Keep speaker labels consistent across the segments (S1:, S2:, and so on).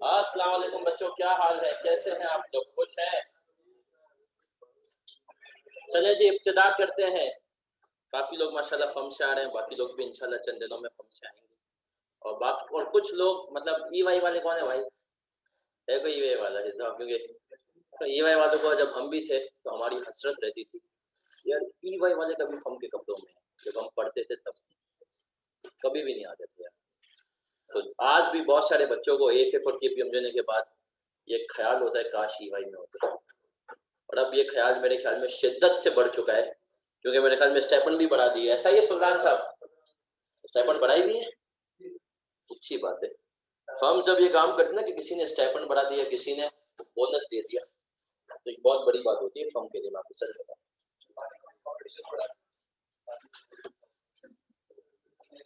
S1: अस्सलाम वालेकुम बच्चों, क्या हाल है? कैसे हैं आप लोग? खुश हैं? चले जी, इब्तिदा करते हैं। काफी लोग माशाल्लाह फर्म से आ रहे हैं, बाकी लोग भी इंशाल्लाह चंद दिनों में फर्म से आएंगे। और कुछ लोग मतलब ई वाई वाले कौन है भाई? है कोई ई वाई वाला हिसाब? क्योंकि तो ई वाई वालों को जब हम भी थे तो हमारी हसरत रहती थी यार, ई वाई वाले कभी फर्म के कपड़ों में जब हम पढ़ते थे तब कभी भी नहीं आते थे यार। तो आज भी बहुत सारे बच्चों को AFF और KPM देने के बाद ये ख्याल होता है काश ई वाई में होता। और अब ये ख्याल मेरे ख्याल में शिद्दत से बढ़ चुका है, क्योंकि मेरे ख्याल में स्टाइपेंड भी बढ़ा दी है। ऐसा ही है सुल्तान साहब? स्टाइपेंड बढ़ाई भी है, अच्छी बात है। फर्म जब ये काम करते ना कि किसी ने स्टाइपेंड बढ़ा दिया, किसी ने बोनस दे दिया, तो एक बहुत बड़ी बात होती है फर्म के लिए, मैं आपको सच बताऊं।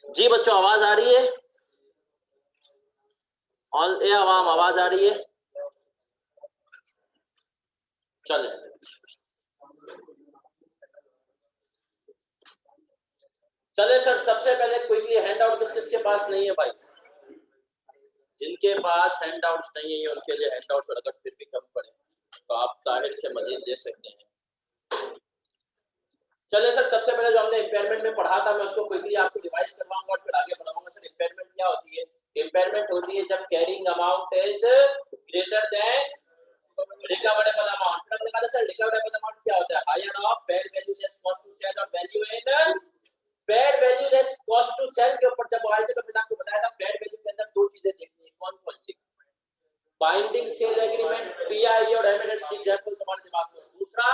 S1: जी बच्चों, आवाज आ रही है? ऑल ए आवाम, आवाज आ रही है? चले चले सर, सबसे पहले क्विकली हैंड आउट किस किस के पास नहीं है भाई? जिनके पास हैंड आउट्स नहीं है उनके लिए हैंड आउट्स, और अगर फिर भी कम पड़े तो आप ताहिर से मजीद ले सकते हैं। चलिए सर, सबसे पहले जो हमने इम्पेयरमेंट में पढ़ा था मैं उसको क्विकली आपको रिवाइज करवाऊंगा और फिर आगे बढ़ाऊंगा। सर इम्पेयरमेंट क्या होती है? इम्पेयरमेंट होती है जब carrying amount is greater than recoverable amount. फिर हमने कहा था सर रिकवरेबल अमाउंट क्या होता है? Higher of fair value less cost to sell और value in fair value less cost to sell के ऊपर जब आए थे तो मैंने आपको बताया था फेयर वैल्यू के अंदर दो चीजें देखनी है। कौन कौन सी? बाइंडिंग सेल एग्रीमेंट, PIE और एविडेंस की एग्जांपल तुम्हारे दिमाग में। दूसरा,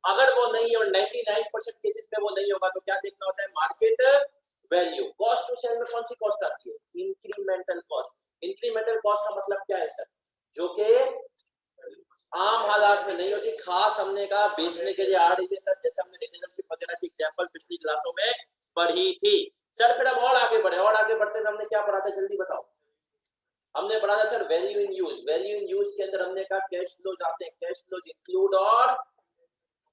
S1: अगर वो नहीं है और 99% केसेस में वो नहीं होगा तो क्या देखना होता है? Market value. Cost to sell में कौन सी कॉस्ट आती है? Incremental cost. इंक्रीमेंटल कॉस्ट का मतलब क्या है सर? जो कि आम हालात में नहीं होती, खास हमने कहा बेचने के लिए आ रही है सर, जैसे हमने रिलेशनशिप वगैरह की एग्जांपल पिछली क्लासों में पढ़ी थी। सर फिर अब और आगे बढ़े, और आगे बढ़ते हुए हमने क्या पढ़ा था जल्दी बताओ? हमने पढ़ा था sir value in use. Value in use के अंदर हमने कहा कैश फ्लो जाते हैं, कैश फ्लो इंक्लूड और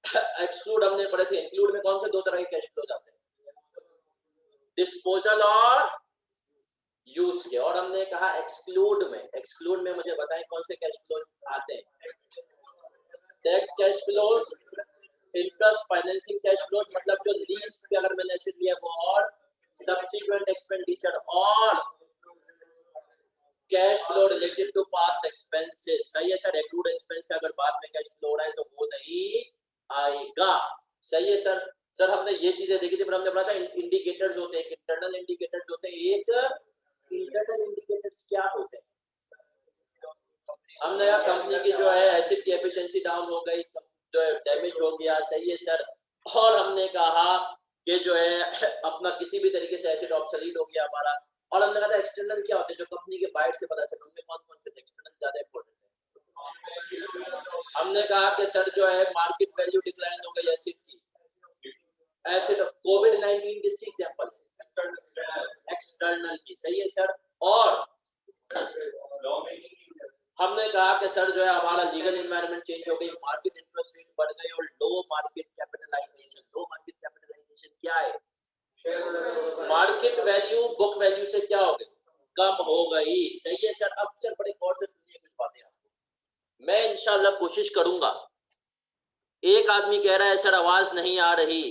S1: एक्सक्लूड हमने पढ़े थे। इंक्लूड में कौन से दो तरह के कैश फ्लो जाते हैं? डिस्पोजल और यूज के। और हमने कहा एक्सक्लूड में मुझे बताएं कौन से कैश फ्लो आते हैं? Tax cash flows, interest financing cash flows, मतलब जो लीज पे अगर मैंने एसेट लिया वो, और सब्सिक्वेंट एक्सपेंडिचर, और cash flow related to past expenses. सही है सर? एक्रूड एक्सपेंस का अगर बाद में कैश फ्लो हो रहा है तो वो नहीं आएगा। सही है सर? सर हमने ये चीजें देखी थी, पर हमने पढ़ा था इंडिकेटर्स होते हैं, इंटरनल इंडिकेटर्स होते हैं। एक इंटरनल इंडिकेटर्स क्या होते हैं? हमने कहा कंपनी की जो है एसिड की एफिशिएंसी डाउन हो गई, जो है डैमेज हो गया। सही है सर? और हमने कहा कि जो है अपना किसी भी तरीके से एसिड ऑब्सोलीट हो गया हमारा। और हमने कहा था एक्सटर्नल क्या होते हैं? जो कंपनी के बाहर से पता चला, उनमें कौन कौन से एक्सटर्नल ज्यादा इंपॉर्टेंट है? हमने कहा कि सर जो है मार्केट वैल्यू डिक्लाइन हो गई एसिड की। एसिड कोविड-19 किसकी एग्जांपल है? एक्सटर्नल की। सही है सर? और हमने कहा कि सर जो है हमारा लीगल एनवायरनमेंट चेंज हो गई, मार्केट इंटरेस्ट रेट बढ़ गए और लो मार्केट कैपिटलाइजेशन। लो मार्केट कैपिटलाइजेशन क्या है? मार्केट वैल्यू बुक वैल्यू से क्या हो गई? कम हो गई। सही है सर? अब सर बड़े गौर से सुनिए कुछ बातें आपको, मैं इंशाल्लाह कोशिश करूंगा। एक आदमी कह रहा है सर आवाज नहीं आ रही,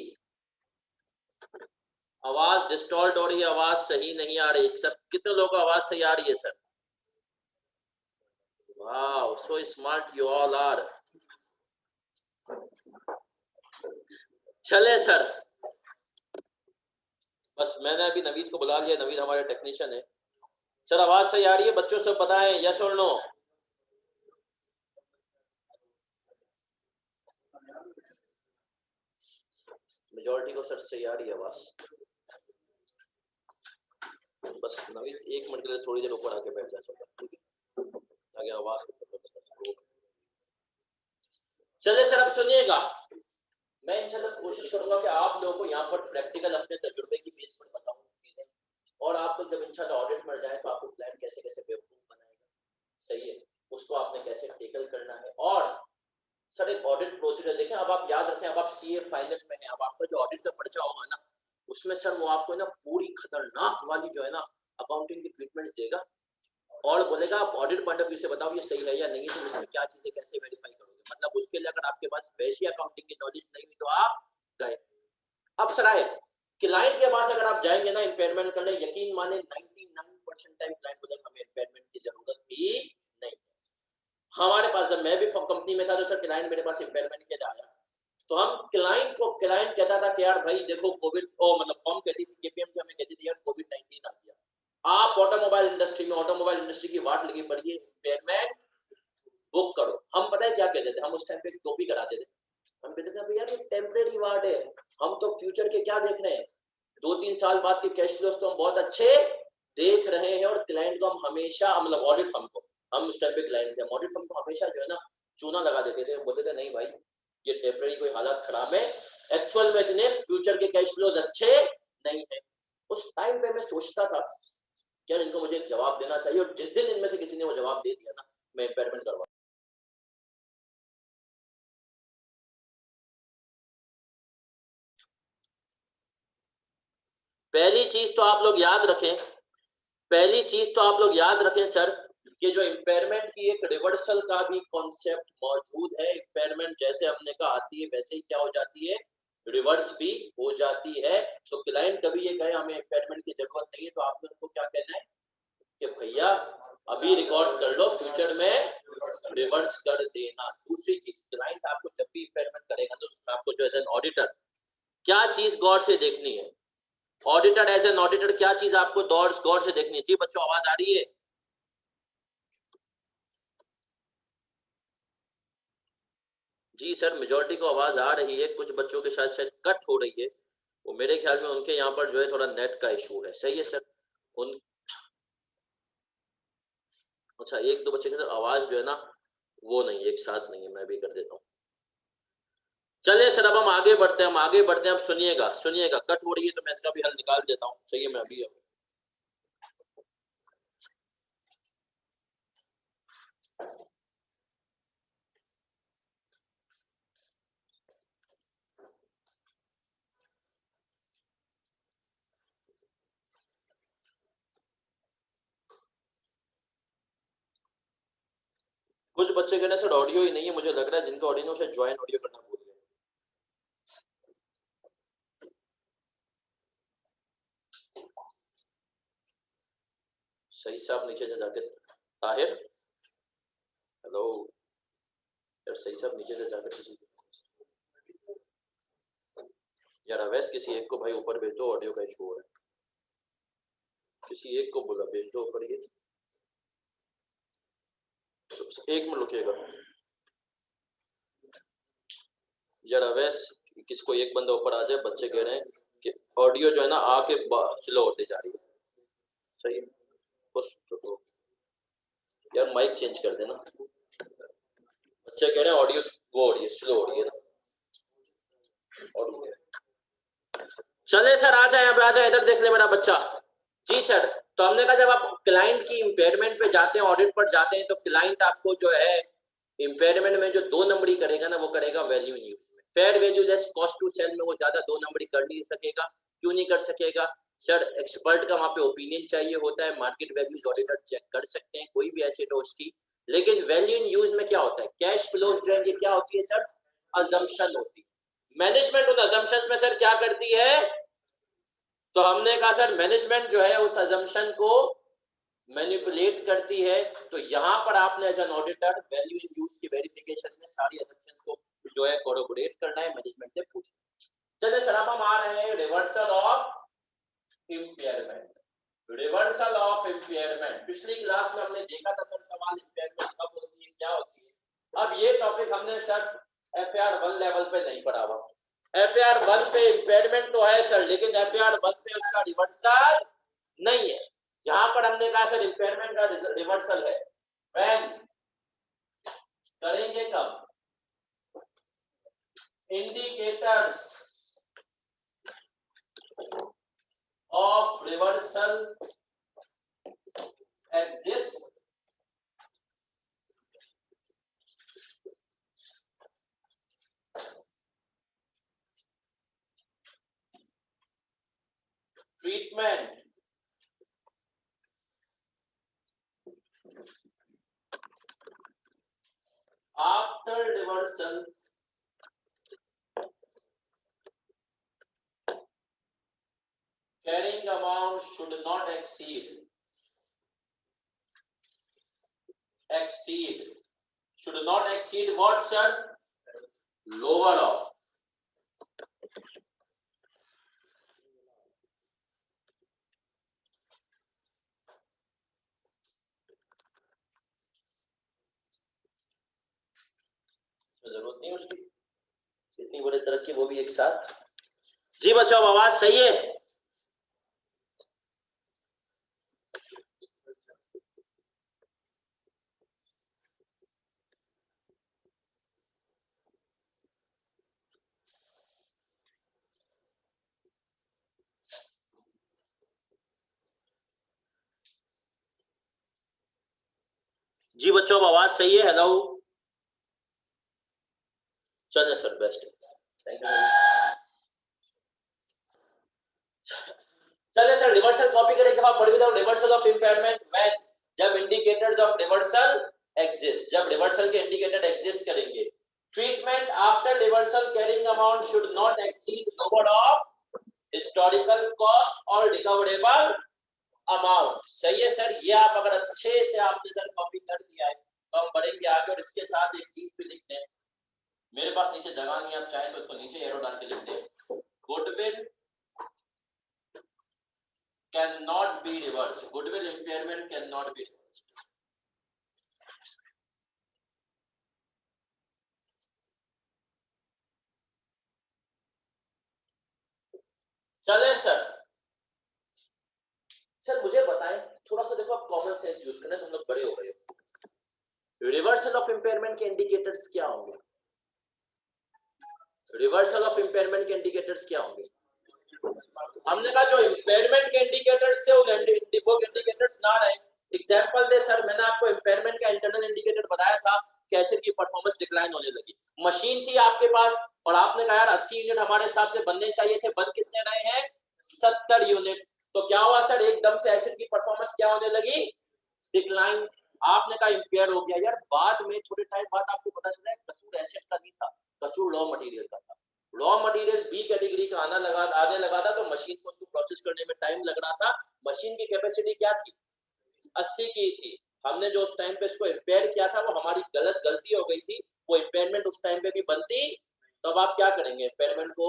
S1: आवाज डिस्टॉर्ट हो रही है, आवाज सही नहीं आ रही। सर कितने लोगों को आवाज सही आ रही है sir? Wow, so smart you all are. चले सर, बस मैंने अभी नवीद को बुला लिया, नवीद हमारे टेक्नीशियन है। सर आवाज सही आ रही है? बच्चों से बताएं यस और नो। मेजॉरिटी को सर सही आ रही है आवाज। बस नवीद एक मिनट के लिए थोड़ी देर ऊपर आके बैठ जाए, ठीक है? आगे आवाज। चलिए सर अब सुनिएगा, मैं इंशाल्लाह कोशिश करूंगा कि आप लोगों को यहाँ पर प्रैक्टिकल अपने तजुर्बे की बेस पर बताऊं चीजें, और आप लोग जब इंशाल्लाह ऑडिट में जाए तो आपको प्लान कैसे कैसे बेवकूफ बनाएगा, सही है, उसको आपने कैसे टेकल करना है। और सर एक ऑडिट प्रोसीजर देखें, अब आप याद रखें, अब आप CA फाइनल में हैं, अब आपका जो ऑडिट का पर्चा होगा ना उसमें सर वो आपको ना पूरी खतरनाक वाली जो है ना अकाउंटिंग की ट्रीटमेंट्स देगा। और बोलेगा आप ऑडिट पॉइंट ऑफ व्यू से बताओ ये सही है या नहीं, तुम इसमें क्या चीजें कैसे वेरीफाई करोगे, मतलब उसके लिए अगर आपके पास वैसी अकाउंटिंग की नॉलेज नहीं हुई तो आप गए। अब सराय क्लाइंट के पास अगर आप जाएंगे ना इम्पेयरमेंट करने, यकीन माने 99% टाइम क्लाइंट बोलेगा हमें इम्पेयरमेंट की जरूरत भी नहीं। हमारे पास जब मैं भी कंपनी में था तो सर क्लाइंट मेरे पास इम्पेयरमेंट के लिए आया, तो हम क्लाइंट कहता था कि यार भाई देखो कोविड मतलब फर्म कहती थी केपीएम हमें कहती थी यार कोविड-19 आ गया, आप ऑटोमोबाइल इंडस्ट्री की वाट लगी पड़ी है, इम्पेयरमेंट बुक करो। हम पता है क्या कहते थे, हम उस टाइम पे कॉपी कराते थे, हम कहते थे भैया ये टेम्परेरी वार्ड है, हम तो फ्यूचर के क्या देख रहे हैं, 2-3 साल बाद के कैश फ्लोस तो हम बहुत अच्छे देख रहे हैं। और क्लाइंट को हम हमेशा मतलब ऑडिट फर्म को, हम उस टाइम पे क्लाइंट थे, ऑडिट फर्म को हमेशा जो है ना चूना लगा देते थे, बोलते थे नहीं भाई ये टेम्परेरी कोई हालत खराब है, एक्चुअल में इतने फ्यूचर के कैश फ्लोज अच्छे नहीं है। उस टाइम पे मैं सोचता था कि यार इनको मुझे एक जवाब देना चाहिए, और जिस दिन इनमें से किसी ने वो जवाब दे दिया ना, मैं इम्पेयरमेंट करवा। पहली चीज तो आप लोग याद रखें, पहली चीज तो आप लोग याद रखें सर कि जो इम्पेयरमेंट की एक रिवर्सल का भी कॉन्सेप्ट मौजूद है। इम्पेयरमेंट जैसे हमने कहा आती है वैसे ही क्या हो जाती है, रिवर्स भी हो जाती है। तो क्लाइंट कभी ये कहे हमें इम्पेयरमेंट की जरूरत नहीं है तो आपने उनको क्या कहना है कि भैया अभी रिकॉर्ड कर लो, फ्यूचर में रिवर्स कर देना। दूसरी चीज, क्लाइंट आपको जब भी इम्पेयरमेंट करेगा तो आपको जो एज एन ऑडिटर क्या चीज गौर से देखनी है, ऑडिटर एज एन ऑडिटर क्या चीज आपको गौर से देखनी है। जी बच्चों आवाज आ रही है? जी सर मेजोरिटी को आवाज आ रही है, कुछ बच्चों के साथ शायद कट हो रही है, वो मेरे ख्याल में उनके यहाँ पर जो है थोड़ा नेट का इशू है। सही है सर? उन अच्छा एक दो बच्चे की आवाज जो है ना वो नहीं एक साथ नहीं है, मैं भी कर देता हूँ। चलिए सर अब हम आगे बढ़ते हैं, अब सुनिएगा सुनिएगा, कट हो रही है तो मैं इसका भी हल निकाल देता हूँ। सही है, मैं अभी कुछ बच्चे कहने सर ऑडियो ही नहीं है, मुझे लग रहा है जिनका ऑडियो है ज्वाइन ऑडियो करना भूल गए। सही साहब नीचे से जाके, ताहिर हेलो यार, सही साहब नीचे से जाकर किसी यार अवैस किसी एक को भाई ऊपर भेज दो, ऑडियो का इशू हो रहा है, किसी एक को बोला भेज दो ऊपर। ये एक मिनट रुकिएगा यार अवैस, किसको एक बंदा ऊपर आ जाए, बच्चे कह रहे हैं कि ऑडियो जो है ना आके स्लो होती जा रही है। सही है बस तो यार माइक चेंज कर देना, बच्चे कह रहे हैं ऑडियो वो हो रही है, स्लो हो रही है ना। चले सर आ जाए, अब आ जाए, इधर देख ले मेरा बच्चा। जी सर, तो हमने कहा जब आप क्लाइंट की इम्पेयरमेंट पे जाते हैं, ऑडिट पर जाते हैं, तो क्लाइंट आपको जो है इम्पेयरमेंट में जो 2 नंबरी करेगा ना वो करेगा वैल्यू इन यूज में। Fair value less cost to sell में वो ज्यादा 2 नंबरी कर नहीं सकेगा। क्यों नहीं कर सकेगा सर? एक्सपर्ट का वहां पे ओपिनियन चाहिए होता है, मार्केट वैल्यूज ऑडिटर चेक कर सकते हैं कोई भी एसेट हो उसकी। लेकिन वैल्यू इन यूज में क्या होता है, कैश फ्लोज जो है ये क्या होती है सर, अजम्पशन होती है। मैनेजमेंट उन अजम्पशंस में सर क्या करती है, तो हमने कहा सर मैनेजमेंट जो है उस अजम्पशन को मैनिपुलेट करती है। तो यहां पर आपने as an auditor value in use की वेरिफिकेशन में सारी अजम्पशंस को जो है कोरोबोरेट करना है, मैनेजमेंट से पूछना। चलिए सर अब हम आ रहे हैं reversal of impairment. Reversal of impairment पिछली क्लास में हमने देखा था सर, सवाल इम्पेयरमेंट कब होती है क्या होती है। अब ये टॉपिक हमने सर एफआर 1 लेवल पे नहीं पढ़ा हुआ। एफआर 1 पे इम्पेयरमेंट तो है सर, लेकिन एफआर 1 पे उसका रिवर्सल नहीं है। यहां पर हमने कहा सर इम्पेयरमेंट का रिवर्सल है व्हेन, करेंगे कब, indicators of reversal exist treatment reversal carrying amount should not exceed should not exceed what, sir? Lower of जरूरत नहीं उसकी, इतनी बड़ी तरक्की वो भी एक साथ। जी बच्चों, आवाज सही है? जी बच्चों, आवाज सही है? हेलो, चलिए सर, बेस्ट, थैंक यू। चलिए सर, रिवर्सल कॉपी करें, एक बार पढ़ भी दो। रिवर्सल ऑफ इंपेयरमेंट व्हेन, जब इंडिकेटर्स ऑफ रिवर्सल एग्जिस्ट, जब रिवर्सल के इंडिकेटर एग्जिस्ट करेंगे। Treatment after reversal carrying amount should not exceed lower of historical cost और रिकवरेबल अमाउंट। सही है सर, ये आप अगर अच्छे से आपने सर कॉपी कर दिया है तो हम बढ़ेंगे आगे। और इसके साथ एक चीज भी लिखते हैं, मेरे पास नीचे जगह नहीं, आप चाहे तो इसको नीचे एरो डाल के लिखते हैं, goodwill cannot be reversed, goodwill impairment cannot be reversed। चले सर, सर मुझे बताएं थोड़ा सा, देखो आप कॉमन सेंस यूज करना, तुम लोग बड़े हो गए हो। रिवर्सल ऑफ इंपेयरमेंट के इंडिकेटर्स क्या होंगे? रिवर्सल ऑफ इंपेयरमेंट के इंडिकेटर्स क्या होंगे? हमने कहा जो इंपेयरमेंट के इंडिकेटर्स थे वो इंडिकेटर्स ना रहे। एग्जांपल दे सर, मैंने आपको इंपेयरमेंट का इंटरनल इंडिकेटर बताया था, कैसे की परफॉर्मेंस डिक्लाइन होने लगी। मशीन थी आपके पास और आपने कहा यार 80 यूनिट हमारे हिसाब से बनने चाहिए थे, बन कितने रहे हैं? 70 यूनिट। तो क्या हुआ सर, एकदम से एसिड की परफॉर्मेंस क्या होने लगी? डिक्लाइन। आपने कहा इंपेयर हो गया। यार बाद में थोड़े टाइम बाद आपको पता चला कसूर एसिड का नहीं था, कसूर रॉ मटेरियल का था। रॉ मटेरियल बी कैटेगरी का आने लगा था, तो मशीन को उसको प्रोसेस करने में टाइम लग रहा था। मशीन की कैपेसिटी क्या थी? 80 की थी। हमने जो उस टाइम पे इसको इंपेयर किया था वो हमारी गलती हो गई थी, वो इंपेयरमेंट उस टाइम पे भी बनती। तो अब आप क्या करेंगे? इंपेयरमेंट को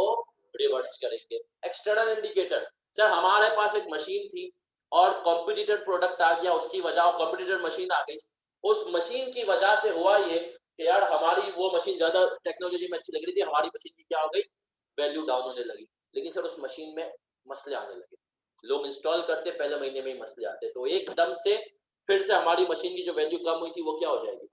S1: रिवर्स करेंगे। एक्सटर्नल इंडिकेटर, सर हमारे पास एक मशीन थी और कॉम्पिटिटर प्रोडक्ट आ गया, उसकी वजह कॉम्पिटिटर मशीन आ गई। उस मशीन की वजह से हुआ ये कि यार हमारी वो मशीन ज्यादा टेक्नोलॉजी में अच्छी लग रही थी, हमारी मशीन की क्या हो गई? वैल्यू डाउन होने लगी। लेकिन सर उस मशीन में मसले आने लगे, लोग इंस्टॉल करते पहले महीने में ही मसले आते, तो एकदम से फिर से हमारी मशीन की जो वैल्यू कम हुई थी वो क्या हो जाएगी?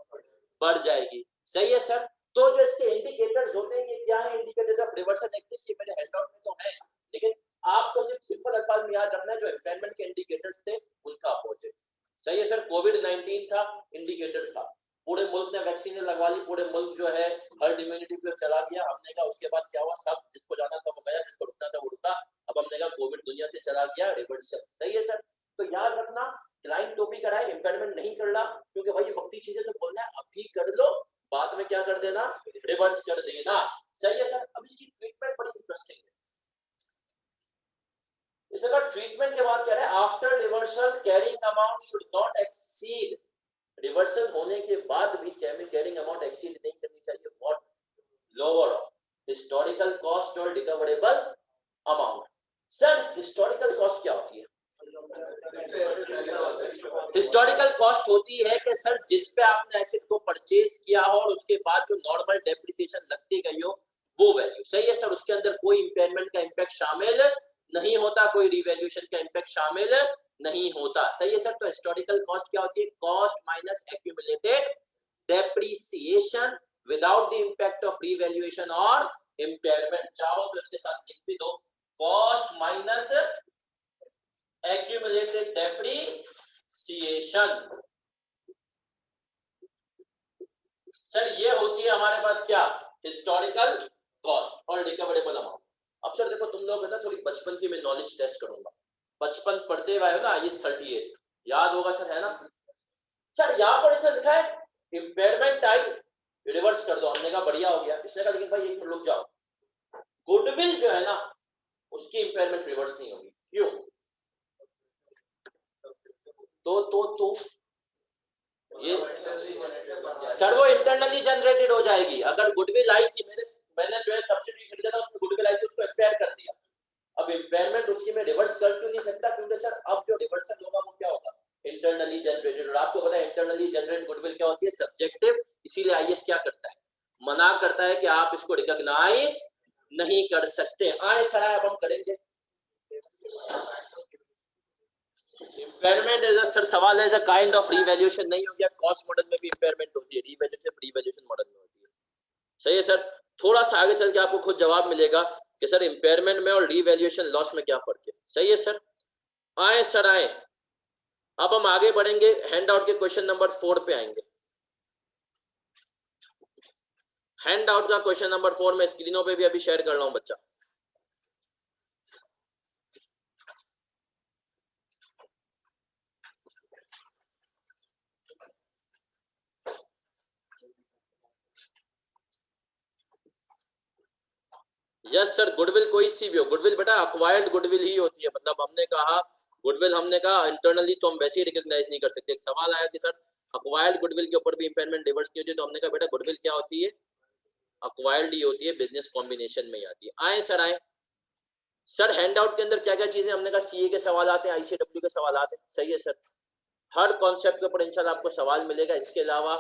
S1: बढ़ जाएगी। सही है सर। तो जो इसके इंडिकेटर्स होते हैं, ये क्या है? इंडिकेटर्स ऑफ रिवर्सल एक्सिस्ट, ये मेरे हैंडआउट में तो है, लेकिन आपको सिर्फ सिंपल अल्फाज में याद रखना है, जो इंपेयरमेंट के इंडिकेटर्स थे उनका अपोजिट। सही है सर। कोविड-19 था, इंडिकेटर था, पूरे मुल्क ने वैक्सीन लगवा ली, पूरे मुल्क जो है हर्ड इम्यूनिटी पे चला गया। हमने कहा उसके बाद क्या हुआ? सब जिसको जाना था वो गया, जिसको रुकना था वो रुका। अब हमने कहा कोविड दुनिया से चला गया, रिवर्सल। सही है सर। तो याद रखना, क्लाइंट टॉपिक कराए, इंपेयरमेंट नहीं करना, क्योंकि भाई वक्ती चीजें तो बोलना है, अभी कर लो, बाद में क्या कर देना? रिवर्स कर देना। सही है सर। अब इसकी ट्रीटमेंट बड़ी इंटरेस्टिंग है। इसका ट्रीटमेंट के बाद क्या है? After reversal carrying amount should not exceed, reversal होने के बाद भी कैरिंग अमाउंट एक्सीड नहीं करनी चाहिए what? Lower of historical cost और recoverable amount. Sir historical cost क्या होती है? हिस्टोरिकल कॉस्ट होती है कि सर जिस पे आपने एसेट को परचेज किया हो और उसके बाद जो नॉर्मल डेप्रिसिएशन लगती गई हो वो वैल्यू। सही है सर। उसके अंदर कोई इंपेयरमेंट का इंपैक्ट शामिल नहीं होता, कोई रिवैल्यूएशन का इंपैक्ट शामिल नहीं होता। सही है सर। तो हिस्टोरिकल कॉस्ट क्या होती है? Cost minus accumulated depreciation without the impact of revaluation और इंपेयरमेंट। चाहो तो इसके साथ लिख भी दो, cost minus accumulated depreciation। Sir ये होती है हमारे पास क्या? हिस्टोरिकल कॉस्ट और रिकवरेबल अमाउंट। अब सर देखो तुम लोग है ना, थोड़ी बचपन की मैं नॉलेज टेस्ट करूंगा। बचपन पढ़ते हुए हो ना, IS 38 याद होगा सर, है ना? सर यहाँ पर इसने लिखा है इंपेयरमेंट टाइप, रिवर्स कर दो। हमने कहा बढ़िया हो गया। इसने कहा लेकिन भाई एक मिनट रुक जाओ, गुडविल जो है ना उसकी इंपेयरमेंट रिवर्स नहीं होगी। क्यों? तो ये सर वो इंटरनली जनरेटेड हो जाएगी। अगर गुडविल आई थी, मैंने जो है सब्सिडी खरीदा था उसमें गुडविल आई थी, उसको इंपेयर कर दिया। अब इंपेयरमेंट उसकी मैं रिवर्स कर क्यों नहीं सकता? क्योंकि सर अब जो रिवर्सल होगा वो क्या होगा? Internally generated. और आपको पता है इंटरनली जनरेटेड गुडविल क्या होती है? सब्जेक्टिव। इसीलिए आईएएस क्या करता है? मना करता है कि आप इसको रिकॉग्नाइज नहीं कर सकते। आए सर अब हम करेंगे इम्पेयरमेंट। एज सर सवाल है काइंड ऑफ रीवैल्यूएशन नहीं हो गया? कॉस्ट मॉडल में भी इम्पेयरमेंट होती है, रीवैल्यूएशन मॉडल में होती है। सही है सर। थोड़ा सा आगे चल के आपको खुद जवाब मिलेगा कि सर इम्पेयरमेंट में और रीवैल्यूएशन लॉस में क्या फर्क है। सही है सर। आए सर आए, अब हम आगे बढ़ेंगे, हैंड आउट के क्वेश्चन नंबर 4 पे आएंगे। हैंड आउट का क्वेश्चन नंबर 4 मैं स्क्रीनों पे भी अभी शेयर कर रहा हूं बच्चा। यस सर, गुडविल कोई सी भी हो, गुडविल बेटा अक्वायर्ड गुडविल ही होती है। मतलब हमने कहा गुडविल, हमने कहा इंटरनली तो हम वैसे ही रिकॉग्नाइज नहीं कर सकते। एक सवाल आया कि सर अक्वायर्ड गुडविल के ऊपर भी इंपेयरमेंट रिवर्स की होती है, तो हमने कहा बेटा गुडविल क्या होती है? अक्वायर्ड ही होती है, बिजनेस कॉम्बिनेशन में ही आती है। आए सर आए सर, हैंडआउट के अंदर क्या क्या चीजें हमने कहा? सीए के सवाल आते हैं, आईसीडब्ल्यू के सवाल आते हैं। सही है सर। हर कॉन्सेप्ट के ऊपर इंशाल्लाह आपको सवाल मिलेगा। इसके अलावा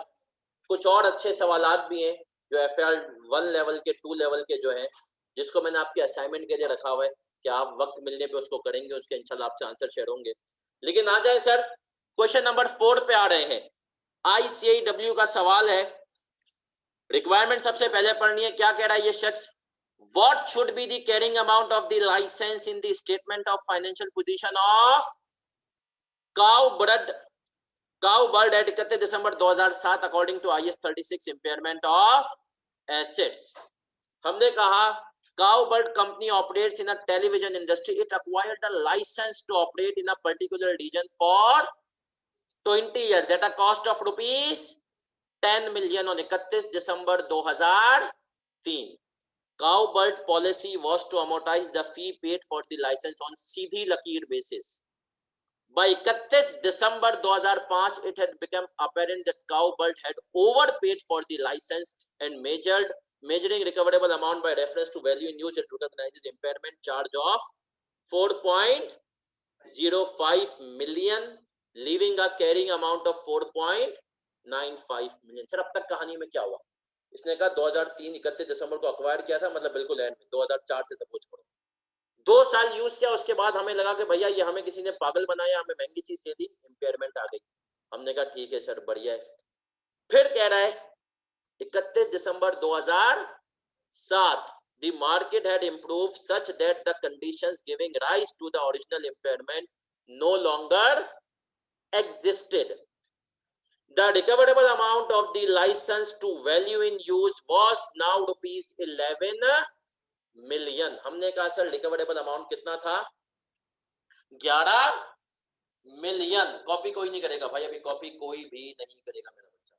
S1: कुछ और अच्छे सवालात भी हैं जो एफआर 1 लेवल के 2 लेवल के जो हैं, जिसको मैंने आपके असाइनमेंट के लिए रखा हुआ है कि आप वक्त मिलने पे उसको करेंगे, उसके इंशाल्लाह आपसे आंसर शेयर होंगे। लेकिन आ जाए सर क्वेश्चन नंबर 4 पे आ रहे हैं। आईसीआईडब्ल्यू का सवाल है, रिक्वायरमेंट सबसे पहले पढ़नी है। क्या कह रहा है ये शख्स? What should be the carrying amount of the license in the statement of financial position of Cowbird at 31 December 2007 according to IAS 36 impairment of assets? हमने कहा Cowbird company operates in a television industry. It acquired a license to operate in a particular region for 20 years at a cost of rupees 10 million on 31 December 2003. Cowbird policy was to amortize the fee paid for the license on सीधी लकीर basis. By 31 December 2005, it had become apparent that Cowbird had overpaid for the license and measuring recoverable amount by reference to value in use, it recognizes impairment charge of 4.05 million, leaving a carrying amount of 4.95 million. Sir अब तक कहानी में क्या हुआ? इसने कहा 2003 31 दिसंबर को acquire किया था, मतलब बिल्कुल एंड में 2004 से सपोज करो 2 साल यूज किया। उसके बाद हमें लगा कि भैया ये हमें किसी ने पागल बनाया, हमें महंगी चीज दे दी, इंपेयरमेंट आ गई। हमने कहा ठीक है सर बढ़िया है। फिर कह रहा है 31 दिसंबर 2007 the market had improved such that the conditions giving rise to the original impairment no longer existed. The recoverable amount of the license to value in use was now rupees 11 million. हमने कहा sir recoverable amount कितना था? 11 million. Copy कोई नहीं करेगा भाई, अभी copy कोई भी नहीं करेगा मेरा बच्चा।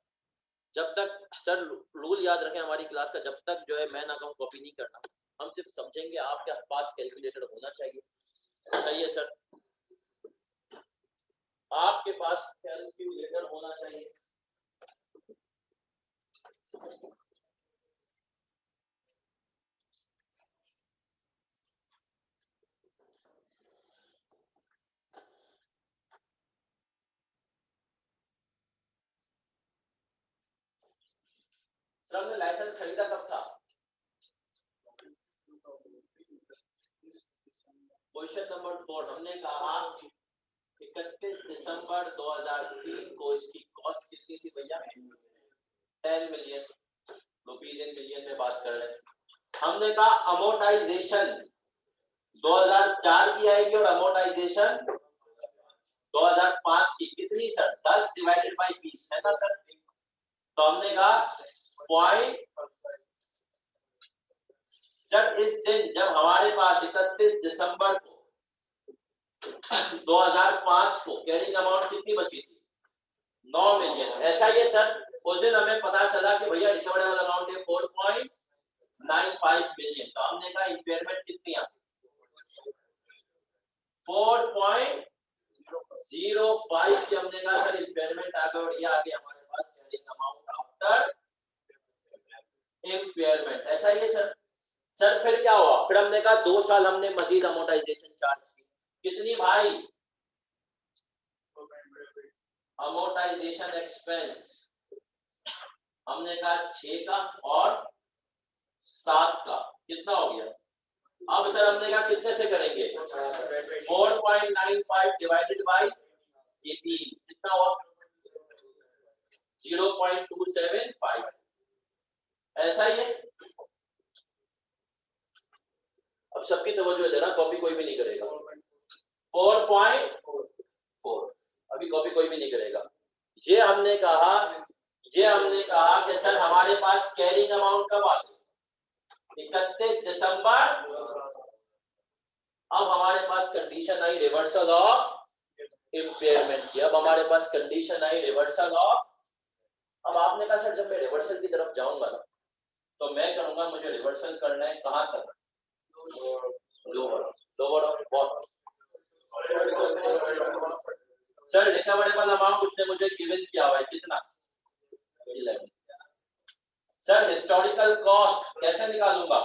S1: जब तक सर रूल याद रखें हमारी क्लास का, जब तक जो है मैं ना कहूं कॉपी नहीं करना। हम सिर्फ समझेंगे, आपके पास कैलकुलेटर होना चाहिए। सही है सर, आपके पास कैलकुलेटर होना चाहिए। सर हमने लाइसेंस खरीदा कब था? क्वेश्चन नंबर 4 हमने कहा 31 दिसंबर 2003 को इसकी कॉस्ट कितनी थी भैया? 10 मिलियन रुपीस। इन मिलियन में बात कर रहे हैं। हमने कहा अमोर्टाइजेशन 2004 की आएगी और अमोर्टाइजेशन 2005 की। कितनी सर? 10 डिवाइडेड बाय 20 है ना सर। तो हमने कहा पॉइंट। सर इस दिन जब हमारे पास 31 दिसंबर को 2005 को कैरिंग अमाउंट कितनी बची थी? 9 मिलियन। ऐसा ही है सर। उस दिन हमें पता चला कि भैया रिकवरेबल अमाउंट है 4.95 बिलियन, तो हमने कहा इम्पेयरमेंट कितनी आ 4.05 की हमने कहा सर इम्पेयरमेंट आ गया, और ये आ गया हमारे पास कैरिंग अमाउंट आफ्टर इम्पेयरमेंट। ऐसा ही है सर। सर फिर क्या हुआ, फिर हमने कहा 2 साल हमने मजीद अमोर्टाइजेशन चार्ज की, कितनी भाई, अमोर्टाइजेशन एक्सपेंस हमने कहा 6 का और 7 का, कितना हो गया। अब सर हमने कहा कितने से करेंगे, 4.95 डिवाइडेड बाई 18 कितना हुआ, 0.275। ऐसा ही है। अब सबकी तवज्जो देना, कॉपी कोई भी नहीं करेगा। 4.4, अभी कॉपी कोई भी नहीं करेगा। ये हमने कहा कि सर हमारे पास कैरिंग अमाउंट कब आ गई, 31 दिसंबर। अब हमारे पास कंडीशन आई रिवर्सल ऑफ इम्पेयरमेंट की। अब हमारे पास कंडीशन आई रिवर्सल ऑफ, अब आपने कहा सर जब मैं रिवर्सल की तरफ जाऊंगा ना, तो मैं करूंगा, मुझे रिवर्सल करना है कहां तक, lower of what sir, recoverable amount उसने मुझे गिवन किया हुआ है कितना, 11। सर हिस्टोरिकल कॉस्ट कैसे निकालूंगा,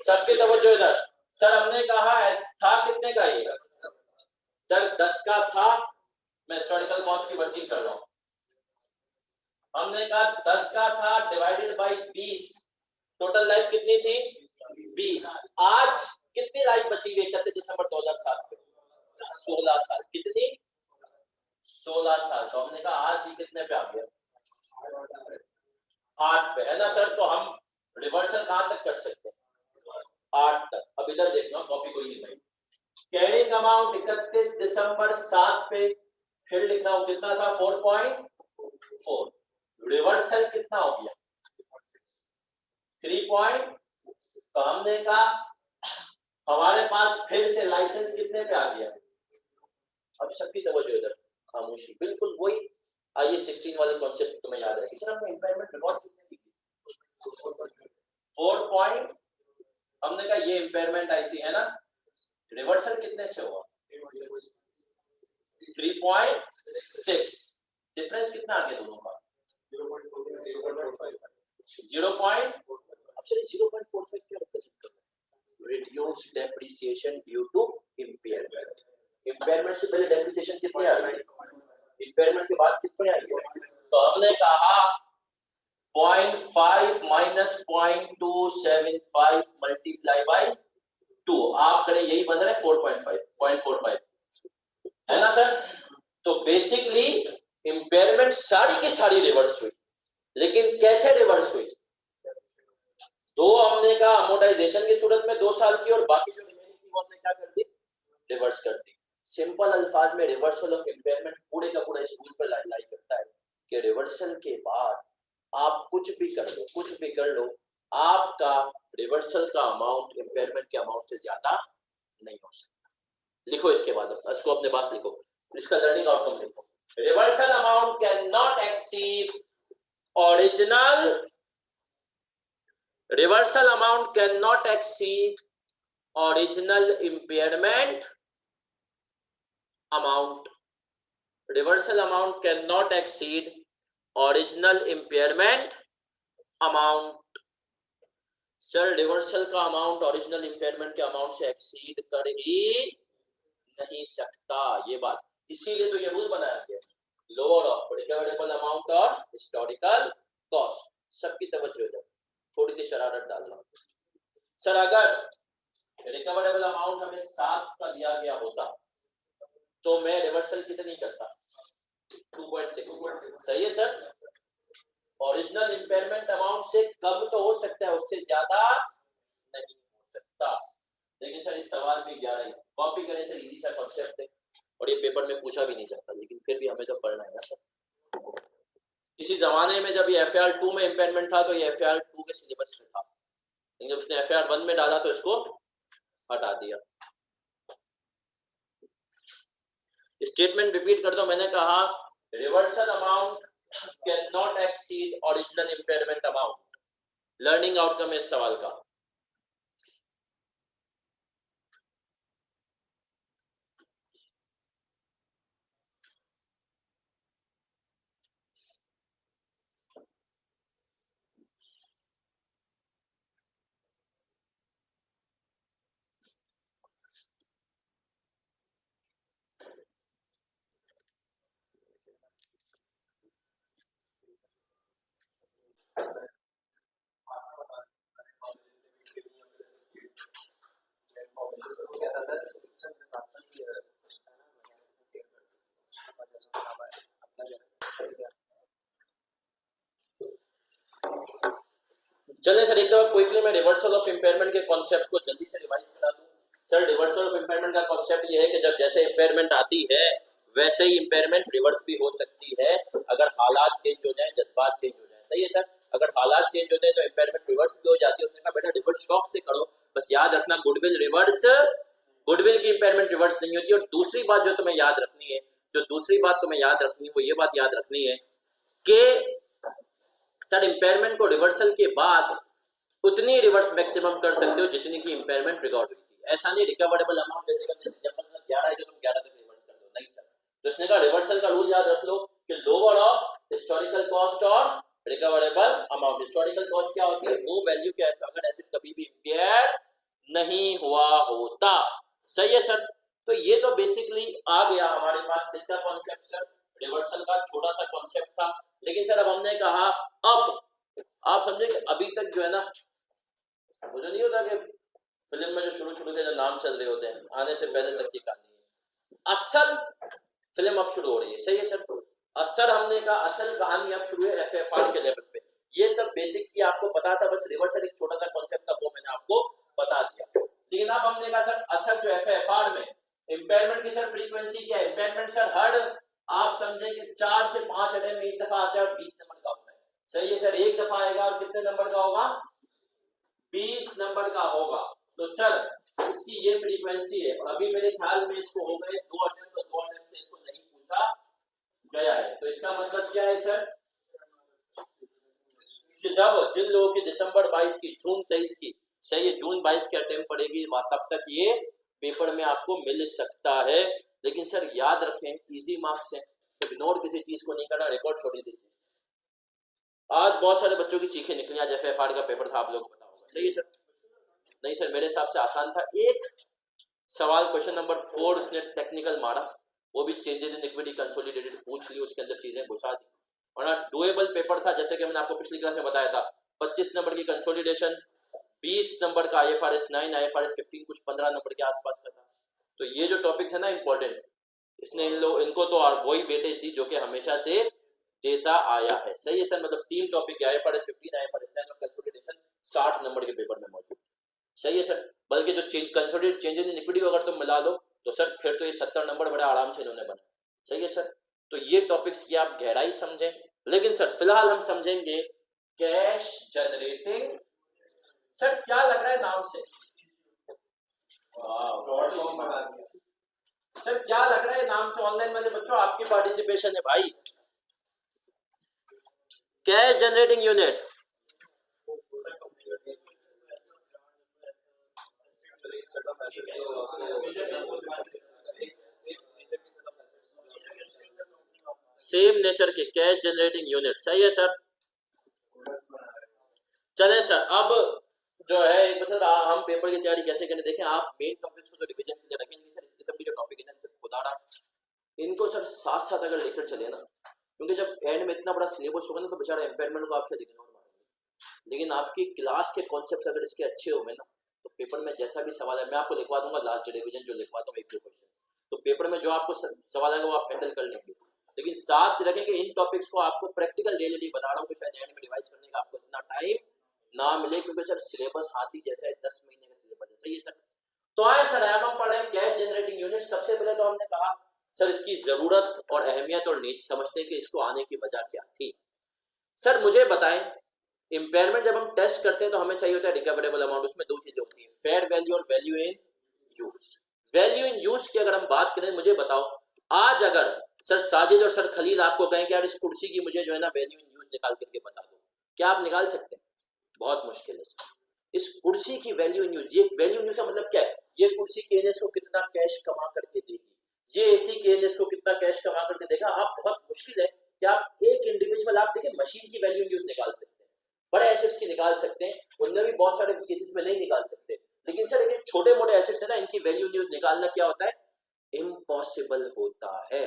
S1: सबकी तवज्जो इधर। सर हमने कहा था कितने का ये, सर 10 का था, मैं हिस्टोरिकल कॉस्ट की वर्किंग कर रहा हूं। हमने कहा 10 का था डिवाइडेड बाई 20, टोटल लाइफ कितनी थी 20। आज कितनी लाइफ बची हुई 31 दिसंबर 2007 में, 16 साल। कितनी, 16 साल। तो हमने कहा आज ये कितने पे आ गया, 8 पे, है ना सर। तो हम रिवर्सल कहां तक कर सकते हैं, 8 तक। अब इधर देखना, कॉपी कोई नहीं भाई। कैरिंग अमाउंट 31 दिसंबर 7 पे, फिर लिखना हो कितना था 4.4, रिवर्सल कितना हो गया 3. तो हमने कहा हमारे पास फिर से लाइसेंस कितने पे आ गया। अब सबकी तवज्जो इधर, खामोशी, बिल्कुल वही आइए 16 वाले कॉन्सेप्ट तुम्हें याद है। सर हमने इम्पेयरमेंट रिकॉर्ड कितने की, 4. हमने कहा ये इम्पेयरमेंट आई थी, है ना, रिवर्सल कितने से हुआ 3.6, डिफरेंस कितना आ गया दोनों का 0. अब चलिए 0.45 क्या रिप्रेजेंट करता है, reduced depreciation due to impairment. Impairment से पहले डेप्रिसिएशन कितने आ गई, इम्पेयरमेंट के बाद कितने आई, तो हमने कहा 0.5 माइनस 0.275 मल्टीप्लाई बाई 2, आप करें यही बन रहा है 4.5 है ना सर। तो बेसिकली इम्पेयरमेंट सारी की सारी रिवर्स हुई, लेकिन कैसे रिवर्स हुई, दो हमने कहा अमोर्टाइजेशन की सूरत में 2 साल की, और बाकी जो रिमेनिंग थी वो हमने क्या कर दी, रिवर्स कर दी। सिंपल अल्फाज में रिवर्सल ऑफ इम्पेयरमेंट पूरे का पूरा स्कूल पर लाई करता है कि रिवर्सल के बाद आप कुछ भी कर लो, आपका रिवर्सल का अमाउंट इम्पेयरमेंट के अमाउंट से ज्यादा नहीं हो सकता। लिखो इसके बाद, इसको अपने पास लिखो, इसका लर्निंग आउटकम लिखो, reversal amount can not exceed original, reversal amount cannot exceed original impairment amount, reversal amount cannot exceed original impairment amount। Sir reversal का अमाउंट ओरिजिनल इम्पेयरमेंट के अमाउंट से एक्सीड कर ही नहीं सकता, ये बात, इसीलिए तो ये रूल बनाया गया, लोअर ऑफ रिकवरेबल अमाउंट और हिस्टोरिकल कॉस्ट। सबकी तवज्जो इधर, थोड़ी सी शरारत डालना। सर अगर रिकवरेबल अमाउंट हमें 7 का दिया गया होता तो मैं रिवर्सल कितनी करता, 2.6, सही है सर। ओरिजिनल इम्पेयरमेंट अमाउंट से कम तो हो सकता है, उससे ज्यादा नहीं हो सकता। लेकिन सर इस सवाल में 11 कॉपी करें सर, इजी सा कॉन्सेप्ट है और ये पेपर में पूछा भी नहीं जाता, लेकिन फिर भी हमें तो पढ़ना है ना सर। किसी जमाने में जब ये FAR 2 में इम्पेयरमेंट था तो ये FAR 2 के सिलेबस में था, लेकिन जब उसने FAR 1 में डाला तो इसको हटा दिया। स्टेटमेंट रिपीट करता हूं, मैंने कहा reversal amount can not exceed original impairment amount. Learning outcome है इस सवाल का। चलिए सर, एक दफा क्विकली मैं रिवर्सल ऑफ इम्पेयरमेंट के कॉन्सेप्ट को जल्दी से रिवाइज करा दूं। सर, रिवर्सल ऑफ इम्पेयरमेंट का कॉन्सेप्ट ये है कि जब जैसे इम्पेयरमेंट आती है वैसे ही इम्पेयरमेंट रिवर्स भी हो सकती है अगर हालात चेंज हो जाए, जज्बात चेंज हो जाए। सही है सर, अगर हालात चेंज हो जाए तो इम्पेयरमेंट रिवर्स भी हो जाती है। उसने कहा बेटा रिवर्स शॉक से करो, बस याद रखना गुडविल रिवर्स, गुडविल की इम्पेयरमेंट रिवर्स नहीं होती। और दूसरी बात जो तुम्हें याद रखनी है, वो ये बात याद रखनी है कि सर इम्पेयरमेंट को रिवर्सल के बाद उतनी रिवर्स मैक्सिमम कर सकते हो जितनी की इम्पेयरमेंट रिकॉर्ड हुई थी। ऐसा नहीं रिकवरेबल अमाउंट जैसे करते जब मतलब 11 है तो तुम 11 तक रिवर्स कर दो, नहीं सर। तो इसने कहा रिवर्सल का रूल याद रख लो कि लोअर ऑफ हिस्टोरिकल कॉस्ट और रिकवरेबल अमाउंट। हिस्टोरिकल कॉस्ट क्या होती है? वो वैल्यू क्या है अगर एसेट कभी भी इम्पेयर नहीं हुआ होता। सही है सर। तो ये तो बेसिकली आ गया हमारे पास किसका कॉन्सेप्ट सर? रिवर्सल का छोटा सा कॉन्सेप्ट था। लेकिन सर अब हमने कहा अब आप समझेंगे अभी तक जो है ना, मुझे नहीं होता कि फिल्म में जो शुरू के जो नाम चल रहे होते हैं आने से पहले तक की कहानी है, असल फिल्म अब शुरू हो रही है। सही है सर। असल हमने कहा असल कहानी अब शुरू है एफएफआर के लेवल पे। ये सब बेसिक्स की आपको पता था, बस रिवर्सल एक छोटा सा कॉन्सेप्ट था वो मैंने आपको बता दिया। लेकिन अब हमने कहा सर असल जो एफएफआर में इम्पेयरमेंट की सर फ्रीक्वेंसी क्या है? इम्पेयरमेंट सर हर आप समझे कि 4 से 5 अटेम्प्ट में एक दफा आता है और 20 नंबर का होता है। सही है सर, एक दफा आएगा और कितने नंबर का होगा? 20 नंबर का होगा। तो सर इसकी ये फ्रीक्वेंसी है और अभी मेरे ख्याल में इसको हो गए 2 अटेम्प्ट, तो 2 अटेम्प्ट से इसको नहीं पूछा गया है। तो इसका मतलब क्या है सर कि जब जिन लोगों की दिसंबर 22 की, जून 23 की, सही है, जून 22 की अटेम्प्ट पड़ेगी तब तक ये पेपर में आपको मिल सकता है। लेकिन सर याद रखें इजी मार्क्स है, तो इग्नोर किसी चीज को नहीं करना, रिकॉर्ड छोड़ दीजिए। आज बहुत सारे बच्चों की चीखें निकली, आज एफएफआर का पेपर था, आप लोगों को पता होगा। सही है सर। नहीं सर, मेरे हिसाब से आसान था। एक सवाल क्वेश्चन नंबर 4 उसने टेक्निकल मारा, वो भी चेंजेस इन इक्विटी कंसोलिडेटेड पूछ ली, उसके अंदर चीजें घुसा दी। और ना डुएबल पेपर था, जैसे कि मैंने आपको पिछली क्लास में बताया था। 25 नंबर की कंसोलिडेशन, 20 नंबर का आईएफआरएस 9, आईएफआरएस 15 कुछ 15 नंबर के आसपास का था। तो ये जो टॉपिक है ना इंपॉर्टेंट, इसने इनको तो वही वेटेज दी जो कि हमेशा से देता आया है। सही है सर। मतलब 3 टॉपिक है, आईएफआरएस 15, आईएफआरएस 9 और कंसोलिडेशन 60 नंबर के पेपर में मौजूद। सही है सर। बल्कि जो कंसोलिडेटेड चेंजेस इन इक्विटी को अगर तुम मिला दो तो सर फिर तो ये 70 नंबर बड़े आराम से इन्होंने बना। सही है सर। तो ये टॉपिक्स की आप गहराई समझें। लेकिन सर फिलहाल हम समझेंगे कैश जनरेटिंग। सर क्या लग रहा है नाम से? सर क्या लग रहा है नाम से? ऑनलाइन वाले बच्चों आपकी पार्टिसिपेशन है भाई। Cash generating unit, same nature के कैश जनरेटिंग यूनिट। सही है सर। चले सर अब जो है एक मतलब हम पेपर की तैयारी कैसे करें देखें। आप मेन टॉपिक्स को तो रिवीजन के लिए रखेंगे सर, इस किस्म के जो टॉपिक है खुदारा इनको सर साथ साथ अगर लेकर चले ना, क्योंकि जब एंड में इतना बड़ा सिलेबस होगा ना तो बेचारा एम्पेयरमेंट को आपसे इग्नोर मारेंगे। लेकिन आपकी क्लास के कॉन्सेप्ट अगर इसके अच्छे होंगे ना तो पेपर में जैसा भी सवाल है मैं आपको लिखवा दूंगा, लास्ट रिवीजन जो लिखवा दूंगा 1-2 क्वेश्चन, तो पेपर में जो आपको सवाल आएगा वो आप हैंडल कर लेंगे। लेकिन साथ रखेंगे इन टॉपिक्स को आपको प्रैक्टिकल रियलिटी बता रहा हूँ कि शायद एंड में रिवाइज करने का आपको इतना टाइम ना मिले, क्योंकि सर सिलेबस हाथी जैसा है, 10 महीने का सिलेबस है। सही है सर। तो आए सर हम पढ़े कैश जनरेटिंग यूनिट। सबसे पहले तो हमने कहा सर इसकी जरूरत और अहमियत और नीच समझते हैं कि इसको आने की वजह क्या थी। सर मुझे बताएं इम्पेयरमेंट जब हम टेस्ट करते हैं तो हमें चाहिए होता है रिकवरेबल अमाउंट। उसमें 2 चीजें होती है, फेयर वैल्यू और value in use. Value in use की अगर हम बात करें, मुझे बताओ आज अगर सर साजिद और सर खलील आपको कहें कि यार इस कुर्सी की मुझे जो है ना वैल्यू इन यूज निकाल करके बता दो, क्या आप निकाल सकते हैं? बहुत मुश्किल है सर। इस कुर्सी की वैल्यू इन यूज, ये वैल्यू इन यूज का मतलब क्या है? ये कुर्सी केएनएस को कितना कैश कमा करके देगी, ये एसी केएनएस को कितना कैश कमा करके देगा। आप बहुत मुश्किल है कि आप एक इंडिविजुअल, आप देखिए मशीन की वैल्यू इन यूज निकाल सकते हैं, बड़े एसेट्स की निकाल सकते हैं, उनमें भी बहुत सारे केसेस में नहीं निकाल सकते, लेकिन सर ये छोटे मोटे एसेट्स है ना, इनकी वैल्यू इन यूज निकालना क्या होता है? इम्पॉसिबल होता है।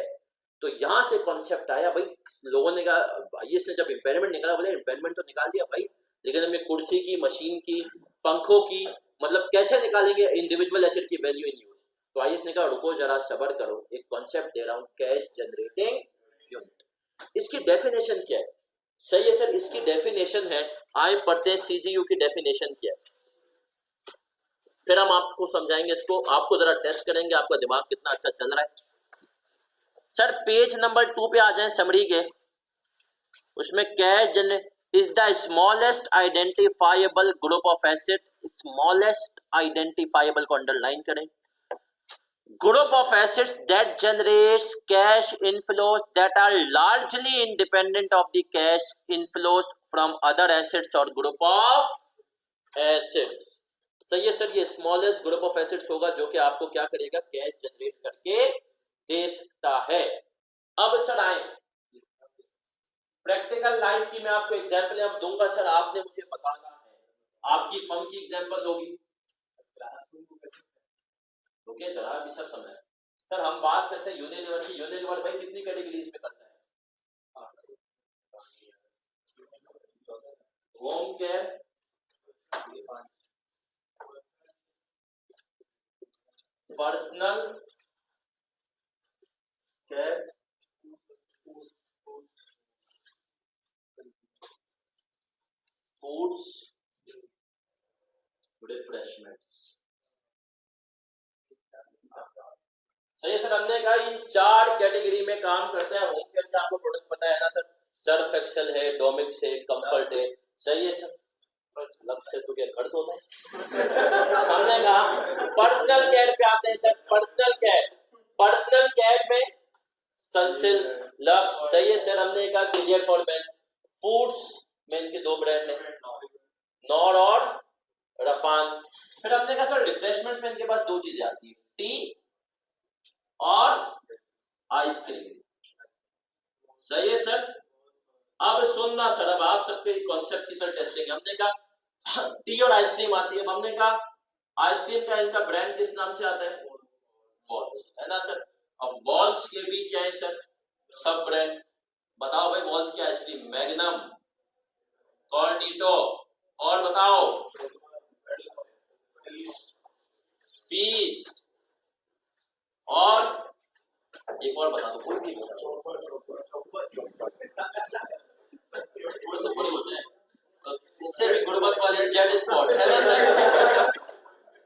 S1: तो यहां से कॉन्सेप्ट आया भाई, लोगों ने कहा इसने जब इम्पेयरमेंट निकाला, बोले इम्पेयरमेंट तो निकाल दिया भाई, लेकिन हमें कुर्सी की, मशीन की, पंखों की, मतलब कैसे निकालेंगे इंडिविजुअल एसेट की वैल्यू इन यूज? तो आईएएस ने कहा रुको जरा सबर करो, एक कॉन्सेप्ट दे रहा हूं, कैश जनरेटिंग यूनिट। इसकी डेफिनेशन क्या है? सही है सर, इसकी डेफिनेशन है, आए पढ़ते हैं सीजीयू की डेफिनेशन क्या है, फिर हम आपको समझाएंगे इसको, आपको जरा टेस्ट करेंगे आपका दिमाग कितना अच्छा चल रहा है। सर पेज नंबर 2 पे आ जाएं समरी के, उसमें cash generate is the smallest identifiable group of asset, smallest identifiable को अंडरलाइन करें, group of assets that generates cash inflows that are largely independent of the cash inflows from other assets or group of assets। सही है sir, ये smallest group of assets होगा जो कि आपको क्या करेगा, कैश जनरेट करके दे सकता है। अब सर आए प्रैक्टिकल लाइफ की, मैं आपको एग्जांपल अब दूंगा सर, आपने मुझे बताना है, आपकी फर्म की एग्जांपल होगी, ओके जरा अभी सब समझ। सर हम बात करते हैं यूनिलीवर की, यूनिलीवर भाई कितनी कैटेगरीज में करता है? Home care, personal care, foods, refreshments. सही है सर, हमने कहा इन 4 कैटेगरी में काम करता है। होम केयर का आपको प्रोडक्ट पता है ना सर, सर्फ एक्सेल है, डोमिक्स है, कंफर्ट है। सही है सर, लक्स से तो क्या खर्च होता है। हमने कहा पर्सनल केयर पे आते हैं sir, personal care, personal care में सनसिल्क, लक्स। सही है सर, हमने कहा क्लियर फॉर बेस्ट। फूड्स में इनके 2 ब्रांड है, नॉर और रफान। फिर हमने कहा सर रिफ्रेशमेंट्स में इनके पास 2 चीजें आती है, टी और आइसक्रीम। सही है सर। अब सुनना सर, अब आप सबके कॉन्सेप्ट की सर टेस्टिंग, हमने कहा टी और आइसक्रीम आती है। अब हमने कहा आइसक्रीम का इनका ब्रांड किस नाम से आता है? वॉल्स, है ना सर। अब वॉल्स के भी क्या है सर, सब ब्रांड। बताओ भाई वॉल्स की आइसक्रीम, मैग्नम, कॉर्निटो, और बताओ पीस, और एक और बता दो, कोई भी इससे भी गुणवत्ता वाली जेड स्पॉट, है ना सर।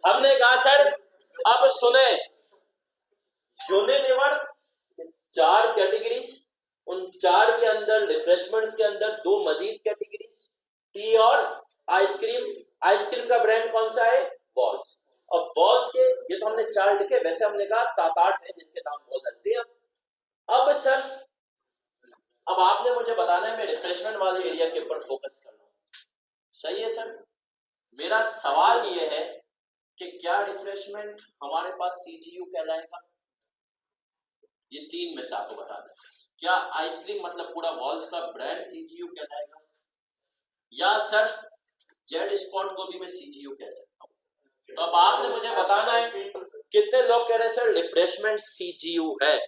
S1: हमने कहा सर अब सुने, यूनिलीवर 4 कैटेगरीज, उन 4 के अंदर रिफ्रेशमेंट्स के अंदर 2 मजीद कैटेगरीज, टी और आइसक्रीम। आइसक्रीम का ब्रांड कौन सा है? वॉल्स। और वॉल्स के ये तो हमने 4 लिखे, वैसे हमने कहा 7-8 है जिनके नाम बोल सकते हैं। अब सर अब आपने मुझे बताना है, मैं रिफ्रेशमेंट वाले एरिया के ऊपर फोकस कर रहा हूं। सही है सर, मेरा सवाल ये है कि क्या रिफ्रेशमेंट हमारे पास सीजीयू कहलाएगा? ये 3 में से आपको बता दें, क्या आइसक्रीम मतलब पूरा वॉल्स का ब्रांड सीजीयू कहलाएगा, या सर जेड स्पॉट को भी मैं सीजीयू कह सकता हूं? तो अब आपने मुझे बताना है कितने लोग कह रहे हैं सर रिफ्रेशमेंट सीजीयू है,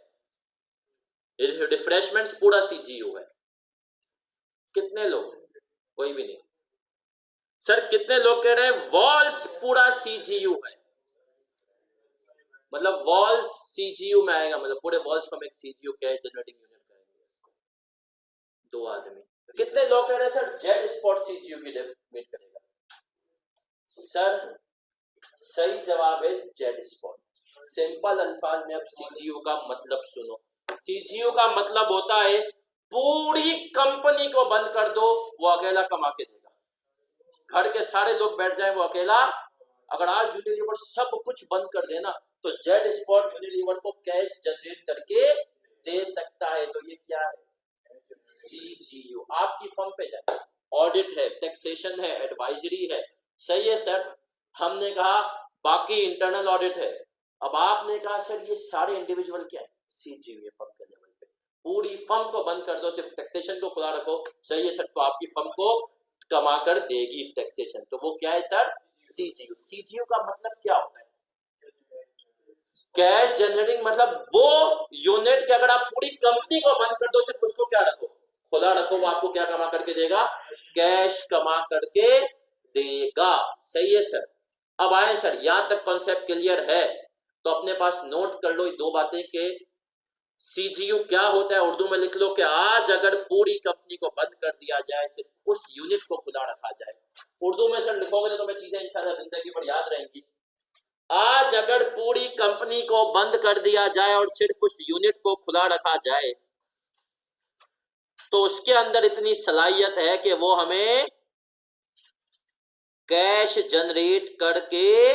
S1: रिफ्रेशमेंट्स पूरा सीजीयू है? कितने लोग? कोई भी नहीं। सर कितने लोग कह रहे हैं वॉल्स पूरा सीजीयू है? मतलब वॉल्स सीजीयू में आएगा, मतलब पूरे वॉल्स को हम एक सीजीयू कैश जनरेटिंग यूनिट करेंगे। 2 आदमी। कितने लोग कह रहे हैं सर जेड स्पॉट सीजीयू की मीट करेगा? सर सही जवाब है जेड स्पॉट। सिंपल अल्फाज में अब सीजीयू का मतलब सुनो, सीजीयू का मतलब होता है पूरी कंपनी को बंद कर दो, वो अकेला कमा के देगा। घर के सारे लोग बैठ जाए, वो अकेला। अगर आज यूनिलीवर सब कुछ बंद कर देना तो जेड स्पॉट यूनिलीवर को कैश जनरेट करके दे सकता है, तो ये क्या है? CGU। आपकी फर्म पे जाए, ऑडिट है, टैक्सेशन है, एडवाइजरी है, सही है सर। हमने कहा बाकी इंटरनल ऑडिट है। अब आपने कहा सर ये सारे इंडिविजुअल क्या है? CGU फर्म के लेवल पे। पूरी फर्म को बंद कर दो, सिर्फ टैक्सेशन को खुला रखो, सही है सर, तो आपकी फर्म को कमा कर देगी टैक्सेशन, तो वो क्या है सर? CGU। CGU का मतलब क्या होता है? कैश जनरेटिंग, मतलब वो यूनिट के अगर आप पूरी कंपनी को बंद कर दो, सिर्फ उसको क्या रखो? खुला रखो, वो आपको क्या कमा करके देगा? कैश कमा करके देगा, सही है सर। अब आए सर, यहां तक कॉन्सेप्ट क्लियर है तो अपने पास नोट कर लो ये दो बातें कि CGU क्या होता है, उर्दू में लिख लो कि आज अगर पूरी कंपनी को बंद कर दिया जाए, सिर्फ उस यूनिट को खुला रखा जाए। उर्दू में सर लिखोगे तो मैं चीजें इंशाल्लाह जिंदगी भर याद रहेंगी। आज अगर पूरी कंपनी को बंद कर दिया जाए और सिर्फ उस यूनिट को खुला रखा जाए, तो उसके अंदर इतनी सलाहियत है कि वो हमें कैश जनरेट करके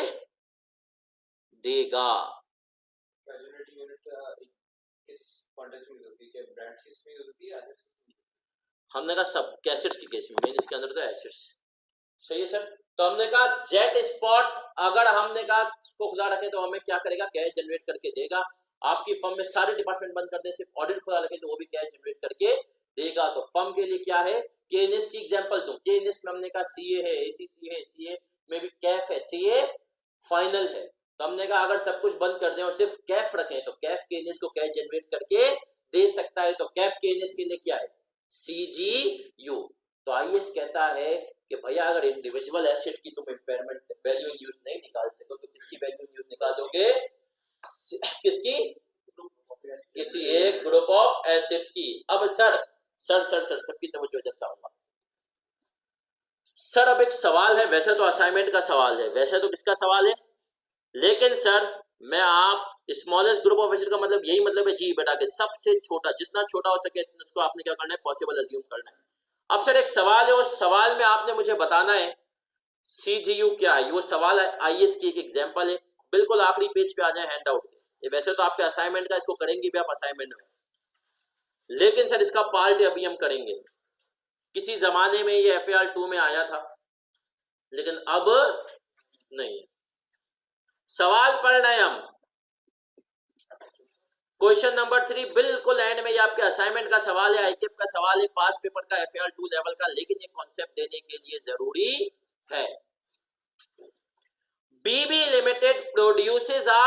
S1: देगा। हमने कहा सब कैसेट्स के केस में, इसके अंदर तो एसेट्स, सही है सर। तो हमने कहा जेट स्पॉट अगर हमने कहा इसको खुला रखें तो हमें क्या करेगा? कैश जनरेट करके देगा। आपकी फर्म में सारे डिपार्टमेंट बंद कर दे, सिर्फ ऑडिट खुला रखें तो वो भी कैश जनरेट करके देगा। तो फर्म के लिए क्या है? केनिस की एग्जांपल दूं, केनिस में हमने कहा CA है, ACC है, CA में भी कैफ है, CA फाइनल है। तो हमने कहा अगर सब कुछ बंद कर दें और सिर्फ कैफ रखें तो कैफ केनिस को कैश जनरेट करके दे सकता है। तो कैफ केनिस के लिए क्या है? CGU। तो IAS कहता है कि भैया अगर इंडिविजुअल एसेट की तुम इम्पेयरमेंट वैल्यू न्यूज नहीं निकाल सको तो किसकी वैल्यू न्यूज निकालोगे? किसकी? किसी एक ग्रुप ऑफ एसेट की। अब सर सबकी तवज्जो इधर चाहूंगा सर। अब एक सवाल है, वैसे तो असाइनमेंट का सवाल है, वैसे तो किसका सवाल है, लेकिन सर मैं आप स्मॉलेस्ट ग्रुप ऑफ एसेट का मतलब यही मतलब है जी बेटा के सबसे छोटा, जितना छोटा हो सके उसको आपने क्या करना है? पॉसिबल अज्यूम करना है। अब सर एक सवाल है, उस सवाल में आपने मुझे बताना है CGU क्या है। वो सवाल है IAS की एक एग्जांपल है, बिल्कुल आखिरी पेज पे आ जाए हैंड आउट ये। वैसे तो आपके असाइनमेंट का इसको करेंगे भी आप असाइनमेंट में, लेकिन सर इसका पार्ट अभी हम करेंगे। किसी जमाने में ये FAR 2 में आया था लेकिन अब नहीं है। सवाल पढ़ रहे हैं हम, क्वेश्चन नंबर 3 बिल्कुल एंड में। ये आपके असाइनमेंट का सवाल है, ICAP का सवाल है, पास पेपर का FAR 2 लेवल का, लेकिन ये कॉन्सेप्ट देने के लिए जरूरी है। BB Limited produces a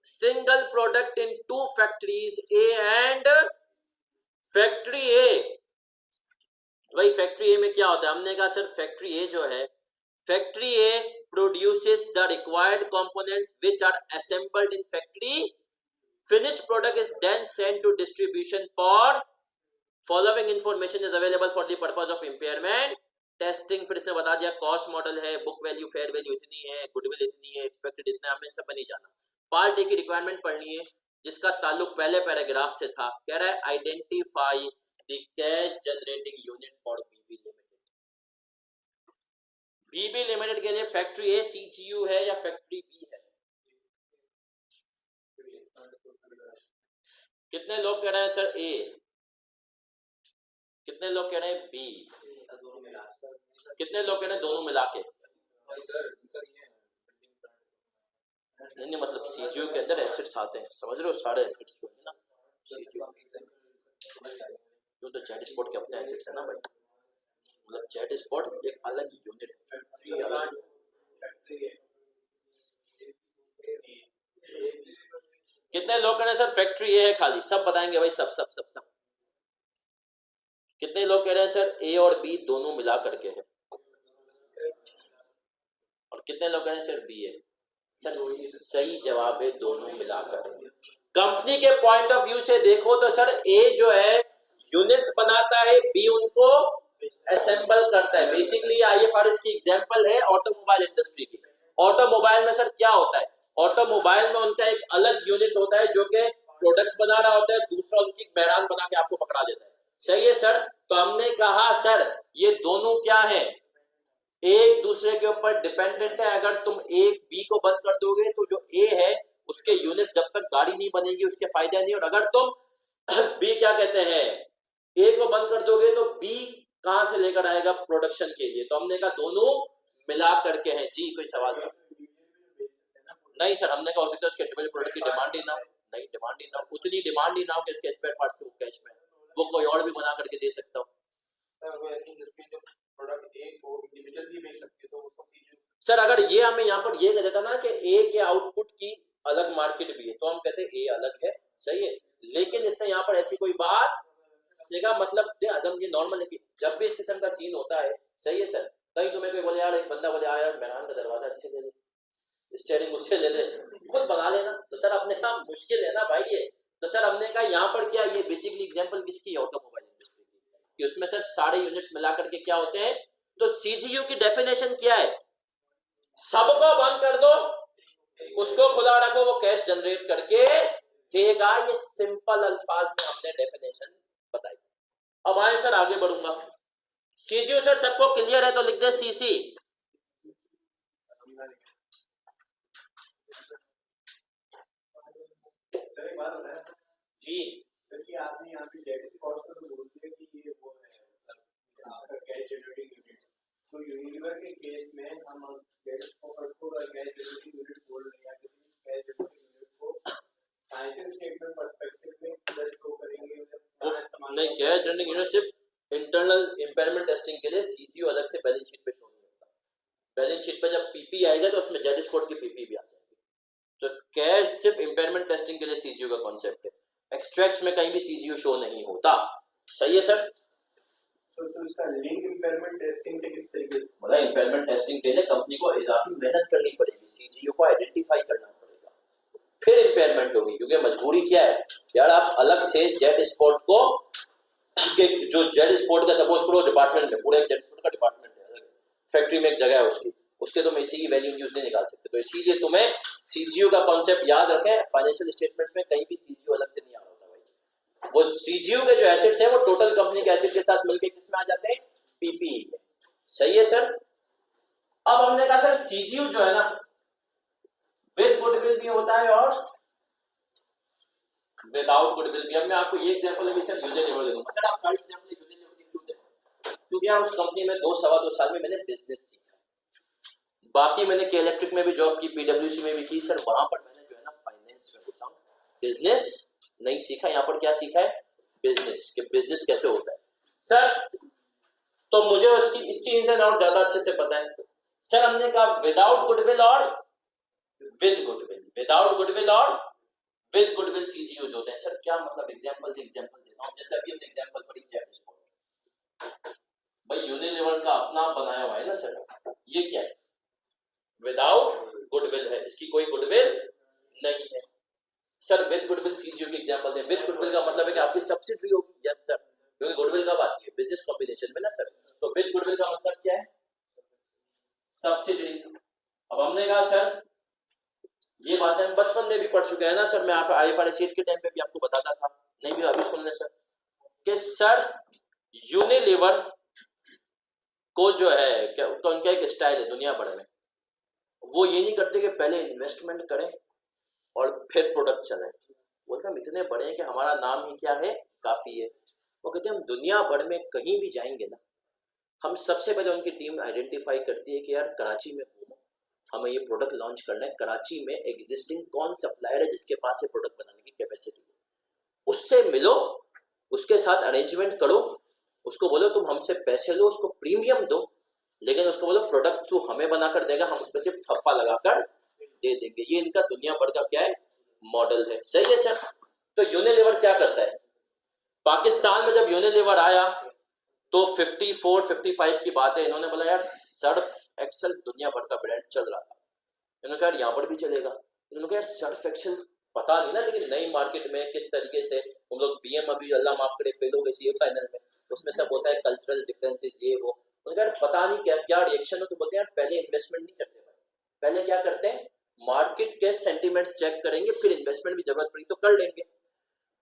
S1: single product in 2 factories, A and factory A। भाई फैक्ट्री A में क्या होता है? हमने कहा सर फैक्ट्री A जो है, factory A produces the required components which are assembled in factory. Finished product is then sent to distribution for following information is available for the purpose of impairment testing. फिर इसने बता दिया cost model है, book value, fair value इतनी है, goodwill इतनी है, expected इतना है, हमें सब नहीं जाना। पार्ट ए की रिक्वायरमेंट पढ़नी है जिसका ताल्लुक पहले पैराग्राफ से था। कह रहा है identify the cash generating unit for BB limited. BB limited के लिए फैक्ट्री A CGU है या फैक्ट्री B है? कितने लोग कह रहे हैं सर A, कितने लोग कह रहे हैं B, कितने लोग कह रहे हैं दोनों मिला के? नहीं मतलब CGU के अंदर एसेट्स आते हैं, समझ रहे हो? सारे एसेट्स जो है ना CGU, तो जेट स्पॉट के अपने एसेट्स है ना भाई, मतलब जेट स्पॉट एक अलग यूनिट। कितने लोग कह रहे हैं सर फैक्ट्री A है खाली? सब बताएंगे भाई, सब सब सब सब। कितने लोग कह रहे हैं सर A और B दोनों मिला करके है? और कितने लोग कह रहे हैं सर B है? सर सही जवाब है दोनों मिलाकर। कंपनी के पॉइंट ऑफ व्यू से देखो तो सर A जो है यूनिट्स बनाता है, B उनको असेंबल करता है। बेसिकली IFRS की एग्जांपल है ऑटोमोबाइल इंडस्ट्री की। ऑटोमोबाइल में सर क्या होता है? ऑटोमोबाइल में उनका एक अलग यूनिट होता है जो कि प्रोडक्ट्स बना रहा होता है, दूसरा उनकी बहरान बना के आपको पकड़ा देता है, सही है सर। तो हमने कहा सर ये दोनों क्या है? एक दूसरे के ऊपर डिपेंडेंट है। अगर तुम एक B को बंद कर दोगे तो जो A है उसके यूनिट जब तक गाड़ी नहीं बनेगी उसके फायदे नहीं। और अगर तुम बी क्या कहते हैं ए को बंद कर दोगे तो बी कहां से लेकर आएगा प्रोडक्शन के लिए। तो हमने कहा दोनों मिला करके हैं। जी कोई सवाल नहीं सर, हमने कहा हो सकता है उसके प्रोडक्ट की डिमांड ही ना हो। नहीं डिमांड ही ना हो, उतनी डिमांड ही ना हो कि इसके स्पेयर पार्ट्स को कैश में वो कोई और भी बना करके दे सकता हो। सर अगर ये हमें यहाँ पर ये कह देता ना कि ए के आउटपुट की अलग मार्केट भी है तो हम कहते हैं ए अलग है, सही है। लेकिन इसने यहाँ पर ऐसी कोई बात का मतलब ये नॉर्मल है कि जब भी इस किस्म का सीन होता है, सही है सर, कहीं तुम्हें कोई बोले यार एक बंदा बोले यार मेहरान का दरवाजा इससे ले ले, स्टीयरिंग उससे ले ले, खुद बना लेना। तो सर आपने कहा मुश्किल है ना भाई ये। तो सर हमने कहा यहाँ पर क्या ये बेसिकली एग्जांपल किसकी है, ऑटोमोबाइल इंडस्ट्री की, कि उसमें सर सारे यूनिट्स मिला करके क्या होते हैं। तो सीजीयू की डेफिनेशन क्या है, सबको बंद कर दो उसको खुला रखो वो कैश जनरेट करके देगा। ये सिंपल अल्फाज में हमने डेफिनेशन बताई। अब आए सर आगे बढ़ूंगा। सीजीयू सर सबको क्लियर है तो लिख दे सीसी। जी
S2: आपने यहाँ पे डेट कॉस्ट तो बोल दिया कि ये वो है आपका कैश जनरेटिंग यूनिट। तो यूनिलीवर के केस में हम डेट कॉस्ट को कैश जनरेटिंग यूनिट बोल रहे हैं, कैश जनरेटिंग यूनिट को फाइनेंशियल स्टेटमेंट पर्सपेक्टिव में किधर शो करेंगे।
S1: नहीं, कैश जनरेटिंग यूनिट सिर्फ इंटरनल इंपेयरमेंट टेस्टिंग के लिए सीजीयू अलग से बैलेंस शीट पे शो नहीं होता। बैलेंस शीट पे जब पीपी आएगा तो उसमें जेड स्पॉट की पीपी भी आ जाएगी। तो कैश सिर्फ इंपेयरमेंट टेस्टिंग के लिए सीजीयू का कॉन्सेप्ट है, एक्सट्रैक्ट्स में कहीं भी सीजीयू शो नहीं होता, सही है सर।
S2: तो इसका लिंक इंपेयरमेंट टेस्टिंग से किस तरीके से,
S1: मतलब इंपेयरमेंट टेस्टिंग के लिए कंपनी को इजाफी मेहनत करनी पड़ेगी, सीजीयू को आइडेंटिफाई करना पड़ेगा, फिर इंपेयरमेंट होगी। क्योंकि मजबूरी क्या है यार, आप अलग से जेड स्पॉट को जो जेड स्पॉट का सपोज करो डिपार्टमेंट में, पूरा जेड स्पॉट का डिपार्टमेंट है, फैक्ट्री में एक जगह है उसके तुम इसी की वैल्यू यूज नहीं निकाल सकते। तो इसीलिए तुम्हें सीजीयू का कॉन्सेप्ट याद रखें, फाइनेंशियल स्टेटमेंट्स में कहीं भी सीजीयू अलग से नहीं आ रहा होता भाई। वो सीजीयू के जो एसेट्स हैं वो टोटल कंपनी के एसेट के साथ मिलकर किसमें आ जाते हैं, पीपीई में, सही है सर। अब हमने कहा सर सीजीयू जो है ना विद गुडविल भी होता है और विदाउट गुडविल भी। अब मैं आपको ये एग्जांपल अभी सर यूनिलीवर दे दूंगा। सर आप सारी एग्जांपल यूनिलीवर की क्यों दे, क्योंकि यार उस कंपनी में 2-2.5 साल में मैंने बिजनेस सीखा। बाकी मैंने के इलेक्ट्रिक में भी जॉब की, पीडब्ल्यूसी में भी की सर, वहां पर मैंने जो है ना फाइनेंस में घुसा, बिजनेस नहीं सीखा। यहाँ पर क्या सीखा है, बिजनेस, कि बिजनेस कैसे होता है सर। तो मुझे इसकी इंजन और ज्यादा अच्छे से पता है सर। हमने कहा विदाउट गुडविल और विद गुडविल, विदाउट गुडविल और विद गुडविल सीजीयूज होते हैं सर। क्या मतलब, एग्जांपल देता हूं। जैसे अभी हमने एग्जांपल पढ़ी जेड स्पॉट, भाई यूनिलीवर का अपना बनाया हुआ है ना सर, ये क्या है, विदाउट गुडविल है, इसकी कोई गुडविल नहीं है सर। विद गुडविल सीजीयू की एग्जांपल दें। विद गुडविल का मतलब है कि आपकी सब्सिडरी होगी, यस सर, क्योंकि गुडविल कब आती है, बिजनेस कॉम्बिनेशन में ना सर। तो विद गुडविल का मतलब क्या है, सब्सिडरी। अब हमने कहा सर ये बातें हम बचपन में भी पढ़ चुके हैं ना सर, मैं आईएफआरएस 8 के टाइम पे भी आपको बताता था, नहीं भी अभी सुन लें सर, कि सर यूनिलीवर को जो है क्या उनका एक स्टाइल है दुनिया भर में, वो ये नहीं करते कि पहले इन्वेस्टमेंट करें और फिर प्रोडक्ट चलाएं। बोलते हम इतने बड़े हैं कि हमारा नाम ही क्या है, काफी है। वो कहते हैं हम दुनिया भर में कहीं भी जाएंगे ना, हम सबसे पहले उनकी टीम आइडेंटिफाई करती है कि यार कराची में घूमो, हमें ये प्रोडक्ट लॉन्च करना है, कराची में एग्जिस्टिंग कौन सप्लायर है जिसके पास ये प्रोडक्ट बनाने की कैपेसिटी है, उससे मिलो, उसके साथ अरेंजमेंट करो, उसको बोलो तुम हमसे पैसे लो, उसको प्रीमियम दो, लेकिन उसको बोलो प्रोडक्ट तू हमें बनाकर देगा, हम उसमें सिर्फ ठप्पा लगाकर दे देंगे। ये इनका दुनिया भर का क्या है, मॉडल है, सही है सर। तो यूनिलीवर क्या करता है, पाकिस्तान में जब यूनिलीवर आया तो 54-55 की बात है, इन्होंने बोला यार सर्फ एक्सेल दुनिया भर का ब्रांड चल रहा था, इन्होंने कहा यहाँ पर भी चलेगा। इन्होंने कहा यार सर्फ एक्सेल पता नहीं ना, लेकिन नई मार्केट में किस तरीके से हम लोग बीएम अभी अल्लाह माफ करे फेल हो गए सीए फाइनल में, उसमें सब होता है कल्चरल डिफरेंसेस ये वो, उन्होंने कहा पता नहीं क्या क्या रिएक्शन हो। तो बोलते हैं यार पहले इन्वेस्टमेंट नहीं करते भाई, पहले क्या करते हैं मार्केट के सेंटिमेंट्स चेक करेंगे, फिर इन्वेस्टमेंट भी जरूरत पड़ी तो कर लेंगे।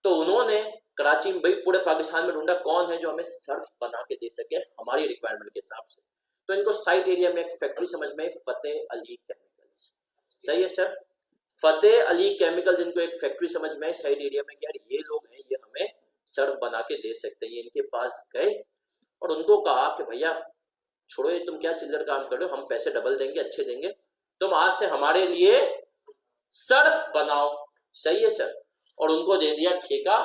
S1: तो उन्होंने कराची में भाई पूरे पाकिस्तान में ढूंढा कौन है जो हमें सर्फ बना के दे सके हमारी रिक्वायरमेंट के हिसाब से। तो इनको साइट एरिया में एक फैक्ट्री समझ में, फतेह अली केमिकल्स, सही है सर। फतेह अली केमिकल्स, इनको एक फैक्ट्री समझ में आई साइड एरिया में कि यार ये लोग हैं, ये हमें सर्फ बना के दे सकते हैं। इनके पास गए और उनको कहा कि भैया छोड़ो ये तुम क्या चिल्लर काम कर रहे हो, हम पैसे डबल देंगे, अच्छे देंगे, तुम आज से हमारे लिए सर्फ बनाओ। सही है सर। और उनको दे दिया ठेका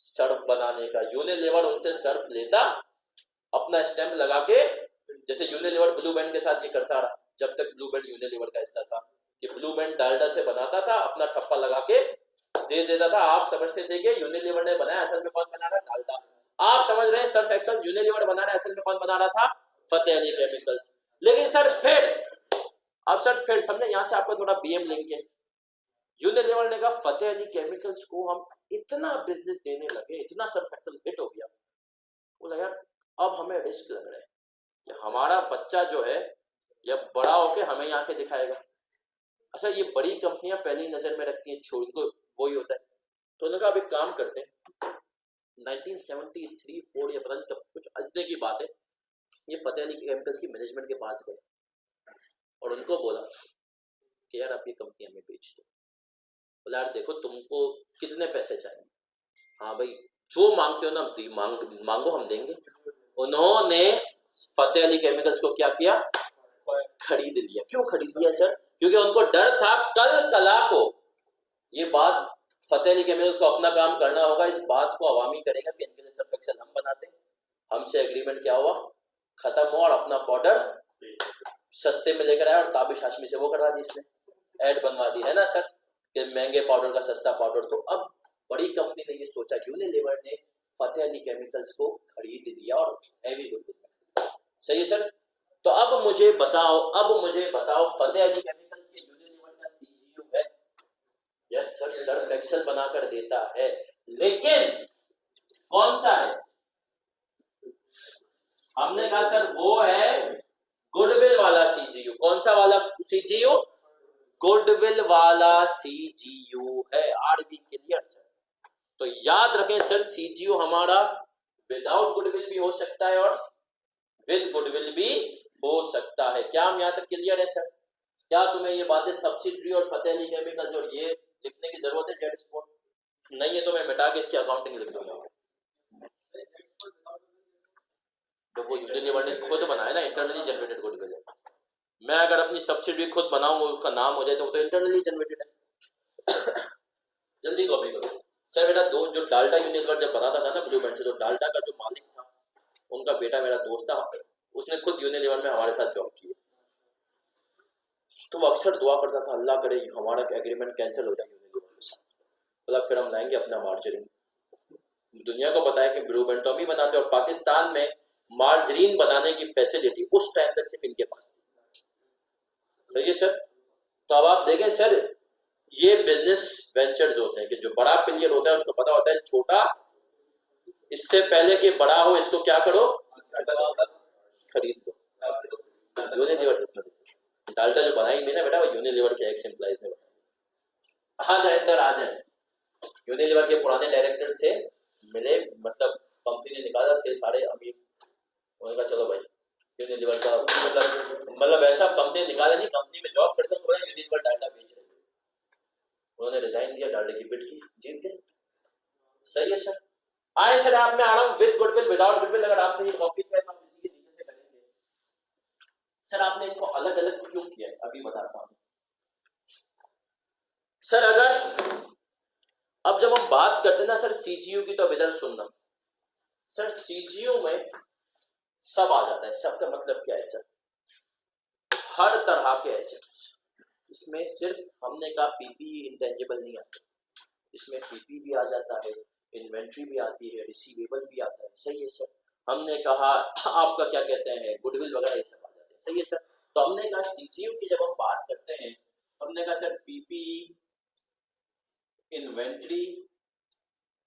S1: सर्फ बनाने का। यूनिलीवर उनसे सर्फ लेता, अपना स्टैंप लगा के, जैसे यूनिलीवर ब्लू बैंड के साथ ये करता रहा जब तक ब्लू बैंड यूनिलीवर का हिस्सा था, कि ब्लू बैंड डालडा से बनाता था, अपना ठप्पा लगा के दे देता था। आप समझते थे कि यूनिलीवर ने बनाया, असल में कौन बना रहा, डालडा। आप समझ रहे हैं सर्फ एक्सेल यूनिलीवर बना रहा है, असल में कौन बना रहा था, फतेह अली केमिकल्स। लेकिन सर फिर समझे, यहां से आपका थोड़ा बीएम लिंक है। यूनिलीवर ने कहा फतेह अली केमिकल्स को हम इतना बिजनेस देने लगे, इतना सर्फ एक्सेल हिट हो गया, बोला यार अब हमें रिस्क लग रहा है कि हमारा बच्चा जो है या बड़ा होके हमें यहाँ के दिखाएगा। अच्छा ये बड़ी कंपनियां पहली नजर में रखती हैं, इनको वही होता है। तो उन्होंने कहा अब एक काम करते हैं, 1973 4 या पता नहीं कब, कुछ अजने की बात है, ये फतेह अली केमिकल्स की मैनेजमेंट के पास गए और उनको बोला कि यार आप ये कंपनी हमें बेच दो। बोला यार देखो तुमको कितने पैसे चाहिए, हाँ भाई जो मांगते हो ना मांगो हम देंगे। उन्होंने फतेह अली केमिकल्स को क्या किया, खरीद लिया। क्यों खरीद लिया सर, क्योंकि उनको डर था कल कला को ये बात, फतेह अली केमिकल्स को अपना काम करना होगा, इस बात को अवामी करेगा कि इनके लिए सर्फ एक्सेल हम बनाते हैं। हमसे एग्रीमेंट क्या हुआ, खत्म हुआ और अपना पाउडर सस्ते में लेकर आया और ताबिश हाशमी से वो करवा दी, इसने ऐड बनवा दी है ना सर, कि महंगे पाउडर का सस्ता पाउडर। तो अब बड़ी कंपनी ने ये सोचा, यूनिलीवर ने फतेह अली केमिकल्स को खरीद लिया और हैवी गुडविल। सही है सर। तो अब मुझे बताओ फतेह अली केमिकल्स के यूनिलीवर का सीईओ है, यस सर, सर्फ एक्सेल बनाकर देता है, लेकिन कौन सा है, हमने कहा सर वो है गुडविल वाला सीजीयू। कौन सा वाला सीजीयू, गुडविल वाला सीजीयू है। Are we clear sir. तो याद रखें सर, सीजीयू हमारा विदाउट गुडविल भी हो सकता है और विद गुडविल भी हो सकता है। क्या हम यहाँ तक क्लियर है सर? क्या तुम्हें ये बातें सब्सिडरी और फतेह अली केमिकल्स और ये लिखने की जरूरत है? जेड स्पोर्ट नहीं है तो मैं मिटा के इसकी अकाउंटिंग लिख दूंगा। तो वो यूनिलीवर ने खुद बनाया ना, इंटरनली जनरेटेड गुडविल है। मैं अगर अपनी सब्सिडरी खुद बनाऊं, उसका नाम हो जाए तो वो तो इंटरनली जनरेटेड है। जल्दी कॉपी करो सर। मेरा दोस्त जो डाल्टा यूनिलीवर जब बनाता था ना ब्लू बैंड से, तो डाल्टा का जो मालिक था उनका बेटा मेरा दोस्त था, उसने खुद यूनिलीवर में हमारे साथ जॉब की। तो वो अक्सर दुआ करता था अल्लाह करे हमारा एग्रीमेंट कैंसिल हो जाए यूनिलीवर के साथ, मतलब फिर हम लाएंगे अपना मार्जरीन। दुनिया को बताया कि ब्लू बैंड तो अभी बनाते और पाकिस्तान में मार्जरीन बनाने की फैसिलिटी उस टाइम तक सिर्फ इनके पास थी। सही है सर। तो अब आप देखें सर, ये बिजनेस वेंचर जो होते हैं कि जो बड़ा प्लेयर होता है उसको पता होता है छोटा इससे पहले कि बड़ा हो इसको क्या करो, खरीद दो। यूनिलीवर डाल्टा जो बनाई मैंने बेटा, वो यूनिलीवर के एक्स एम्प्लॉइज ने बनाई। आ जाए सर आ जाए। यूनिलीवर के पुराने डायरेक्टर से मिले, मतलब कंपनी ने निकाला थे सारे अमीर। उन्होंने कहा चलो भाई यूनिलीवर का मतलब ऐसा कंपनी निकाला नहीं, कंपनी में जॉब करते हैं यूनिलीवर डाल्टा बेच रहे थे। उन्होंने रिजाइन दिया, डाल्टा की बिड की, जीत गए। सही है सर। आए सर आप में आ रहा हूँ विद गुडविल विदाउट गुडविल। अगर आपने ये कॉपी किया तो हम इसी के नीचे से करेंगे। सर आपने इसको अलग अलग क्यों किया है अभी बताता हूँ सर। अगर अब जब हम बात करते हैं ना सर सीजीयू की, तो अब इधर सुनना सर, सीजीयू में सब आ जाता है। सबका मतलब क्या है सर, हर तरह के एसेट्स। इसमें सिर्फ हमने कहा पीपी इंटेंजिबल नहीं आता, इसमें पीपी भी आ जाता है, इन्वेंट्री भी आती है, रिसीवेबल भी आता है। सही है सर। हमने कहा आपका क्या कहते हैं गुडविल वगैरह ये सब आ जाते हैं। सही है सर। तो हमने कहा सीजीयू की जब हम बात करते हैं हमने कहा सर पीपी, इन्वेंट्री,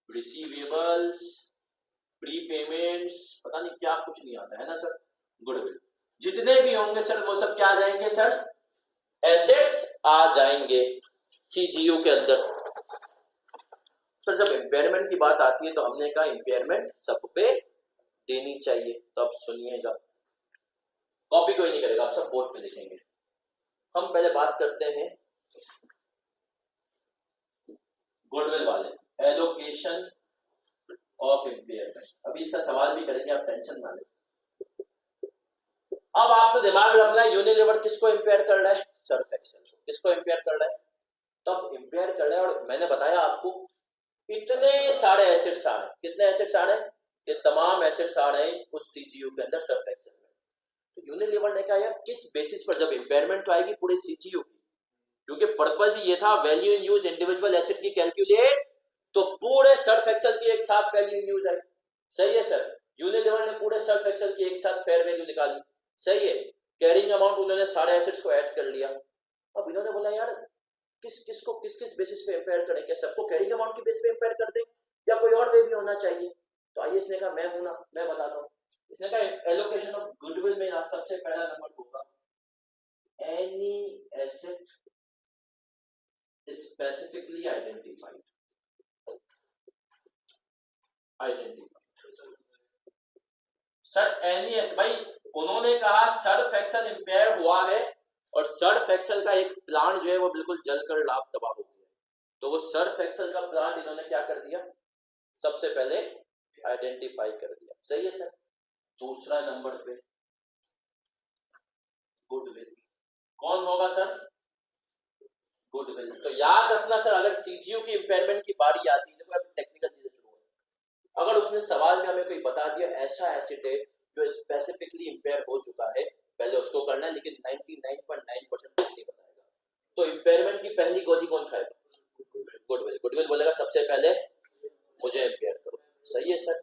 S1: रिसीवेबल्स, प्रीपेमेंट्स, पता नहीं क्या कुछ नहीं आता है ना सर। गुडविल जितने भी होंगे सर वो सब क्या आ जाएंगे सर, एसेट्स आ जाएंगे सीजीयू के अंदर। तो जब इम्पेयरमेंट की बात आती है तो हमने कहा इम्पेयरमेंट सब पे देनी चाहिए। तो अब सुनिएगा, कॉपी कोई नहीं करेगा, आप सब बोर्ड पे लिखेंगे। हम पहले बात करते हैं गुडविल वाले, एलोकेशन ऑफ इम्पेयरमेंट। अभी इसका सवाल भी करेंगे, आप टेंशन ना लें। अब आपको दिमाग रखना है यूनिलीवर किसको इंपेयर कर रहा है, सर्फ एक्सेल को। किसको इंपेयर कर रहा है, तब इंपेयर कर रहा है। और मैंने बताया आपको इतने सारे एसिड्स आ रहे हैं, कितने एसिड्स आ रहे हैं, ये तमाम एसिड्स आ रहे हैं उस सीजीयू के अंदर, सर्फ एक्सेल में। तो यूनिलीवर ने कहा यार किस बेसिस पर, जब इंपेयरमेंट तो आएगी पूरे सीजीयू की, क्योंकि पर्पस ही ये था value in use individual acid की कैलकुलेट, तो पूरे सर्फ एक्सेल की एक साथ वैल्यू इन यूज आई। सही है सर, यूनिलीवर ने पूरे सर्फ एक्सेल की एक साथ फेयर वैल्यू निकाली। सही है, कैरिंग अमाउंट उन्होंने सारे एसिड्स को ऐड कर लिया। अब इन्होंने बोला यार किस बेसिस पे इंपेयर करें, क्या सबको कैरिंग अमाउंट के बेस पे इंपेयर कर दें या कोई और वे भी होना चाहिए। तो आइए इसने कहा मैं हूं ना, मैं बताता हूं। इसने कहा एलोकेशन ऑफ गुडविल में सबसे पहला नंबर होगा any acid specifically identified. Sir any acid, भाई उन्होंने कहा सर्फ एक्सेल इंपेयर हुआ है और सर्फ एक्सेल का एक प्लांट जो है वो बिल्कुल जलकर लाभ तबाह हो गया, तो वो सर्फ एक्सेल का प्लांट इन्होंने क्या कर दिया, सबसे पहले आइडेंटिफाई कर दिया। सही है सर। दूसरा नंबर पे गुडविल, कौन होगा सर, गुडविल। तो याद रखना सर, अगर सीजीयू की इंपेयरमेंट की बारी आती है, देखो टेक्निकल चीजें शुरू हो, अगर उसने सवाल में हमें कोई बता दिया ऐसा एसिड है जो स्पेसिफिकली इंपेयर हो चुका है, पहले उसको करना है, लेकिन 99.9% नहीं बताएगा। तो इंपेयरमेंट की पहली गोली कौन खाएगा, गुडविल। गुडविल बोलेगा सबसे पहले मुझे इंपेयर करो। सही है सर।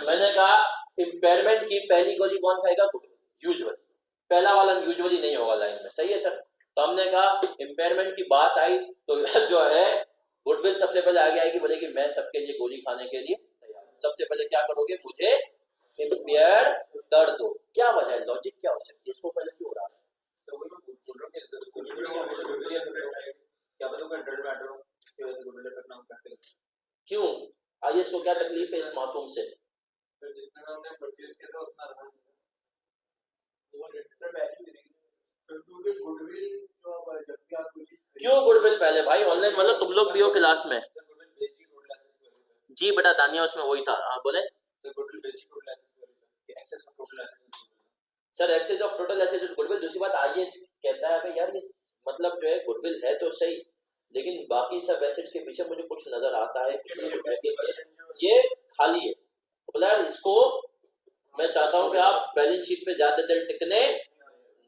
S1: मैंने कहा इंपेयरमेंट की पहली गोली कौन खाएगा, गुडविल। यूजुअली पहला वाला यूजुअली नहीं होगा लाइन में। सही है सर। तो हमने कहा इंपेयरमेंट की बात आई तो जो है गुडविल सबसे पहले आगे आएगी, बोलेगी मैं सबके लिए गोली खाने के लिए तैयार हूं। सबसे पहले क्या करोगे, मुझे इंपेयर कर दो। क्या वजह है, लॉजिक क्या हो सकती है, इसको पहले क्यों हो रहा है,
S2: तो वही मैं बोल रहा हूं कि हमेशा गुडविल या फिर क्या पता कोई डर बैठ रहा हो कि वजह से गुडविल करना हम करते हैं।
S1: क्यों, आइए इसको क्या तकलीफ है इस मासूम से,
S2: तो जितना हमने परचेज किया था उतना आसान है, वो एक्स्ट्रा वैल्यू देगी। तो क्योंकि गुडविल जो आप जब भी आप कुछ
S1: क्यों गुडविल पहले, भाई ऑनलाइन मतलब तुम लोग भी हो क्लास में।
S2: गुडविल बेसिक टोटल एसेट्स
S1: जी बेटा दानिया उसमें वही था, हाँ बोले।
S2: तो goodwill basic total assets excess of total assets
S1: sir excess of total assets goodwill. दूसरी बात आइए कहता है भाई यार ये मतलब जो है गुडविल है तो सही, लेकिन बाकी सब एसेट्स के पीछे मुझे कुछ नजर आता है, ये खाली है। बोला यार इसको मैं चाहता हूं कि आप बैलेंस शीट पे ज्यादा देर टिकने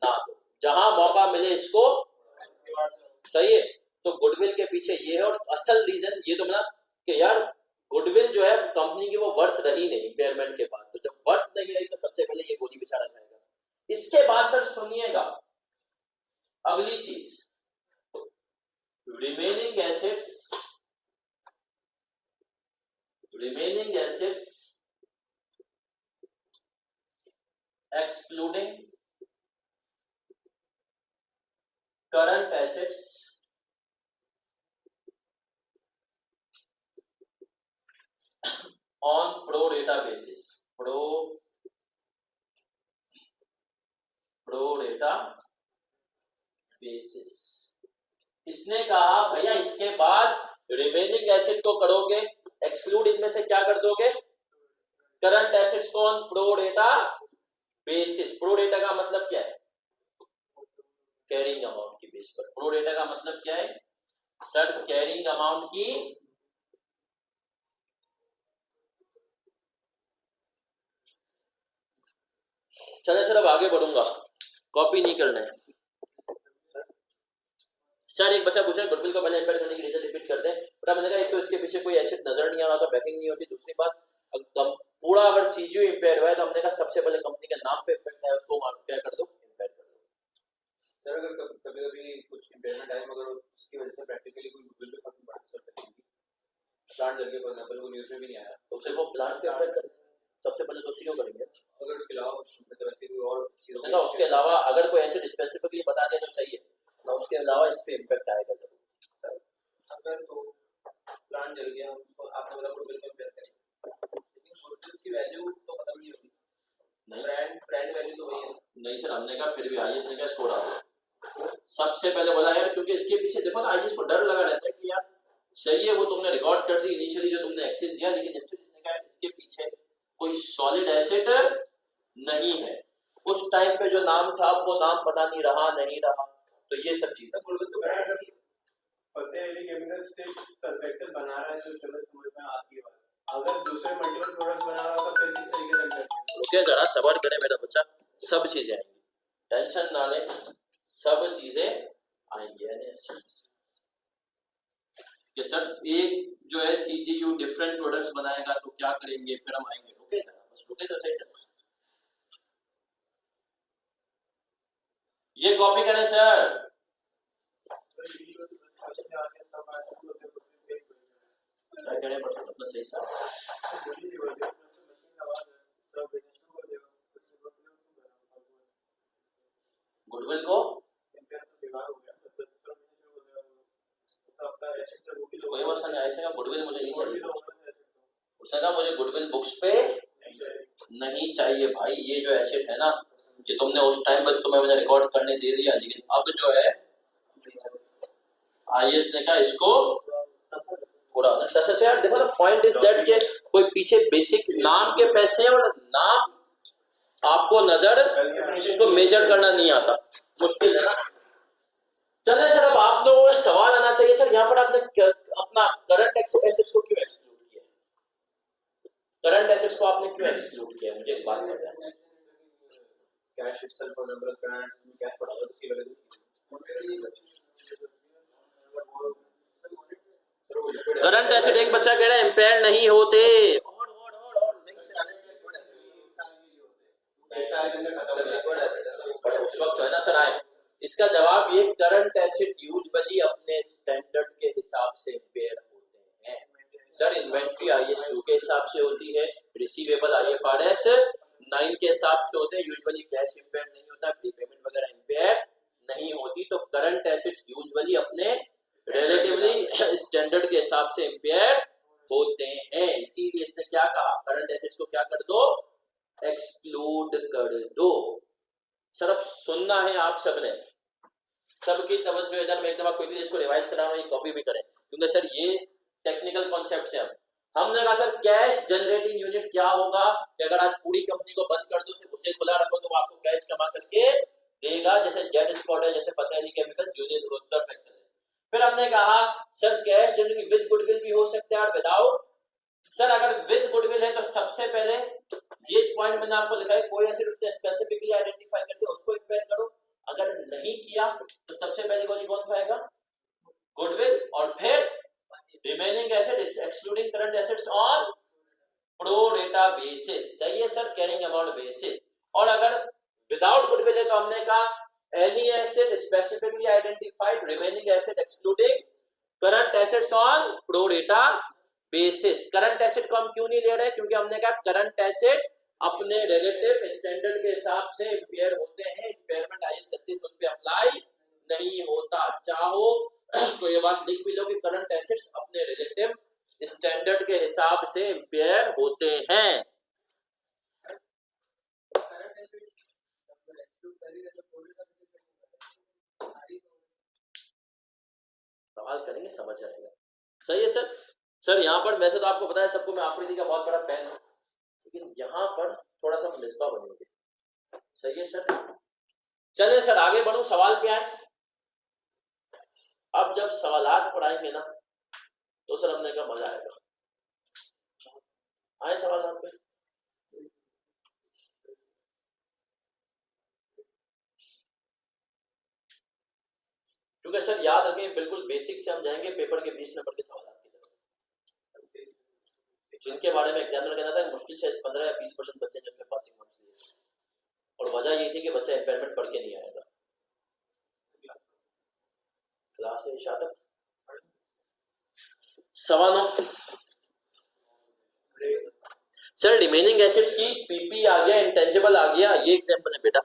S1: ना दो, जहां मौका मिले इसको। सही है। तो गुडविल के पीछे ये है, और असल रीजन ये तो मिला कि यार गुडविल जो है कंपनी की वो वर्थ रही नहीं इंपेयरमेंट के बाद, तो जब वर्थ नहीं रही तो सबसे पहले ये गोली बेचारा खाएगा। इसके बाद सर सुनिएगा अगली चीज, remaining assets excluding current assets on pro data basis, pro data basis. इसने कहा भैया इसके बाद रिमेनिंग एसेट को करोगे एक्सक्लूड, इनमें से क्या कर दोगे, करंट एसेट्स को on pro data basis. Pro data का मतलब क्या है, कैरिंग अमाउंट की बेस पर। प्रो डेटा का मतलब क्या है सर, कैरिंग अमाउंट की चले सर अब आगे बढ़ूंगा, कॉपी नहीं करना है। सर एक बच्चा पूछा गुडविल को पहले इंपेयर करने की रीजन रिपीट करते हैं, बट मैंने कहा एक तो इसके पीछे कोई एसेट नजर नहीं आ रहा था, बैकिंग नहीं होती। दूसरी बात पूरा अगर सीजीयू इंपेयर हुआ है तो हमने कहा सबसे पहले कंपनी के नाम पे इफेक्ट है, उसको क्या कर दो, इंपेयर कर दो।
S2: सर अगर कभी कुछ इंपेयरमेंट आए मगर उसकी वजह से प्रैक्टिकली कोई गुडविल पे फर्क पड़ सकता है, प्लांट जल गया फॉर एग्जांपल, वो न्यूज़ में भी नहीं आया,
S1: तो सिर्फ वो प्लांट पे इंपेयर कर सबसे पहले तो सीओ करेंगे।
S2: अगर उसके अलावा मतलब ऐसे कोई और चीज
S1: होगा, उसके अलावा अगर कोई एसिड स्पेसिफिकली बता दिया तो सही है, ना उसके अलावा इस पे इंपैक्ट आएगा जरूर।
S2: अगर तो प्लांट जल गया तो आपने बोला गुडविल पे इंपेयर करें, लेकिन गुडविल की वैल्यू तो खत्म नहीं होगी, नहीं ब्रांड वैल्यू तो वही है।
S1: नहीं सर, हमने कहा फिर भी आईएएस ने क्या स्कोर आ गया सबसे पहले बोला यार, क्योंकि इसके पीछे देखो ना, आईएएस को डर लगा रहता है कि यार सही है वो तुमने रिकॉर्ड कर दी इनिशियली जो तुमने एक्सेस दिया, लेकिन इसने कहा इसके पीछे कोई सॉलिड एसेट नहीं है। उस टाइम पे जो नाम था वो नाम पता नहीं रहा नहीं रहा, तो ये सब चीजें
S2: पते हैं केमिकल से सर्फेक्टेंट बना रहा है तो चलो समझ में आती है। अगर दूसरे मल्टीपल प्रोडक्ट बना रहा होगा फिर किस तरीके से अंडर
S1: रुके जरा, सबर करें मेरा बच्चा, सब चीजें आएंगी, टेंशन ना ले, सब चीजें आएंगी। कि सर एक जो है सीजीयू डिफरेंट प्रोडक्ट्स बनाएगा तो क्या करेंगे, फिर हम आएंगे। रुके जरा, बस रुके तो सही। ये कॉपी करें सर। क्या करें पड़ता अपना सही सा गुडविल को कोई मसला नहीं, ऐसे का गुडविल मुझे नहीं चाहिए। उसने कहा मुझे गुडविल बुक्स पे नहीं चाहिए भाई, ये जो एसेट है ना ये तुमने उस टाइम पर तुम्हें मुझे रिकॉर्ड करने दे दिया, लेकिन अब जो है आईएएस ने कहा इसको पूरा दस। यार देखो ना, पॉइंट इज दैट के कोई पीछे बेसिक नाम के पैसे और नाम आपको नजर इसको मेजर करना नहीं आता, मुश्किल है ना। चले सर, अब आप लोगों को सवाल आना चाहिए सर यहाँ पर आपने अपना करंट एसेट्स को क्यों एक्सक्लूड किया, करंट एसेट्स को आपने क्यों एक्सक्लूड किया, मुझे एक बात बताएं।
S2: Cash itself for number of current cash पड़ा हुआ उसकी वजह
S1: करंट एसेट एक बच्चा कह रहा है इम्पेयर नहीं होते, उस वक्त है ना सर आए। इसका जवाब ये, करंट एसेट यूजुअली अपने स्टैंडर्ड के हिसाब से इम्पेयर होते हैं सर। इन्वेंट्री आईएएस 2 के हिसाब से होती है, रिसीवेबल आईएफआरएस 9 के हिसाब से होते हैं। यूजुअली कैश इम्पेयर नहीं होता, प्रीपेमेंट वगैरह इम्पेयर नहीं होती। तो करंट एसेट्स यूजुअली अपने रिलेटिवली स्टैंडर्ड के हिसाब से इम्पेयर होते हैं। इसीलिए इसने क्या कहा, करंट एसेट्स को क्या कर दो, एक्सक्लूड कर दो। सर अब सुनना है आप सबने, सबकी तवज्जो इधर। मैं एक दफा क्विकली इसको रिवाइज करा रहा हूं, ये कॉपी भी करें क्योंकि सर ये टेक्निकल कॉन्सेप्ट है। हमने कहा सर कैश जनरेटिंग यूनिट क्या होगा कि अगर आज पूरी कंपनी को बंद कर दो, सिर्फ उसे खुला रखो तो आपको कैश जमा करके देगा, जैसे जेड स्पॉट है, जैसे Patanjali chemicals, union roster excel है। फिर हमने कहा sir cash generating with goodwill भी हो सकता है और विदाउट। सर अगर विद गुडविल है तो सबसे पहले ये पॉइंट मैंने आपको दिखाया, कोई ऐसे उसने स्पेसिफिकली आइडेंटिफाई करके उसको इम्पेयर करो। अगर नहीं किया तो सबसे पहले कौन खाएगा, गुडविल, और फिर remaining asset excluding current assets on pro data basis. सही है सर, कैरिंग अमाउंट बेसिस। और अगर विदाउट गुडविल है तो हमने कहा any asset specifically identified, remaining asset excluding current assets on pro data basis. Current asset को हम क्यों नहीं ले रहे, क्योंकि हमने कहा करंट एसेट अपने रिलेटिव स्टैंडर्ड के हिसाब से इम्पेयर होते हैं। इम्पेयरमेंट आईएएस 36 उन पे अप्लाई नहीं होता। चाहो तो ये बात लिख भी लो कि करंट एसेट्स अपने रिलेटिव स्टैंडर्ड के हिसाब से इम्पेयर होते हैं। सवाल करेंगे समझ आएगा। सही है सर। सर यहाँ पर वैसे तो आपको पता है सबको मैं आफरीदी का बहुत बड़ा फैन हूँ, लेकिन यहाँ पर थोड़ा सा मिसबा बनेंगे। सही है सर। चलिए सर आगे बढ़ूं, सवाल क्या है। अब जब सवालात पढ़ाएंगे ना तो सर हमने कहा मजा आएगा। आए सवाल आप पे, क्योंकि सर याद रखें बिल्कुल बेसिक से हम जाएंगे पेपर के 20 नंबर के सवाल की तरफ, जिनके बारे में एग्जामिनर कहना था मुश्किल से 15 या 20% बच्चे जिसमें पासिंग मार्क्स लिए, और वजह ये थी कि बच्चा इम्पेयरमेंट पढ़ के नहीं आया था। क्लास है इशारत सवाल। सर रिमेनिंग एसेट्स की पीपी आ गया, इंटेंजिबल आ गया, ये एग्जांपल है बेटा।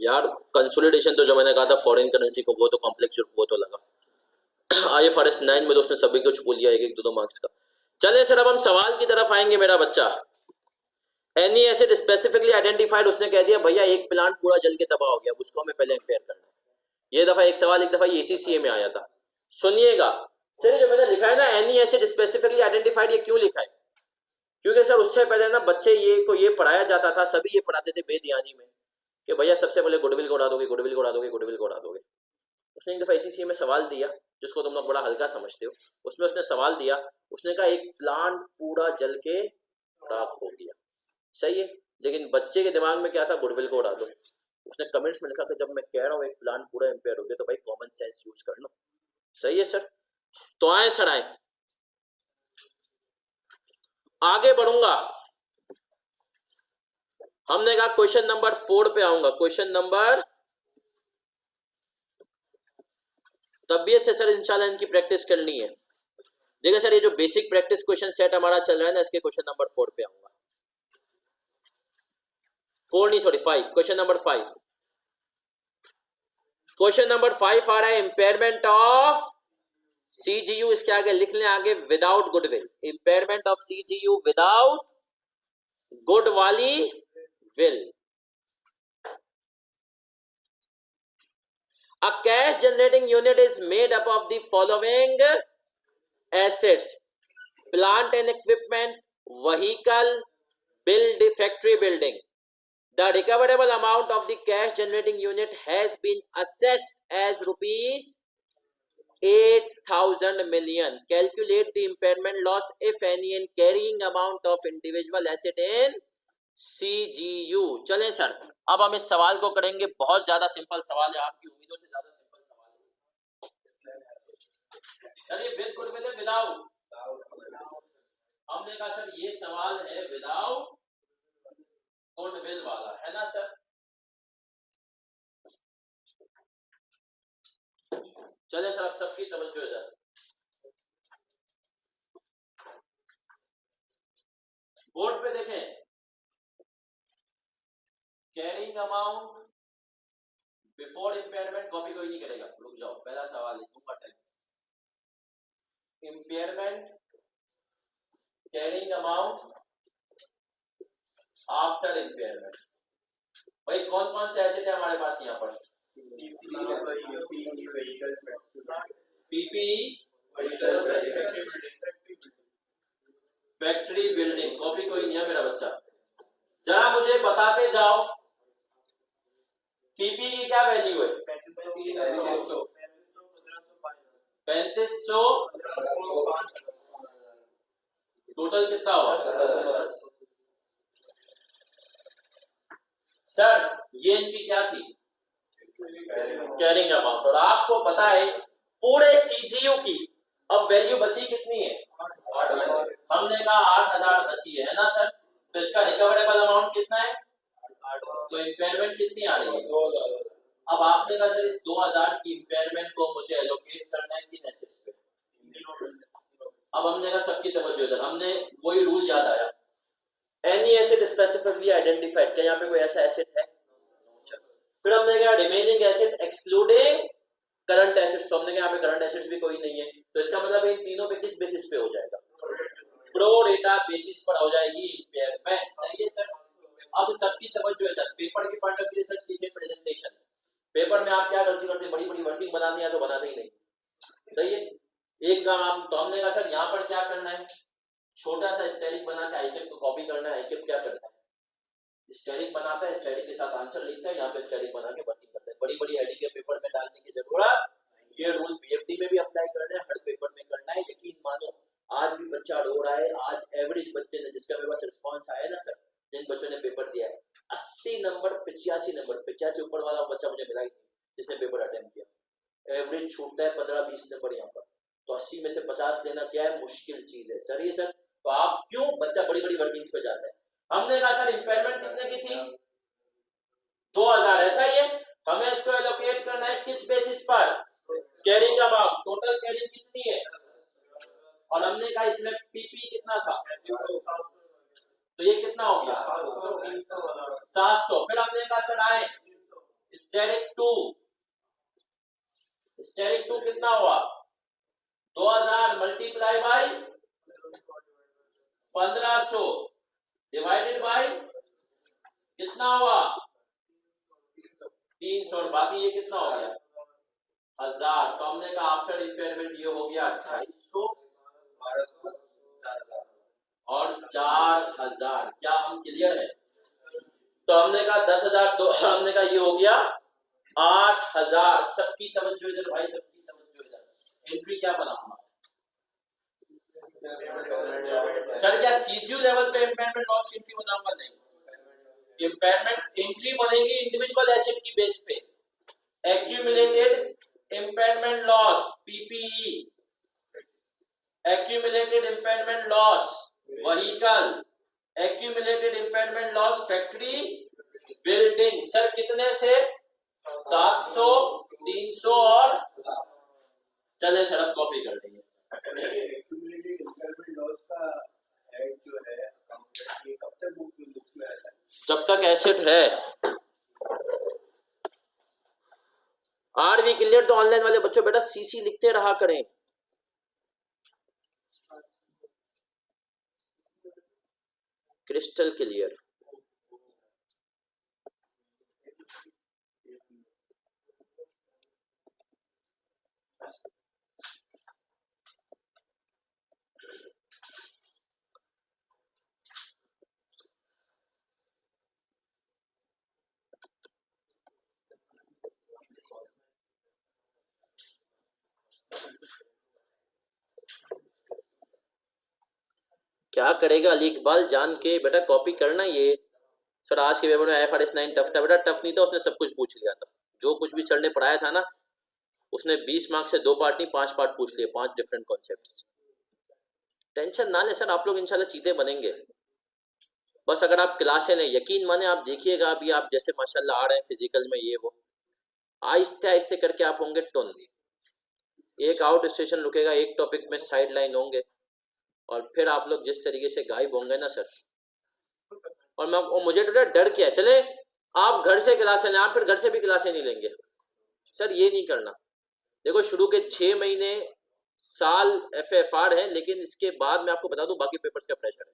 S1: यार कंसोलिडेशन तो जो मैंने कहा था फॉरेन करेंसी को, वो तो कॉम्प्लेक्स, वो तो लगा। IFRS 9 में तो उसने सभी को छुपो लिया, एक एक 2-2 मार्क्स का। चले सर, अब हम सवाल की तरफ आएंगे मेरा बच्चा। एनी एसिड स्पेसिफिकली आइडेंटिफाइड, उसने कह दिया भैया एक प्लांट पूरा जल के तबाह हो गया, उसको हमें पहले इंपेयर करना है। ये दफा एक सवाल, एक दफा ये ACCA में आया था। सुनिएगा सर, जो मैंने लिखा है ना एनी एसिड स्पेसिफिकली आइडेंटिफाइड, ये क्यों लिखा है? क्योंकि सर उससे पहले ना बच्चे ये पढ़ाया जाता था, सभी ये पढ़ाते थे बेध्यानी में कि भैया सबसे पहले गुडविल को उड़ा दोगे, गुडविल को उड़ा दोगे, गुडविल को उड़ा दोगे। उसने एक दफा ACCA में सवाल दिया, जिसको तुम लोग बड़ा हल्का समझते हो, उसमें उसने सवाल दिया, उसने कहा एक प्लांट पूरा जल के राख हो गया। सही है, लेकिन बच्चे के दिमाग में क्या था? गुडविल को उड़ा दो। उसने कमेंट्स में लिखा कि जब मैं कह रहा हूँ एक प्लांट पूरा इंपेयर हो गया तो भाई कॉमन सेंस यूज कर लो। सही है सर, तो आए सर आए, आगे बढ़ूंगा। हमने कहा क्वेश्चन नंबर 4 पे आऊंगा, क्वेश्चन नंबर, तबीयत से सर इंशाल्लाह इनकी प्रैक्टिस करनी है। देखिए सर, ये जो बेसिक प्रैक्टिस क्वेश्चन सेट हमारा चल रहा है ना, इसके क्वेश्चन नंबर 4 पे आऊंगा। 4 नहीं, sorry 5, question number 5। Question number 5 आ रहा है इंपेयरमेंट ऑफ CGU, इसके आगे लिख लें आगे without goodwill, impairment of CGU without good वाली will. A cash generating unit is made up of the following assets: plant and equipment, vehicle, factory building. The recoverable amount of the cash generating unit has been assessed as rupees 8,000 million. Calculate the impairment loss if any in carrying amount of individual asset in CGU. चलें sir, अब हम इस सवाल को करेंगे, बहुत ज्यादा simple सवाल है, आपकी उम्मीदों से ज्यादा सिंपल सवाल है। चलिए, विद गुडविल है विदाउट? हमने कहा सर ये सवाल है विदाउट गुडविल वाला, है ना सर? चले सर, अब सबकी तवज्जो इधर। बोर्ड पे देखें, carrying amount before impairment, copy कोई नहीं करेगा, रुक जाओ, पहला सवाल लिखूंगा type. Impairment carrying amount after impairment. भाई कौन कौन से एसेट है हमारे पास यहाँ पर? पीपी, फैक्ट्री बिल्डिंग, कॉपी कोई नहीं है मेरा बच्चा। जरा मुझे बताते जाओ पीपी की क्या वैल्यू है? 3500, टोटल कितना हुआ? सर ये इनकी क्या थी? Carrying amount. और आपको पता है पूरे CGU की अब वैल्यू बची कितनी है? हमने कहा 8,000 बची है ना सर? तो इसका रिकवरेबल अमाउंट कितना है? तो इंपेयरमेंट कितनी आ रही है? अब आपने कहा सर इस 2000 की इंपेयरमेंट को मुझे एलोकेट करना है किन एसेट्स पे? अब हमने कहा सबकी तवज्जो इधर, हमने वही रूल याद आया, एनी एसेट स्पेसिफिकली आइडेंटिफाइड, क्या यहाँ पे कोई ऐसा एसेट है? फिर हमने कहा remaining asset excluding current assets, तो हमने कहा यहाँ पे करंट एसेट्स भी कोई नहीं है, तो इसका मतलब इन तीनों पे किस बेसिस पे हो जाएगा? प्रो डेटा बेसिस पर हो जाएगी इंपेयरमेंट। सही है सर? अब सबकी तवज्जो इधर, पेपर के पॉइंट ऑफ व्यू से सर सीखे प्रेजेंटेशन। पेपर में आप क्या गलती करते हैं? बड़ी बड़ी वर्किंग बनाते हैं तो बनाते ही नहीं। सही है, एक काम आप, तो हमने कहा सर यहाँ पर क्या करना है? छोटा सा स्टैटिक बना के आईकेप को कॉपी करना है। आईकेप क्या करता है? स्टैटिक बनाता है, स्टैटिक के साथ आंसर लिखता है, यहाँ पे स्टैटिक बना के वर्किंग करता है। बड़ी बड़ी हेडिंग के पेपर में डालने की जरूरत, ये रूल BFD में भी अप्लाई करना है, हर पेपर में करना है। यकीन मानो आज भी बच्चा रो रहा है, आज एवरेज बच्चे ने, जिसका मेरे पास रिस्पॉन्स आया ना सर, जिन बच्चों ने पेपर दिया है 80 नंबर 85 नंबर, 85 ऊपर वाला बच्चा मुझे मिला ही जिसने पेपर अटेम्प्ट किया। एवरेज छूटता है 15-20 नंबर यहाँ पर, तो 80 में से 50 लेना क्या है? मुश्किल चीज है सर। ये सर तो आप क्यों बच्चा बड़ी बड़ी वर्किंग्स पे जाता है? हमने कहा सर इंपेयरमेंट कितने की थी? 2000, ऐसा ही है। हमें इसको एलोकेट करना है किस बेसिस पर? कैरिंग अमाउंट, टोटल कैरिंग कितनी है? और हमने कहा इसमें पीपी कितना था? तो ये कितना हो गया? 700। फिर हमने कहा सर आए स्टेरिक 2 कितना हुआ 2000 मल्टीप्लाई बाय 1500 डिवाइडेड बाय कितना हुआ 300 और बाकी ये कितना हो गया 1000। तो हमने कहा आफ्टर इम्पेयरमेंट ये हो गया 2800 और 4000। क्या हम क्लियर है? तो हमने कहा 10,000 तो हमने कहा ये हो गया 8000। सबकी तवज्जो इधर भाई, सबकी तवज्जो इधर। एंट्री क्या बनाऊंगा सर? क्या सीजीयू लेवल पे इम्पेयरमेंट लॉस एंट्री बनाऊंगा? नहीं, इम्पेयरमेंट एंट्री बनेगी इंडिविजुअल एसेट की बेस पे। Accumulated impairment loss PPE, accumulated impairment loss vehicle, accumulated impairment loss factory building. Sir कितने से 700 300 और चले सर अब कॉपी कर देंगे।
S2: एक्यूमुलेटेड इम्पेयरमेंट लॉस का हेड जो है अकाउंटेंट, ये कब तक बुक्स में रहता है?
S1: जब तक एसेट है। RV clear? तो ऑनलाइन वाले बच्चों बेटा सीसी लिखते रहा करें। Crystal clear. क्या करेगा अली इकबाल जान के बेटा, कॉपी करना ये। सर आज के पेपर में IFRS 9 टफ था बेटा। टफ नहीं था, उसने सब कुछ पूछ लिया था। जो कुछ भी सर ने पढ़ाया था ना, उसने 20 मार्क्स से 2 पार्ट नहीं 5 पार्ट पूछ लिए, 5 डिफरेंट कॉन्सेप्ट्स। टेंशन ना ले सर, आप लोग इंशाल्लाह चीते बनेंगे। बस अगर आप क्लासें लें, यकीन माने आप देखिएगा अभी आप जैसे माशाल्लाह आ रहे हैं फिजिकल में ये वो, आहिस्ते आहिस्ते करके आप होंगे टोन। एक आउट स्टेशन रुकेगा, एक टॉपिक में साइड लाइन होंगे, और फिर आप लोग जिस तरीके से गायब होंगे ना सर। और मुझे तो डर क्या है, चले आप घर से क्लासें लें, आप फिर घर से भी क्लासें नहीं लेंगे सर, ये नहीं करना। देखो शुरू के 6 महीने साल FFR है, लेकिन इसके बाद मैं आपको बता दूं बाकी पेपर्स का प्रेशर है।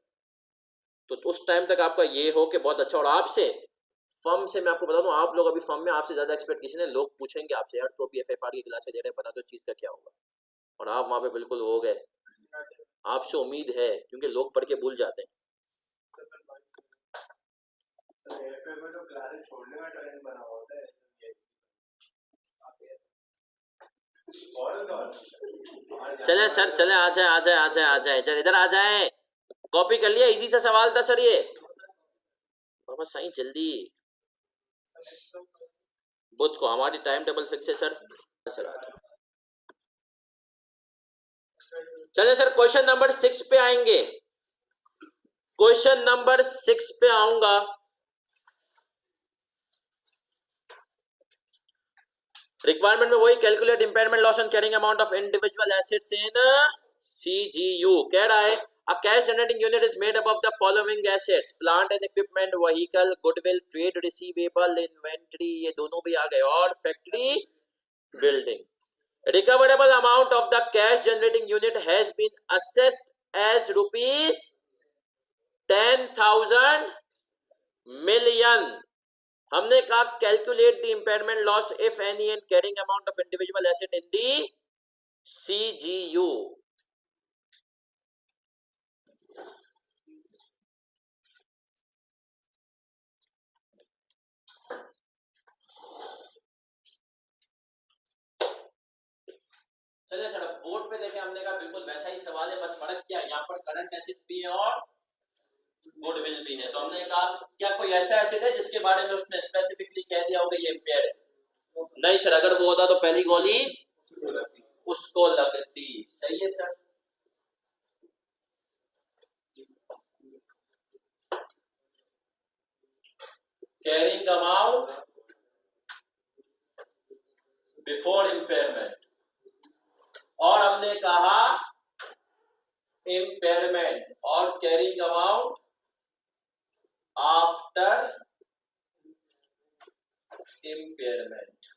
S1: तो उस टाइम तक आपका ये हो कि बहुत अच्छा। और आपसे फर्म से मैं आपको बता दूं, आप लोग अभी फर्म में आपसे ज्यादा एक्सपेक्टेशन है। लोग पूछेंगे आपसे यार तो भी FFR की क्लासें दे रहे हैं, बता दो चीज का क्या होगा। और आप वहां पे बिल्कुल हो गए। आपसे उम्मीद है क्योंकि लोग पढ़ के भूल जाते हैं।
S2: छोड़ने का ट्रेंड बना होता है।
S1: चले सर चले, आ जाए आ जाए आ जाए आ जाए, इधर इधर आ जाए। कॉपी कर लिया, इजी सा सवाल था सर ये। बाबा साईं जल्दी, बुध को हमारी टाइम टेबल फिक्स है सर। सर चले सर क्वेश्चन नंबर 6 पे आएंगे। क्वेश्चन नंबर 6 पे आऊंगा। रिक्वायरमेंट में वही calculate impairment loss and carrying amount of individual assets in CGU। कह रहा है a cash generating unit is made up of the following assets: plant and equipment, vehicle, goodwill, trade receivable, inventory, ये दोनों भी आ गए, और factory building। Recoverable amount of the cash generating unit has been assessed as rupees 10,000 million। हमने कहा calculate the impairment loss if any and carrying amount of individual asset in the CGU। चलिए sir board पे देखें, हमने कहा बिल्कुल वैसा ही सवाल है, बस फर्क क्या है, यहाँ पर करंट एसेट्स भी है और गुडविल भी है। तो हमने कहा क्या कोई ऐसा एसेट है जिसके बारे में उसने स्पेसिफिकली कह दिया होगा ये इम्पेयर है? नहीं सर, अगर वो होता तो पहली गोली उसको लगती। सही है sir. Carrying amount before impairment, और हमने कहा इम्पेयरमेंट और कैरिंग अमाउंट आफ्टर इम्पेयरमेंट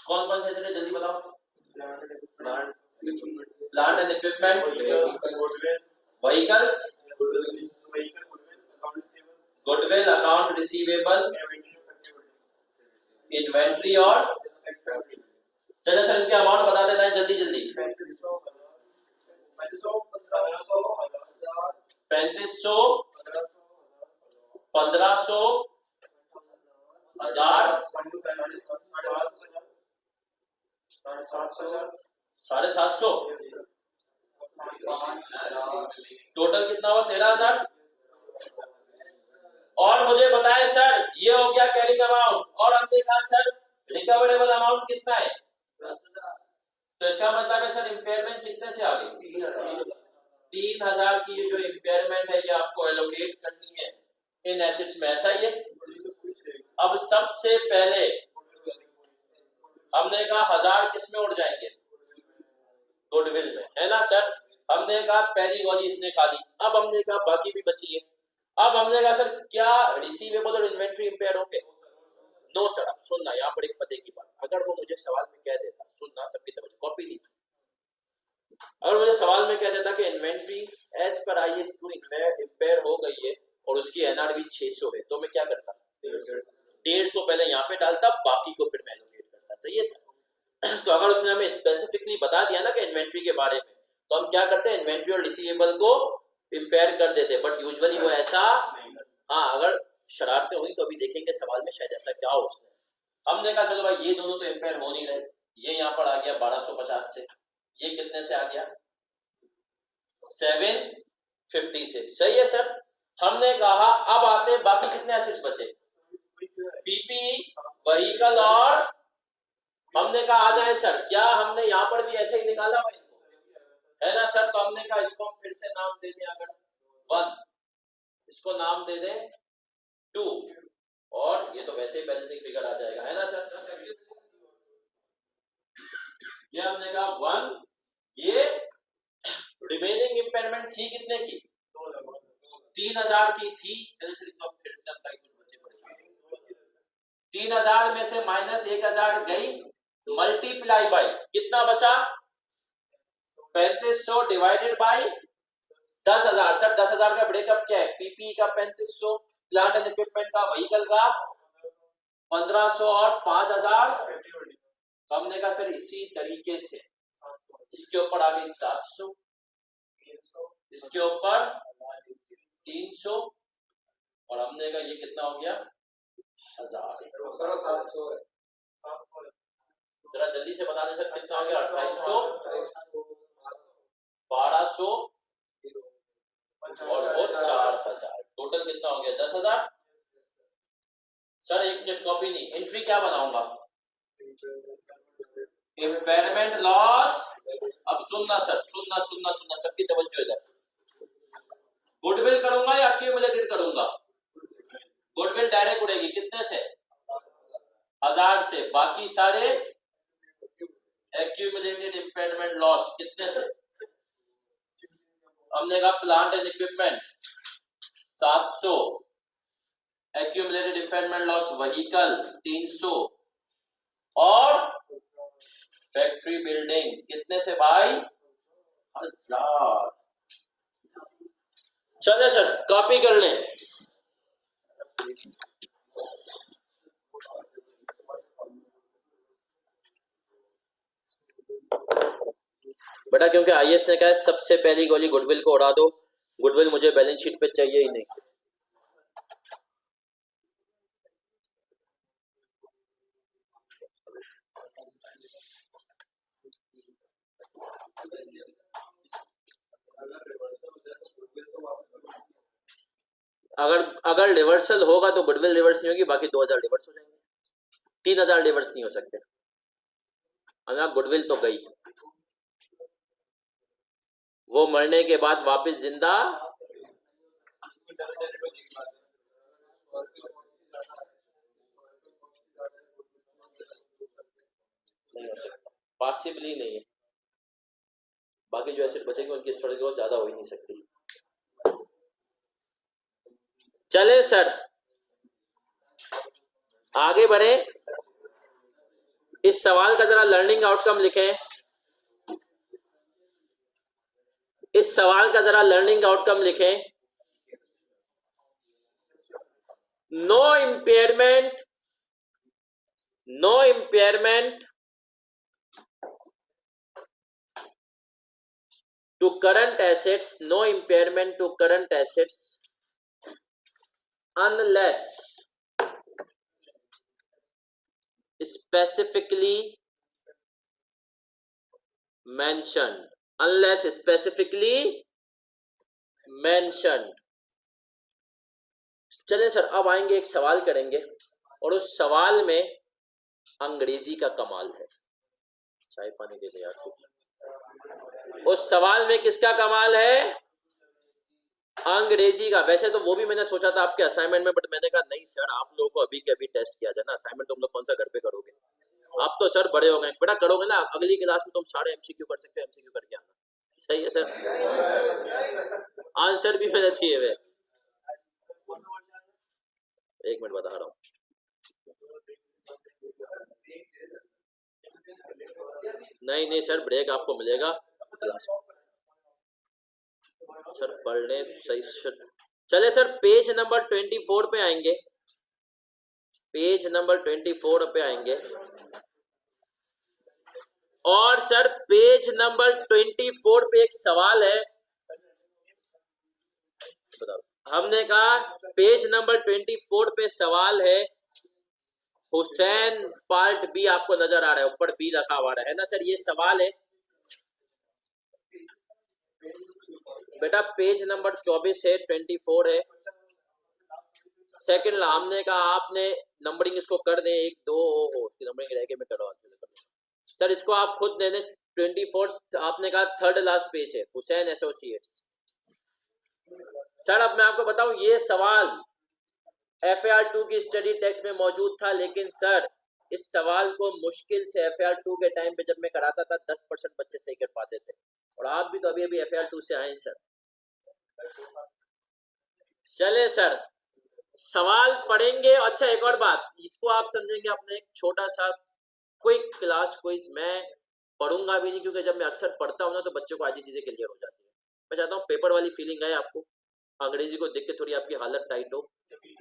S1: कौन कौन से एसेट है जल्दी बताओ? Plant and equipment, vehicles, goodwill, account receivable, inventory और चलो सर इनके अमाउंट बता देता है जल्दी जल्दी। 3500, 1500, 1000, 750, टोटल कितना हुआ? 13,000। और मुझे बताएं सर ये हो गया कैरिंग अमाउंट, और हमने कहा सर रिकवरेबल अमाउंट कितना है? तो इसका मतलब है सर इम्पेयरमेंट कितने से आ गई? 3,000 की ये जो इम्पेयरमेंट है ये आपको एलोकेट करनी है इन एसेट्स में, ऐसा ही है। अब सबसे पहले हमने कहा 1000 किस में उड़ जाएंगे? गुडविल में, है ना सर। हमने कहा पहली गोली इसने खा ली, अब हमने कहा बाकी भी बची है। अब हमने कहा सर क्या रिसीवेबल और इन्वेंट्री इंपेयर होंगे? No sir. अब सुनना यहाँ पर एक फतेह की बात, अगर वो मुझे सवाल में कह देता, सुनना सबकी तरफ कॉपी ली, अगर मुझे सवाल में कह देता कि inventory as per IS2 impair हो गई है और उसकी NRV 600 है, तो मैं क्या करता? 150 पहले यहाँ पे डालता, बाकी को फिर मैं एलोकेट करता। सही है सर। तो अगर उसने हमें स्पेसिफिकली बता दिया ना कि इन्वेंट्री के बारे में, तो हम क्या करते हैं? इन्वेंट्री और रिसीवेबल को इंपेयर कर देते, बट यूजुअली वो ऐसा, हाँ अगर शरारतें हुई तो अभी देखेंगे सवाल में शायद ऐसा क्या हो उसने। हमने कहा चलो भाई ये दोनों तो इंपेयर हो नहीं रहे, ये यहाँ पर आ गया 1250 से, ये कितने से आ गया? 750 से। सही है सर। हमने कहा अब आते हैं बाकी कितने एसेट्स बचे? पीपी, व्हीकल और हमने कहा आ जाए सर। क्या हमने यहाँ पर भी ऐसे ही निकाला हुआ इनको, है ना सर। तो हमने कहा इसको हम फिर से नाम दे दें, अगर 1 इसको नाम दे दें 2, और ये तो वैसे ही बैलेंसिंग फिगर आ जाएगा, है ना सर। ये हमने कहा 1, ये रिमेनिंग इंपेयरमेंट थी कितने की? 3,000 की थी। फिर से बचे पड़े 3,000 में से माइनस 1,000 गई, मल्टीप्लाई बाई कितना बचा? 3500 डिवाइडेड बाई 10,000। सर 10,000 का ब्रेकअप क्या है? पीपी का 3500, प्लांट एंड इक्विपमेंट का, व्हीकल का 1500 और 5,000। हमने कहा सर इसी तरीके से इसके ऊपर आ गई 700, इसके ऊपर 300, और हमने कहा ये कितना हो गया? 1000। जरा जल्दी से बता दें सर कितना हो गया? 2800, 1200 और वो 4,000, टोटल कितना हो गया? 10,000। सर एक मिनट, कॉपी नहीं, एंट्री क्या बनाऊंगा? Impairment loss. अब सुनना सर, सुनना सुनना सुनना, सबकी तवज्जो इधर। गुडविल करूंगा या एक्यूमुलेटेड करूंगा? गुडविल डायरेक्ट उड़ेगी, कितने से? 1000 से। बाकी सारे एक्यूमुलेटेड इम्पेयरमेंट लॉस कितने से? हमने कहा plant and equipment 700, accumulated impairment loss vehicle 300, और फैक्ट्री बिल्डिंग कितने से भाई? 1000। चलिए सर कॉपी कर लें। बेटा क्योंकि IS ने कहा सबसे पहली गोली गुडविल को उड़ा दो, गुडविल मुझे बैलेंस शीट पे चाहिए ही नहीं। अगर रिवर्सल होगा तो गुडविल रिवर्स नहीं होगी, बाकी 2,000 रिवर्स हो जाएंगे, 3,000 रिवर्स नहीं हो सकते। अगर गुडविल तो गई, वो मरने के बाद वापस जिंदा नहीं हो सकता, पॉसिबली नहीं है। बाकी जो एसेट बचेंगे उनकी स्टोरेज बहुत ज्यादा हो ही नहीं सकती। चले सर आगे बढ़े, इस सवाल का जरा लर्निंग आउटकम लिखें। इस सवाल का जरा लर्निंग आउटकम लिखें। No impairment to current assets, no impairment to current assets unless specifically mentioned. चलें सर, अब आएंगे एक सवाल करेंगे और उस सवाल में अंग्रेजी का कमाल है। चाय पानी दे दे यार। उस सवाल में किसका कमाल है? अंग्रेजी का। वैसे तो वो भी मैंने सोचा था आपके असाइनमेंट में, बट मैंने कहा नहीं सर, आप लोगों को अभी के अभी टेस्ट किया जाए ना, असाइनमेंट तुम लोग कौन सा घर पे करोगे, आप तो सर बड़े हो गए, बेटा करोगे ना अगली क्लास में तुम सारे एमसीक्यू कर सकते हो, एमसीक्यू करके आना। सही है सर, आंसर भी मैंने दिए हुए। एक मिनट बता रहा हूँ। नहीं सर, ब्रेक आपको मिलेगा क्लास में। सर पढ़ने सही सर। चले सर, पेज नंबर 24 पे आएंगे। पेज नंबर 24 पे आएंगे और सर पेज नंबर 24 पे एक सवाल है। बताओ, हमने कहा पेज नंबर 24 पे सवाल है। हुसैन पार्ट बी आपको नजर आ रहा है, ऊपर बी रखा हुआ है ना सर, ये सवाल है बेटा। पेज नंबर 24 है, 24 है। सेकंड हमने कहा आपने नंबरिंग इसको कर दे, 1 2 नंबरिंग रह गई, मैं करवा सर इसको आप खुद दे दें। 24 आपने कहा थर्ड लास्ट पेज है, हुसैन एसोसिएट्स। सर अब मैं आपको बताऊं, ये सवाल FAR2 की स्टडी टेक्स्ट में मौजूद था, लेकिन सर इस सवाल को मुश्किल से FAR2 के टाइम पे जब मैं कराता था 10% बच्चे सही कर पाते थे, और आप भी तो अभी अभी FAR2 से आए सर। चले सर सवाल पढ़ेंगे। अच्छा एक और बात, इसको आप समझेंगे अपने एक छोटा सा क्विक क्लास क्विज। मैं पढ़ूंगा भी नहीं, क्योंकि जब मैं अक्सर पढ़ता हूँ ना तो बच्चों को आधी चीजें क्लियर हो जाती है। मैं चाहता हूँ पेपर वाली फीलिंग आए आपको, अंग्रेजी को देख के थोड़ी आपकी हालत टाइट हो।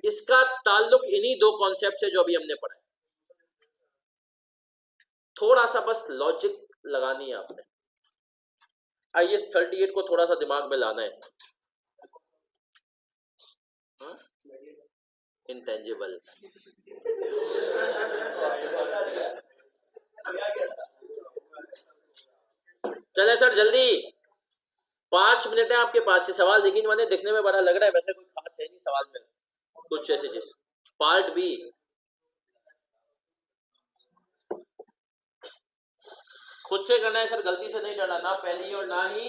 S1: इसका ताल्लुक इन्हीं 2 कॉन्सेप्ट से जो अभी हमने पढ़ा है। थोड़ा सा बस लॉजिक लगानी है आपने। IAS 38 को थोड़ा सा दिमाग में लाना है। इंटेंजिबल चले सर जल्दी, 5 मिनट है आपके पास। से सवाल देखिए, मैंने देखने में बड़ा लग रहा है, वैसे कोई खास है नहीं सवाल में, कुछ ऐसे चीज। पार्ट बी खुद से करना है सर, गलती से नहीं करना, ना पहली और ना ही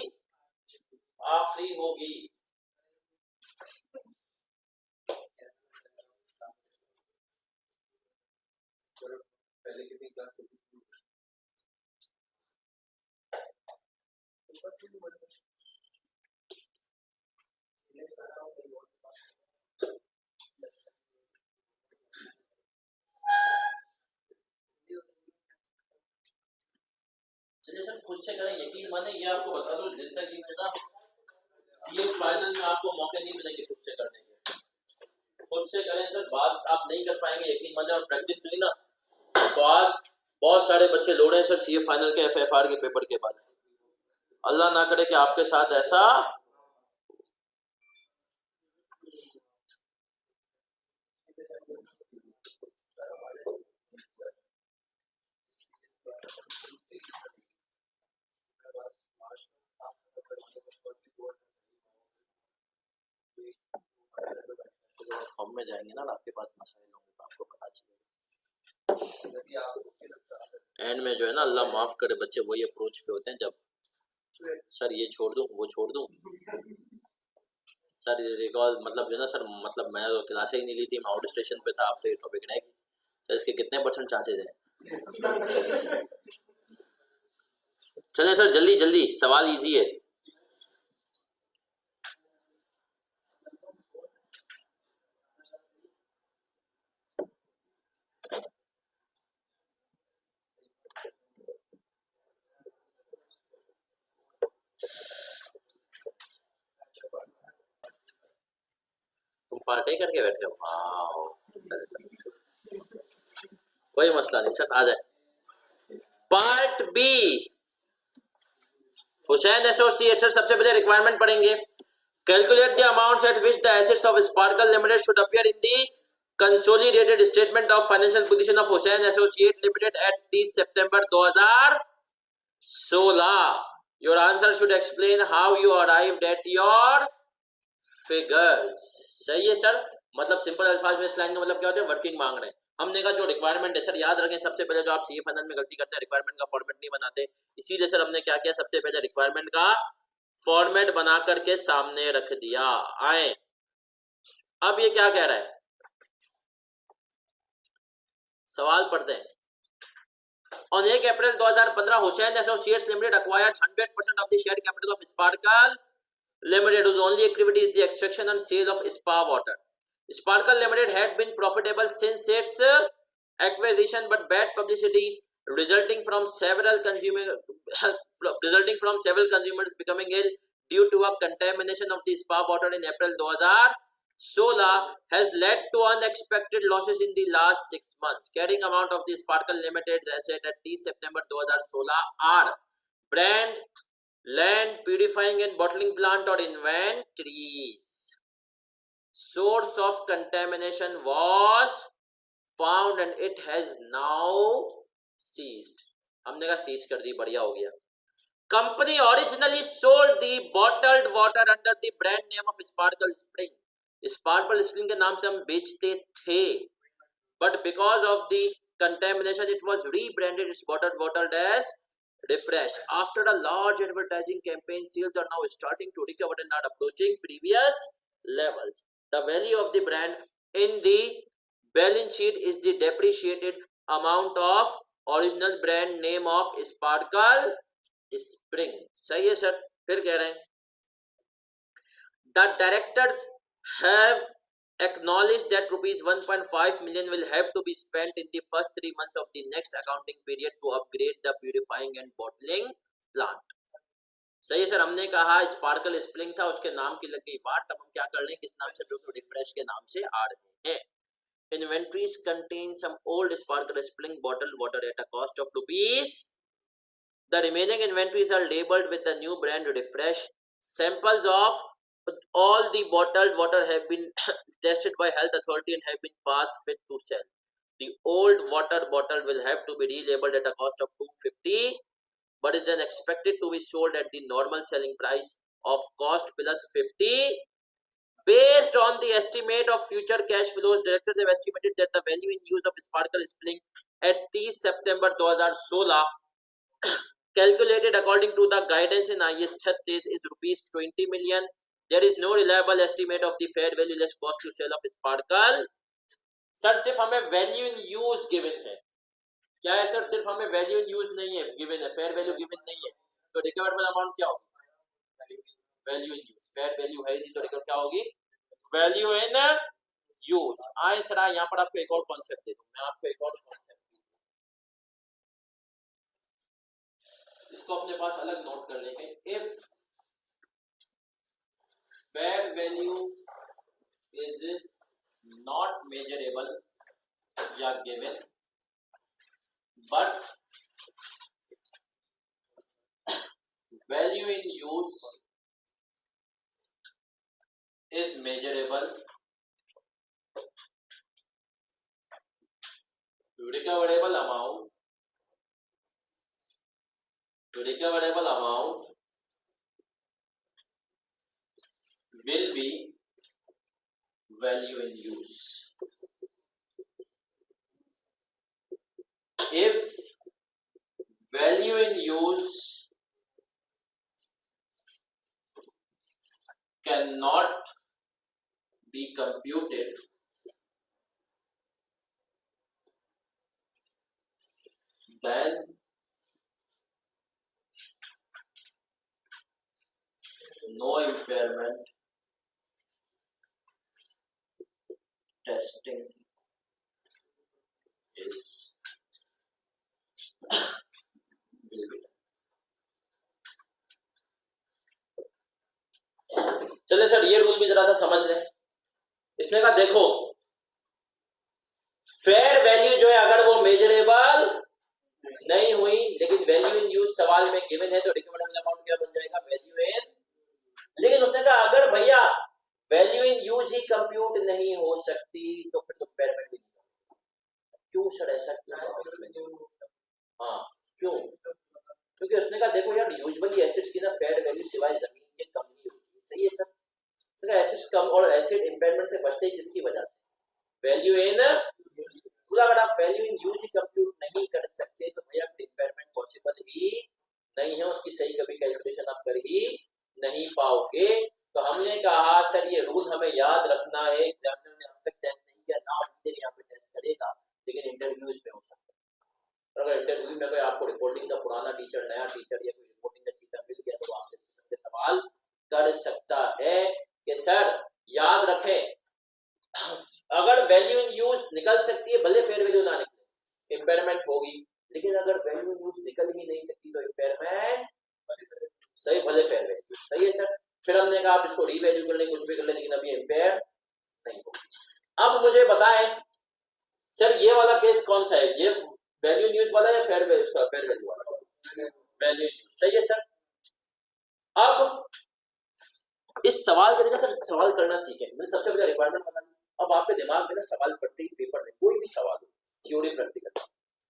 S1: आखिरी होगी। पहले कितनी क्लास चलिए सर खुद से करें, यकीन माने ये आपको बता दो जिंदगी में ना CA फाइनल में आपको मौके नहीं मिलेंगे खुद से करने के। खुद से करें सर, बात आप नहीं कर पाएंगे, यकीन माने, और प्रैक्टिस नहीं ना तो आज बहुत सारे बच्चे लोड़ हैं सर CA फाइनल के FFR के पेपर के बाद। अल्लाह ना करे कि आपके साथ ऐसा। फॉर्म में जाएंगे ना आपके पास मसाइल होंगे तो आपको पता चलेगा। एंड में जो है ना, अल्लाह माफ करे, बच्चे वही अप्रोच पे होते हैं जब सर ये छोड़ दूं वो छोड़ दूं। सर रिकॉल मतलब जो है ना सर, मतलब मैं तो क्लासे ही नहीं ली थी, मैं आउट स्टेशन पे था, आपसे टॉपिक नहीं सर, इसके कितने % चांसेस हैं? चलें सर जल्दी जल्दी, सवाल इजी है। वाकई करके बैठे हो, वाओ, कोई मसला नहीं सर, आ जाए। पार्ट बी, हुसैन एसोसिएट्स, सबसे पहले रिक्वायरमेंट पढ़ेंगे। Calculate the amounts at which the assets of Sparkle Limited should appear in the consolidated statement of financial position of Hussain Associate Limited at 30 September 2016। Your answer should explain how you arrived at your figures. सही है sir, मतलब simple अल्फाज में इस line का मतलब क्या होता है, वर्किंग मांग रहे हैं। हमने कहा जो रिक्वायरमेंट है सर, याद रखें सबसे पहले जो आप सीए फाइनल में गलती करते हैं, रिक्वायरमेंट का फॉर्मेट नहीं बनाते, इसीलिए सर हमने क्या किया, सबसे पहले रिक्वायरमेंट का फॉर्मेट बना करके सामने रख दिया। आए, अब ये क्या कह रहा है, सवाल पढ़ते हैं। On 1 April 2015, Hussain Associates Limited acquired 100% of the share capital of Sparkle Limited, whose only activity is the extraction and sale of spa water. Sparkle Limited had been profitable since its acquisition, but bad publicity resulting from several consumers becoming ill due to a contamination of the spa water in April 2016 has led to unexpected losses in the last 6 months. Carrying amount of the Sparkle Limited's asset at 30 September 2016 are brand, land, purifying and bottling plant or inventories. Source of contamination was found and it has now ceased. हमने कहा seize कर दी, बढ़िया हो गया। Company originally sold the bottled water under the brand name of Sparkle Spring. Sparkle Spring के नाम से हम बेचते थे, but because of the contamination it was rebranded, its bottled as Refresh. After a large advertising campaign, sales are now starting to recover and are approaching previous levels. The value of the brand in the balance sheet is the depreciated amount of original brand name of Sparkle Spring. सही है sir, फिर कह रहे हैं the directors have acknowledged that rupees 1.5 million will have to be spent in the first 3 months of the next accounting period to upgrade the purifying and bottling plant. सही है sir, हमने कहा स्पार्कल स्प्रिंग था, उसके नाम की लग गई बात, अब हम क्या कर रहे हैं, किस नाम से, जो रिफ्रेश के नाम से आ रहे हैं। Inventories contain some old Sparkle Spring bottled water at a cost of rupees. The remaining inventories are labeled with the new brand Refresh. Samples of all the bottled water have been tested by health authority and have been passed fit to sell. The old water bottle will have to be relabeled at a cost of 250, but is then expected to be sold at the normal selling price of cost plus 50. Based on the estimate of future cash flows, directors have estimated that the value in use of Sparkle Spring at 30 September 2016 calculated according to the guidance in IS 36 is rupees 20 million. There is no reliable estimate of the fair value less cost to sell of Sparkle. Sir सिर्फ हमें value in use given है, क्या है sir, सिर्फ हमें value in use नहीं है, given है, फेयर वैल्यू गिवन नहीं है, तो रिकवरेबल अमाउंट क्या होगी, value in use. Fair value है नहीं तो रिकवर क्या होगी, वैल्यू इन यूज। आए सर, यहाँ पर आपको एक और कॉन्सेप्ट दे दूं, मैं आपको एक और कॉन्सेप्ट, इसको अपने पास अलग नोट कर लेंगे। If fair value is not measurable या given, but value in use is measurable, recoverable amount will be value in use. If value in use cannot be computed, then no impairment testing is will be done. चलिए sir, ये rule भी जरा सा समझ लें। इसने कहा देखो फेयर वैल्यू जो है अगर वो मेजरेबल नहीं हुई, लेकिन वैल्यू इन यूज सवाल में गिवन है तो रिकमेंडेबल अमाउंट क्या बन जाएगा, वैल्यू इन। लेकिन उसने कहा अगर भैया value in use he compute नहीं हो सकती तो फिर तो इम्पेयरमेंट भी नहीं। क्यों सर ऐसा क्यों? हाँ क्यों? क्योंकि उसने कहा देखो यार यूजुअली एसेट्स की ना फेयर वैल्यू सिवाय जमीन के कम ही होती है, सही है सर। एसेट्स कम और एसेट इम्पेयरमेंट से बचते ही किसकी वजह से, वैल्यू इन। पूरा अगर आप value in use he compute नहीं कर सकते तो भैया इम्पेयरमेंट पॉसिबल ही नहीं है, उसकी सही कभी कैलकुलेशन आप कर ही नहीं पाओगे। तो हमने कहा सर ये रूल हमें याद रखना है, एग्जामिनर ने अब तक टेस्ट नहीं किया ना यहाँ पे टेस्ट करेगा, लेकिन इंटरव्यूज में हो सकता है। अगर इंटरव्यू में कोई आपको रिपोर्टिंग का पुराना टीचर नया टीचर या कोई रिपोर्टिंग का टीचर मिल गया तो आपसे सवाल कर सकता है कि सर याद रखें अगर वैल्यू इन यूज निकल सकती है भले फेयर वैल्यू ना निकले इम्पेयरमेंट होगी, लेकिन अगर वैल्यू इन यूज निकल ही नहीं सकती तो इम्पेयरमेंट सही भले फेयर वैल्यू, सही है सर। फिर हमने कहा आप इसको रीवैल्यू कर ले कुछ भी कर ले लेकिन अभी इम्पेयर नहीं होगी। अब मुझे बताएं सर ये वाला केस कौन सा है, ये वैल्यू न्यूज वाला या फेयर वैल्यू वाला? वैल्यू सही है सर। अब इस सवाल के देखा सर सवाल करना सीखें, मैंने सबसे पहले रिक्वायरमेंट बता दी। अब आपके दिमाग में ना सवाल पढ़ते ही पेपर में कोई भी सवाल हो थ्योरी प्रैक्टिकल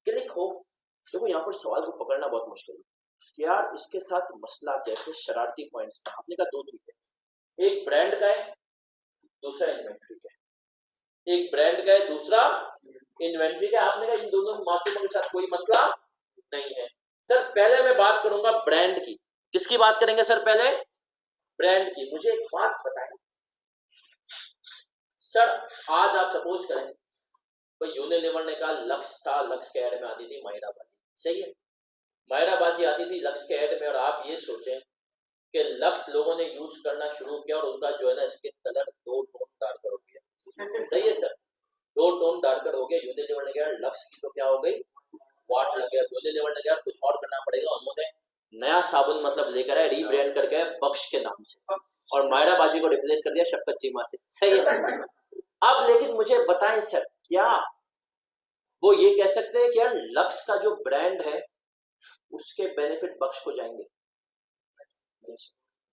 S1: क्लिक हो, देखो यहाँ पर सवाल को पकड़ना बहुत मुश्किल है कि यार इसके साथ मसला कैसे शरारती पॉइंट्स का। आपने कहा दो चीजें, एक ब्रांड का है दूसरा इन्वेंट्री का है, एक ब्रांड का है दूसरा इन्वेंट्री का। आपने कहा इन दोनों मासूमों के साथ कोई मसला नहीं है। सर पहले मैं बात करूंगा ब्रांड की। किसकी बात करेंगे सर? पहले ब्रांड की। मुझे एक बात बताएं सर, आज आप सपोज करें तो यूनिलीवर ने कहा लक्स था, लक्स के एड में आती थी मायराबाजी, सही है, मायराबाजी आती थी लक्स के एड में, और आप ये सोचें कि लक्स लोगों ने यूज करना शुरू किया और उनका जो है ना स्किन कलर 2 टोन डार्कर हो गया, सही है सर, 2 टोन डार्कर हो गया। यूनिलीवर ने कहा लक्स की तो क्या हो गई वाट लग गया, यूनिलीवर ने कहा कुछ और करना पड़ेगा, उन्होंने नया साबुन मतलब लेकर आए रीब्रांड करके बख्श के नाम से, और मायराबाजी को रिप्लेस कर दिया शफकत चीमा से, सही है। अब लेकिन मुझे बताएं सर क्या वो ये कह सकते हैं कि यार लक्स का जो ब्रांड है उसके बेनिफिट बख्श को जाएंगे?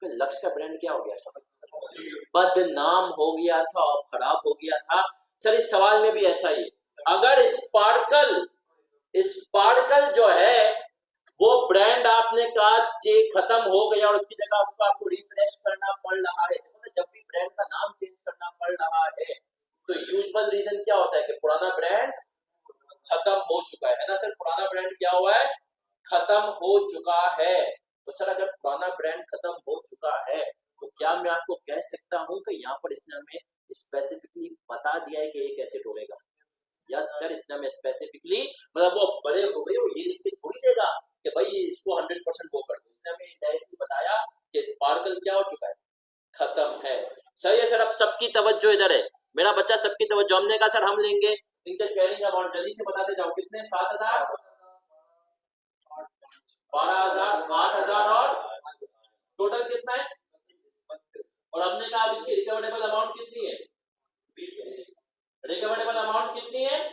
S1: लक्स का ब्रांड क्या हो गया था, बदनाम हो गया था और खराब हो गया था। सर इस सवाल में भी ऐसा ही, अगर स्पार्कल जो है वो ब्रांड आपने कहा खत्म हो गया और उसकी जगह उसको आपको रिफ्रेश करना पड़ रहा है, जब भी ब्रांड का नाम चेंज करना पड़ रहा है तो यूजुअल रीजन क्या होता है कि पुराना ब्रांड खत्म हो चुका है ना सर, पुराना ब्रांड क्या हुआ है, खत्म हो चुका है। तो सर अगर पुराना ब्रांड खत्म हो चुका है तो क्या मैं आपको कह सकता हूं कि यहाँ पर इसने हमें स्पेसिफिकली बता दिया है कि ये कैसे तोड़ेगा? यस सर, इसने हमें स्पेसिफिकली मतलब वो बड़े हो गए वो ये लिख के थोड़ी देगा कि भाई इसको 100% वो कर दो, इसने हमें डायरेक्टली बताया कि स्पार्कल क्या हो चुका है, खत्म है, सही है सर। अब सबकी तवज्जो इधर है, मेरा बच्चा सबकी तवज्जो। हमने कहा सर हम लेंगे इनके कैरिंग अमाउंट, जल्दी से बताते जाओ कितने, 7,000, 12,000, 8,000 और टोटल कितना है, और हमने कहा अब इसकी रिकवरेबल अमाउंट कितनी है, रिकवरेबल अमाउंट कितनी है,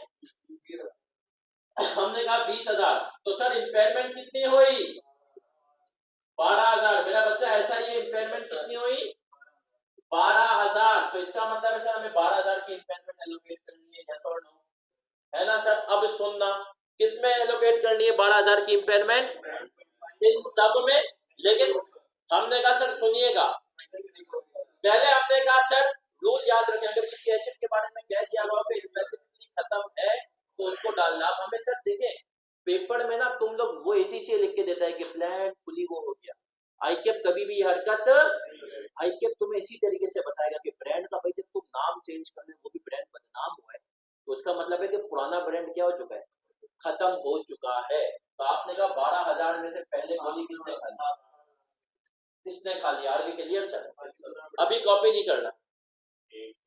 S1: हमने कहा 20,000। तो सर इंपेयरमेंट कितनी हुई, 12,000। मेरा बच्चा ऐसा ही इंपेयरमेंट कितनी हुई, 12,000। तो इसका मतलब है सर हमें 12,000 की इंपेयरमेंट एलोकेट करनी है, यस और नो, है ना सर। अब सुनना किसमें एलोकेट करनी है 12,000 की इंपेयरमेंट, इन सब में। लेकिन हमने कहा सर सुनिएगा, पहले हमने कहा सर रूल याद रखें, अगर किसी एसिड के बारे में कह दिया गया कि स्पेसिफिकली खत्म है तो उसको डालना। अब हमें सर देखें पेपर में ना तुम लोग वो एसीसी लिख के देता है कि प्लांट फुली वो हो गया, आईकेप कभी भी हरकत, आईकेप तुम्हें इसी तरीके से बताएगा कि ब्रांड का भाई जब तुम नाम चेंज कर रहे हो वो भी ब्रांड बदनाम हुआ है तो उसका मतलब है कि पुराना ब्रांड क्या हो चुका है, खत्म हो चुका है। तो आपने कहा 12,000 में से पहले गोली किसने खा ली, किसने खा लिया, आर वी क्लियर सर? अभी कॉपी नहीं करना,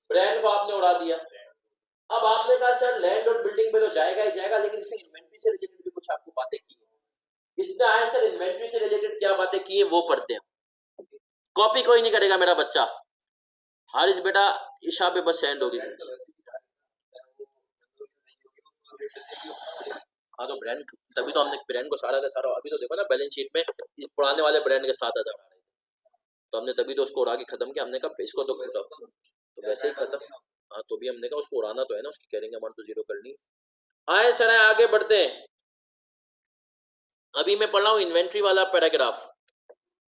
S1: ब्रांड को आपने उड़ा दिया। अब आपने कहा सर लैंड और बिल्डिंग पे तो जाएगा ही जाएगा, लेकिन इसने इन्वेंट्री से रिलेटेड भी कुछ आपको बातें की है, इसने आए सर इन्वेंट्री से रिलेटेड क्या बातें की है वो पढ़ते हैं। कॉपी कोई नहीं करेगा मेरा बच्चा, हारिस बेटा ईशा पे बस एंड होगी। हाँ तो ब्रांड, तभी तो हमने ब्रांड को सारा का सारा, अभी तो देखो ना बैलेंस शीट में इस पुराने वाले ब्रांड के 7,000 आ रहे थे, तो हमने तभी तो उसको उड़ा के खत्म किया। हमने कहा इसको तो खत्म, तो वैसे ही खत्म। हाँ तो भी हमने कहा उसको उड़ाना तो है ना, उसकी कैरिंग अमाउंट तो जीरो करनी। आए सर आगे बढ़ते हैं। अभी मैं पढ़ रहा हूँ इन्वेंट्री वाला paragraph,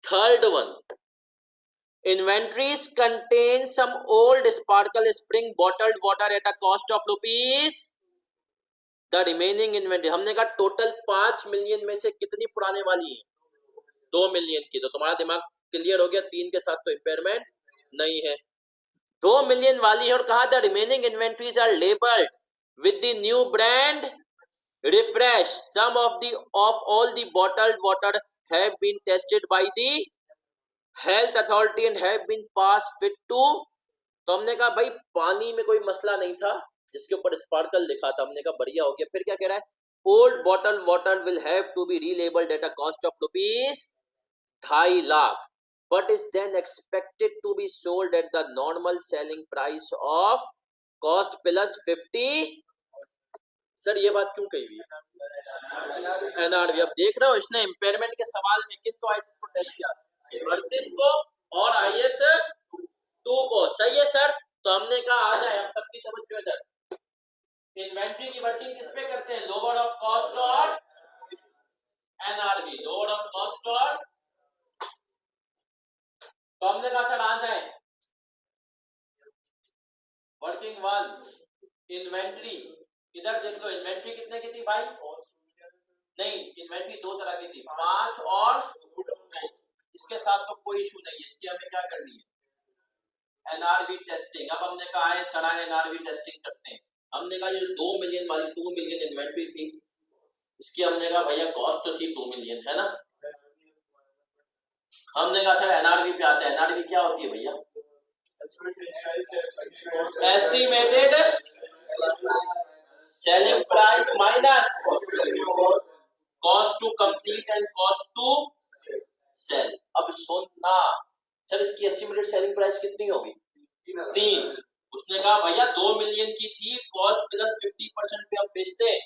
S1: third one. Inventories contain some old sparkle spring bottled water at a cost of rupees. The remaining inventory, हमने कहा टोटल 5 मिलियन में से कितनी पुराने वाली है? 2 मिलियन की। तो तुम्हारा दिमाग क्लियर हो गया, 3 के साथ तो इम्पेयरमेंट नहीं है, 2 मिलियन वाली है। और कहा the remaining inventories are labelled with the new brand Refresh, some of all the bottled water have been tested by the health authority and have been pass fit to. तो हमने कहा भाई पानी में कोई मसला नहीं था जिसके ऊपर स्पार्कल लिखा था, हमने कहा बढ़िया हो गया। फिर क्या कह रहा है, old bottle water will have to be relabelled at a cost of rupees 2.5 lakh, but is then expected to be sold at the normal selling price of cost plus 50। Sir ये बात क्यों कही हुई है? एनआरवी। अब देख रहे हो इसने इम्पेयरमेंट के सवाल में किन तो आईएस को टेस्ट किया, 38 को और आईएस 2 को। सही है सर। तो हमने कहा आ जाए, अब सबकी तवज्जो इधर। इन्वेंट्री की वर्किंग किस पे करते हैं, लोअर ऑफ कॉस्ट और एनआरवी, लोअर ऑफ कॉस्ट और। तो हमने कहा सर आ जाए, वर्किंग वन इन्वेंट्री। इधर देख लो इन्वेंट्री कितने की थी भाई, नहीं इन्वेंट्री 2 तरह की थी, 5 और 2। इसके साथ तो कोई इशू नहीं है, इसकी हमें क्या करनी है, एनआरवी टेस्टिंग। अब हमने कहा है सर एनआरवी टेस्टिंग करते हैं। हमने कहा ये 2 मिलियन वाली 2 मिलियन इन्वेंट्री थी, इसकी हमने कहा भैया कॉस्ट तो थी 2 मिलियन है ना। हमने कहा सर एनआरवी पे आते हैं। एनआरवी क्या होती है भैया, estimated selling price minus cost to complete and cost to sell. अब सुनना सर, इसकी एस्टिमेटेड सेलिंग प्राइस कितनी होगी, 3। उसने कहा भैया 2 मिलियन की थी, कॉस्ट प्लस 50% पे हम बेचते हैं।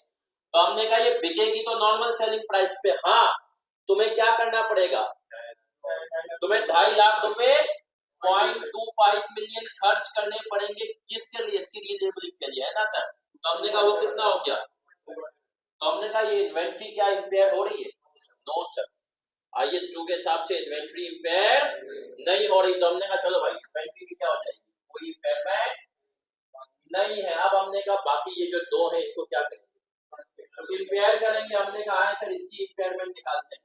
S1: तो हमने कहा ये बिकेगी तो नॉर्मल सेलिंग प्राइस पे। हाँ तुम्हें क्या करना पड़ेगा, तुम्हें 2.5 लाख रुपए 0.25 मिलियन खर्च करने पड़ेंगे। किसके लिए, इसकी रीलेबलिंग के लिए है ना सर। तो हमने कहा वो कितना हो गया, तो हमने कहा ये इन्वेंट्री क्या इंपेयर हो रही है, नो सर, आईएस 2 के हिसाब से इन्वेंट्री इंपेयर नहीं हो रही। तो हमने कहा चलो भाई इन्वेंट्री की क्या हो जाएगी, कोई इंपेयरमेंट नहीं है। अब हमने कहा बाकी ये जो 2 है इनको क्या करेंगे, इंपेयर करेंगे। हमने कहा है सर इसकी इंपेयरमेंट निकालते हैं।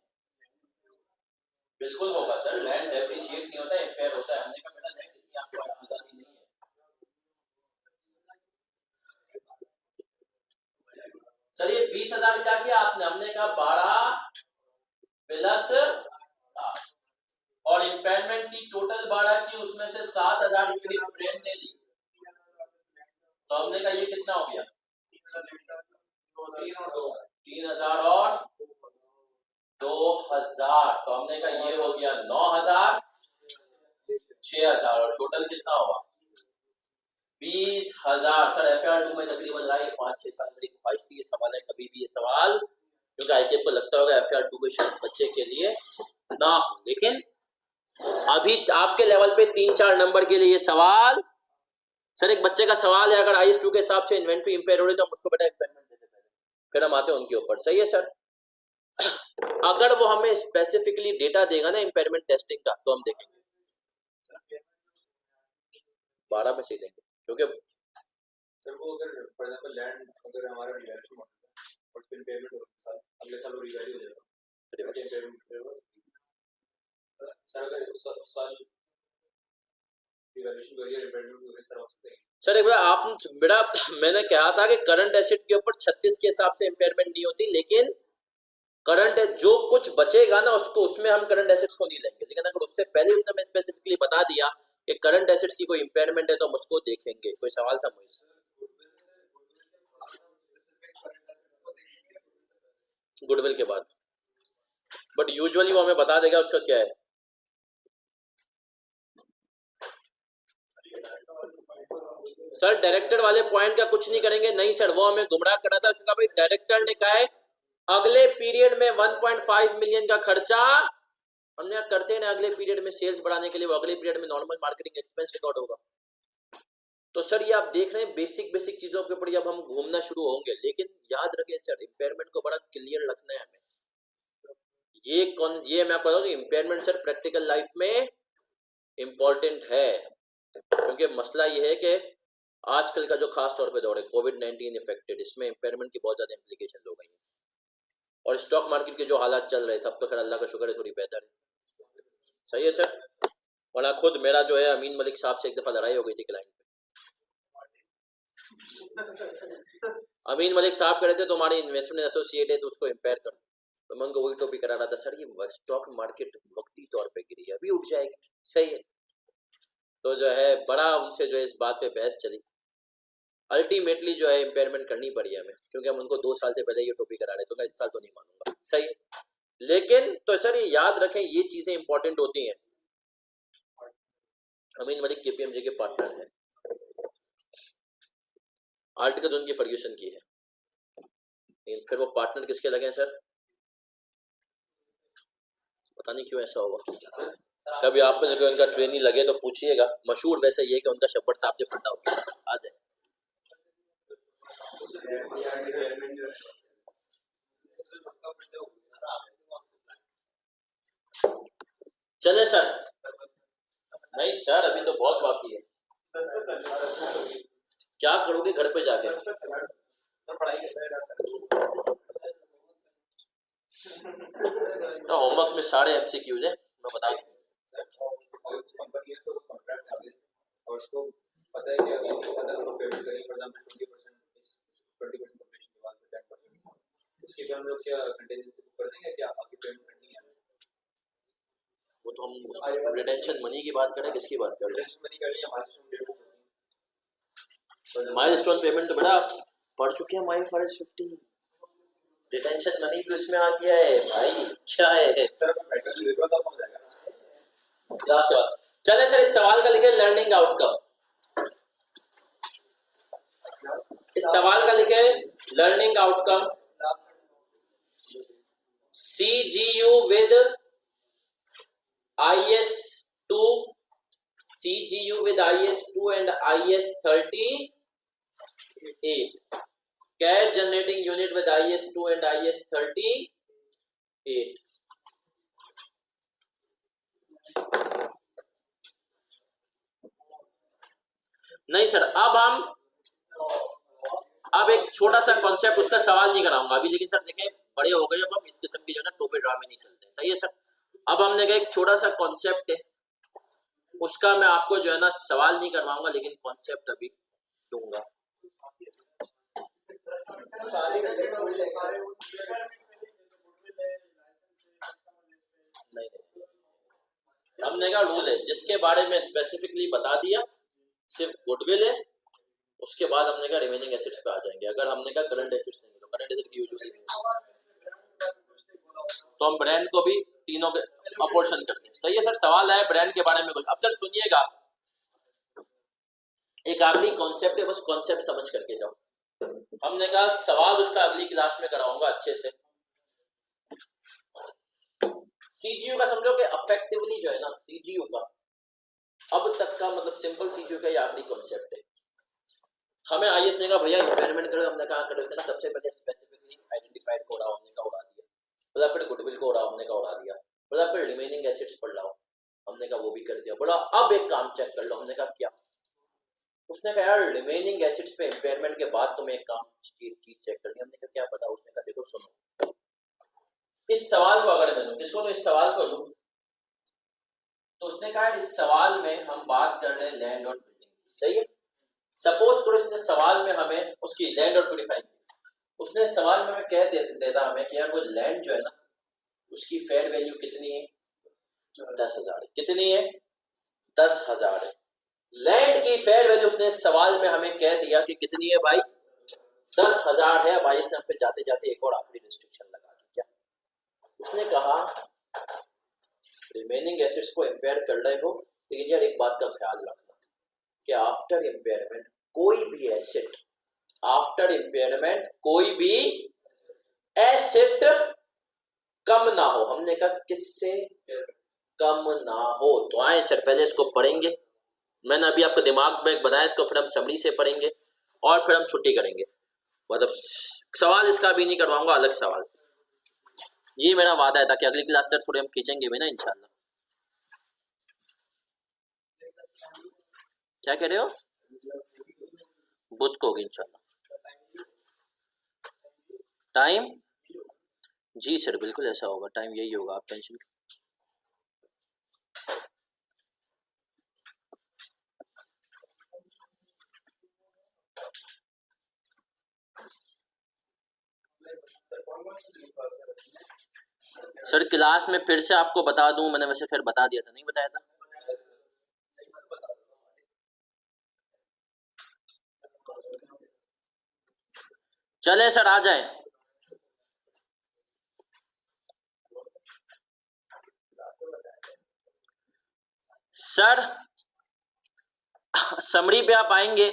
S1: बिल्कुल होगा सर, लैंड डेप्रिशिएट नहीं होता, इंपेयर होता है। हमने कहा बेटा लैंड इतनी आपको आजादी नहीं है। सर ये 20,000 क्या किया आपने, हमने कहा 12 प्लस 8 और इंपेयरमेंट की टोटल 12 की, उसमें से 7,000 यूनिट ब्रांड ने ली। तो हमने कहा ये कितना हो गया, 3,000 और 2,000। तो हमने कहा ये हो गया 9,000, 6,000 और टोटल कितना हुआ 20,000। सर FR2 में तकरीबन रहा है 5-6 साल मेरी ख्वाहिश थी ये सवाल है कभी भी ये सवाल, क्योंकि आईकेएफ को लगता होगा FR2 को शायद बच्चे के लिए ना हो, लेकिन अभी आपके लेवल पे 3-4 नंबर के लिए ये सवाल। सर एक बच्चे का सवाल है, अगर IS2 के हिसाब से इन्वेंट्री इंपेयर हो रही तो हम उसको बेटा इंपेयरमेंट देते पहले, फिर हम आते हैं उनके ऊपर। सही है सर। अगर वो हमें स्पेसिफिकली डेटा देगा ना इंपेयरमेंट टेस्टिंग का, तो हम देखेंगे 12 में से देंगे, क्योंकि
S2: सर वो अगर फॉर एग्जांपल लैंड अगर हमारा रिवैल्यूएशन होता है और फिर पेमेंट होगा साल, अगले साल वो रिवैल्यू हो जाएगा सर। अगर उस साल रिवैल्यूएशन हो गया इम्पेयरमेंट हो गया सर, हो सकते हैं
S1: सर एक बार आप बेटा मैंने कहा था कि करंट एसेट के ऊपर 36 के हिसाब से इंपेयरमेंट नहीं होती, लेकिन करंट जो कुछ बचेगा ना उसको, उसमें हम करंट एसेट्स को नहीं लेंगे। लेकिन अगर उससे पहले उसने हमें स्पेसिफिकली बता दिया कि करंट एसेट्स की कोई इंपेयरमेंट है तो हम उसको देखेंगे। कोई सवाल था मुझसे, गुडविल के बाद, बट यूजुअली वो हमें बता देगा उसका क्या है। सर डायरेक्टर वाले पॉइंट का कुछ नहीं करेंगे, नहीं सर वो हमें गुमराह करा था। उसका भाई डायरेक्टर ने कहा है अगले पीरियड में 1.5 मिलियन का खर्चा हमने करते हैं ना, अगले पीरियड में सेल्स बढ़ाने के लिए, वो अगले पीरियड में नॉर्मल मार्केटिंग एक्सपेंस रिकॉर्ड होगा। तो सर ये आप देख रहे हैं बेसिक चीजों के ऊपर अब हम घूमना शुरू होंगे, लेकिन याद रखें सर इम्पेयरमेंट को बड़ा क्लियर रखना है हमें। ये मैं बताऊं इम्पेयरमेंट सर प्रैक्टिकल लाइफ में इंपॉर्टेंट है, क्योंकि मसला ये है कि आजकल का जो खास तौर पे दौर है कोविड-19 इफेक्टेड, इसमें इम्पेयरमेंट की बहुत ज्यादा इम्प्लीकेशन हो गई हैं, और स्टॉक मार्केट के जो हालात चल रहे थे अब तो खैर अल्लाह का शुक्र है थोड़ी बेहतर है। सही है सर, वरना खुद मेरा जो है अमीन मलिक साहब से एक दफा लड़ाई हो गई थी क्लाइंट पे। अमीन मलिक साहब कह रहे थे तुम्हारी इन्वेस्टमेंट एसोसिएट है तो उसको इम्पेयर कर, तो मैं उनको वही टॉपिक करा रहा था, सर ये स्टॉक मार्केट वक्ती तौर पे गिरी है, अभी उठ जाएगी। सही है, तो जो है बड़ा उनसे जो है इस बात पे बहस चली, अल्टीमेटली जो है इम्पेयरमेंट करनी पड़ी हमें, क्योंकि हम उनको 2 साल से पहले ये टॉपिक करा रहे, तो मैं इस साल तो नहीं मानूंगा। सही है, लेकिन तो सर ये याद रखें ये चीजें इंपॉर्टेंट होती हैं। अमीन मलिक केपीएमजी के पार्टनर हैं, आर्टिकल उनकी फर्ग्यूसन की है, लेकिन फिर वो पार्टनर किसके लगे हैं सर, पता नहीं क्यों ऐसा होगा। कभी आप में जब उनका ट्रेनी लगे तो पूछिएगा, मशहूर वैसे ये कि उनका शब्बड़ साहब से फंडा हो गया। आ जाए चले सर, नहीं सर अभी तो बहुत बाकी है, क्या करोगे घर पे जाके? तो होमवर्क में सारे एमसीक्यूज है, मैं बता दूं। और उसको पता है कि अभी अगर हम लोग पेमेंट करेंगे फॉर एग्जांपल 20% 20% कंप्लीशन के बाद 10%, उसके बाद हम लोग क्या कंटीजेंसी बुक कर देंगे क्या आपकी पेमेंट करनी है? वो तो हम रिटेंशन मनी की बात करें, किसकी बात करें? रिटेंशन मनी कर लिया, माइलस्टोन पेमेंट तो बेटा पढ़ चुके हैं, माइफारेस्ट 15 रिटेंशन मनी भी उसमें आ गया है भाई, क्या है सर लास्ट बात। चले सर इस सवाल का लिखे लर्निंग आउटकम, इस सवाल का लिखे learning outcome, CGU with IS2, CGU with IS2 and IS38, cash generating unit with IS2 and IS38। नहीं सर अब एक छोटा सा कॉन्सेप्ट, उसका सवाल नहीं कराऊंगा अभी, लेकिन सर देखें बड़े हो गए अब हम इस किस्म के जो है ना टोपे ड्रामे नहीं चलते। सही है सर, अब हमने कहा एक छोटा सा कॉन्सेप्ट है, उसका मैं आपको जो है ना सवाल नहीं करवाऊंगा, लेकिन कॉन्सेप्ट अभी दूंगा। नहीं हमने कहा रूल है जिसके बारे में स्पेसिफिकली बता दिया सिर्फ गुडविल है, उसके बाद हमने कहा रिमेनिंग एसेट्स पे आ जाएंगे। अगर हमने कहा करंट एसेट्स नहीं तो करंट एसेट की यूजुअली तो हम ब्रांड को भी तीनों के अपोर्शन करते हैं। सही है सर, सवाल है ब्रांड के बारे में कुछ। अब सर सुनिएगा, एक आखिरी कॉन्सेप्ट है, बस कॉन्सेप्ट समझ करके जाओ। हमने कहा सवाल उसका अगली क्लास में कराऊंगा अच्छे से। सीजीयू का समझो कि इफेक्टिवली जो है ना सीजीयू का अब तक का मतलब सिंपल सीजीयू का ये आखिरी कॉन्सेप्ट है। हमें आईएस ने कहा भैया इम्पेयरमेंट करो, हमने कहा करो ना, सबसे पहले स्पेसिफिकली आइडेंटिफाइड को हमने का उड़ा दिया, बोला फिर गुडविल को हमने का उड़ा दिया, बोला फिर रिमेनिंग एसेट्स पढ़ लाओ, हमने कहा वो भी कर दिया, बोला अब एक काम चेक कर लो, हमने कहा क्या? उसने कहा यार रिमेनिंग एसेट्स पे इम्पेयरमेंट के बाद तुम्हें एक काम चीज चेक करनी है। हमने कहा क्या पता? उसने कहा देखो सुनो, इस सवाल को अगर मैं लूं, किसको इस सवाल को लूं, तो उसने कहा इस सवाल में हम बात कर रहे हैं लैंड और बिल्डिंग। सही है, सपोज करो इसने सवाल में हमें उसकी लैंड और प्यूरिफाइंग, उसने सवाल में कह देता हमें कि यार वो लैंड जो है ना उसकी फेयर वैल्यू कितनी है? 10,000। कितनी है? 10,000 है। लैंड की फेयर वैल्यू उसने सवाल में हमें कह दिया कि कितनी है भाई? 10,000 है। भाई इसने हम पे जाते जाते एक और आखिरी रिस्ट्रिक्शन लगा दी। क्या उसने कहा? रिमेनिंग एसेट्स को इम्पेयर कर रहे हो, लेकिन यार एक बात का ख्याल रखना कि आफ्टर इम्पेयरमेंट कोई भी एसेट आफ्टर इम्पेयरमेंट, कोई भी एसेट कम ना हो। हमने कहा किससे कम ना हो। तो आए सर पहले इसको पढ़ेंगे, मैंने अभी आपको दिमाग में बनाया इसको, फिर हम समरी से पढ़ेंगे और फिर हम छुट्टी करेंगे। मतलब सवाल इसका भी नहीं करवाऊंगा, अलग सवाल, ये मेरा वादा है, ताकि अगली क्लास तक थोड़े हम खींचेंगे भी ना इंशाल्लाह। क्या कह रहे हो? बुध को होगी इंशाल्लाह। टाइम जी सर बिल्कुल ऐसा होगा, टाइम यही होगा, आप टेंशन। सर क्लास में फिर से आपको बता दूं, मैंने वैसे फिर बता दिया था, नहीं बताया था? चले सर आ जाए। सर समरी पे आप आएंगे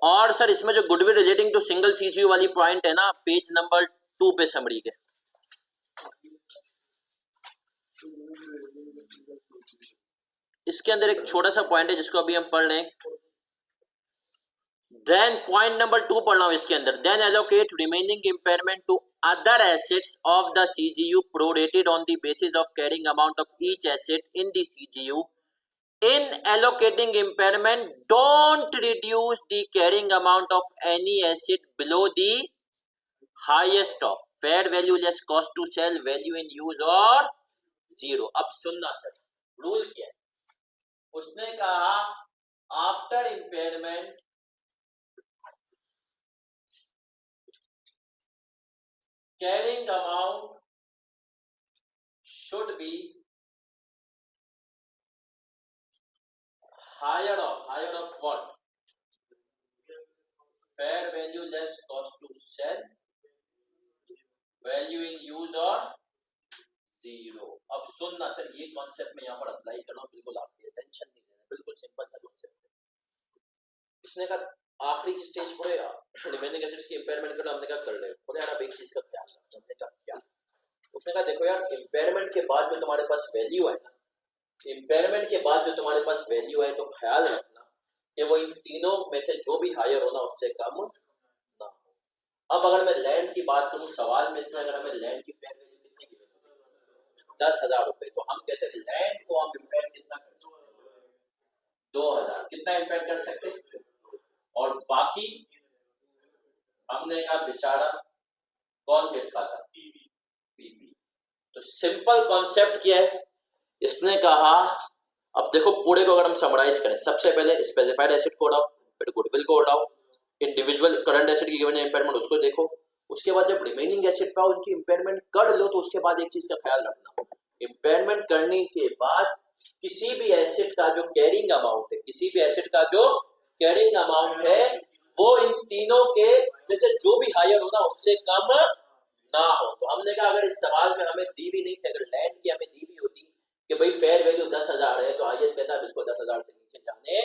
S1: और सर इसमें जो goodwill relating to single CGU वाली पॉइंट है ना, पेज नंबर 2 पे समरी के, इसके अंदर एक छोटा सा पॉइंट है जिसको अभी हम पढ़ रहे हैं। देन पॉइंट नंबर 2 पढ़ रहा हूं इसके अंदर, then allocate remaining impairment to other assets of the CGU prorated on the basis of carrying amount of each asset in the CGU. In allocating impairment, don't reduce the carrying amount of any asset below the highest of fair value less cost to sell, value in use or zero. अब सुनना sir, rule क्या है? उसने कहा after impairment carrying amount should be higher of what? Fair value less cost to sell, value in use or zero. अब सुनना sir, ये concept में यहाँ पर अप्लाई करना, बिल्कुल आपकी टेंशन नहीं लेना, बिल्कुल सिंपल था कॉन्सेप्ट। इसने कहा आखिरी की स्टेज पर रिमेनिंग एसेट्स की इंपेयरमेंट करना, हमने कहा कर ले। बोले यार अब एक चीज का ख्याल रखना, हमने कहा क्या? उसने कहा देखो यार, इंपेयरमेंट के बाद जो तुम्हारे पास वैल्यू है ना, इंपेयरमेंट के बाद जो तुम्हारे पास वैल्यू है, तो ख्याल रखना कि वो इन तीनों में से जो भी हायर हो ना, उससे कम ना हो। अब अगर मैं लैंड की बात करूं, सवाल में इसने अगर हमें लैंड की फेयर वैल्यू कितनी की, 10,000 रुपए, तो हम कहते हैं लैंड को हम इंपेयर कितना कर सकते हैं? 2,000। कितना इंपेयर कर सकते हैं? और बाकी हमने कहा बेचारा कौन हिट का था? पीपी। तो सिंपल कॉन्सेप्ट क्या है? इसने कहा अब देखो पूरे को अगर हम समराइज करें, सबसे पहले स्पेसिफाइड एसेट को उठाओ, फिर गुडविल को उठाओ, इंडिविजुअल करंट एसेट की गिवन इंपेयरमेंट उसको देखो, उसके बाद जब रिमेनिंग एसेट पाओ उनकी इंपेयरमेंट कर लो, तो उसके बाद एक चीज का ख्याल रखना, इंपेयरमेंट करने के बाद किसी भी एसेट का जो कैरिंग अमाउंट है, किसी भी एसेट का जो कैरिंग अमाउंट है, वो इन तीनों के में से जो भी हायर हो ना, उससे कम ना हो। तो हमने कहा अगर इस सवाल में हमें दी भी नहीं थी, अगर लैंड की हमें दी भी होती कि भाई फेयर वैल्यू 10,000 है, तो आईएएस कहता है इसको 10,000 से नीचे जाने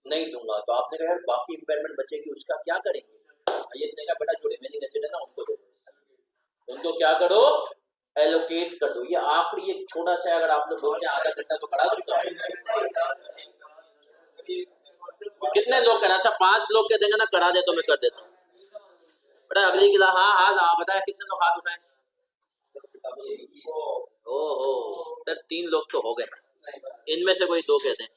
S1: नहीं दूंगा। तो आपने कहा यार बाकी इंपेयरमेंट बचेगी उसका क्या करेंगे? आईएएस ने कहा बेटा जो रिमेनिंग एसेट है ना, उनको दे दो, उनको क्या करो? एलोकेट कर दो। ये आखिरी एक छोटा सा, अगर आप लोग बोलते हैं आधा घंटा तो करा दूंगा। कितने लोग करा? अच्छा 5 लोग के देंगे ना, करा दे तो मैं कर देता हूँ बेटा। अगली गिला हाँ हाँ बताया, कितने लोग हाथ उठाए? ओहो सर 3 लोग तो हो गए, इनमें से कोई 2 कहते हैं।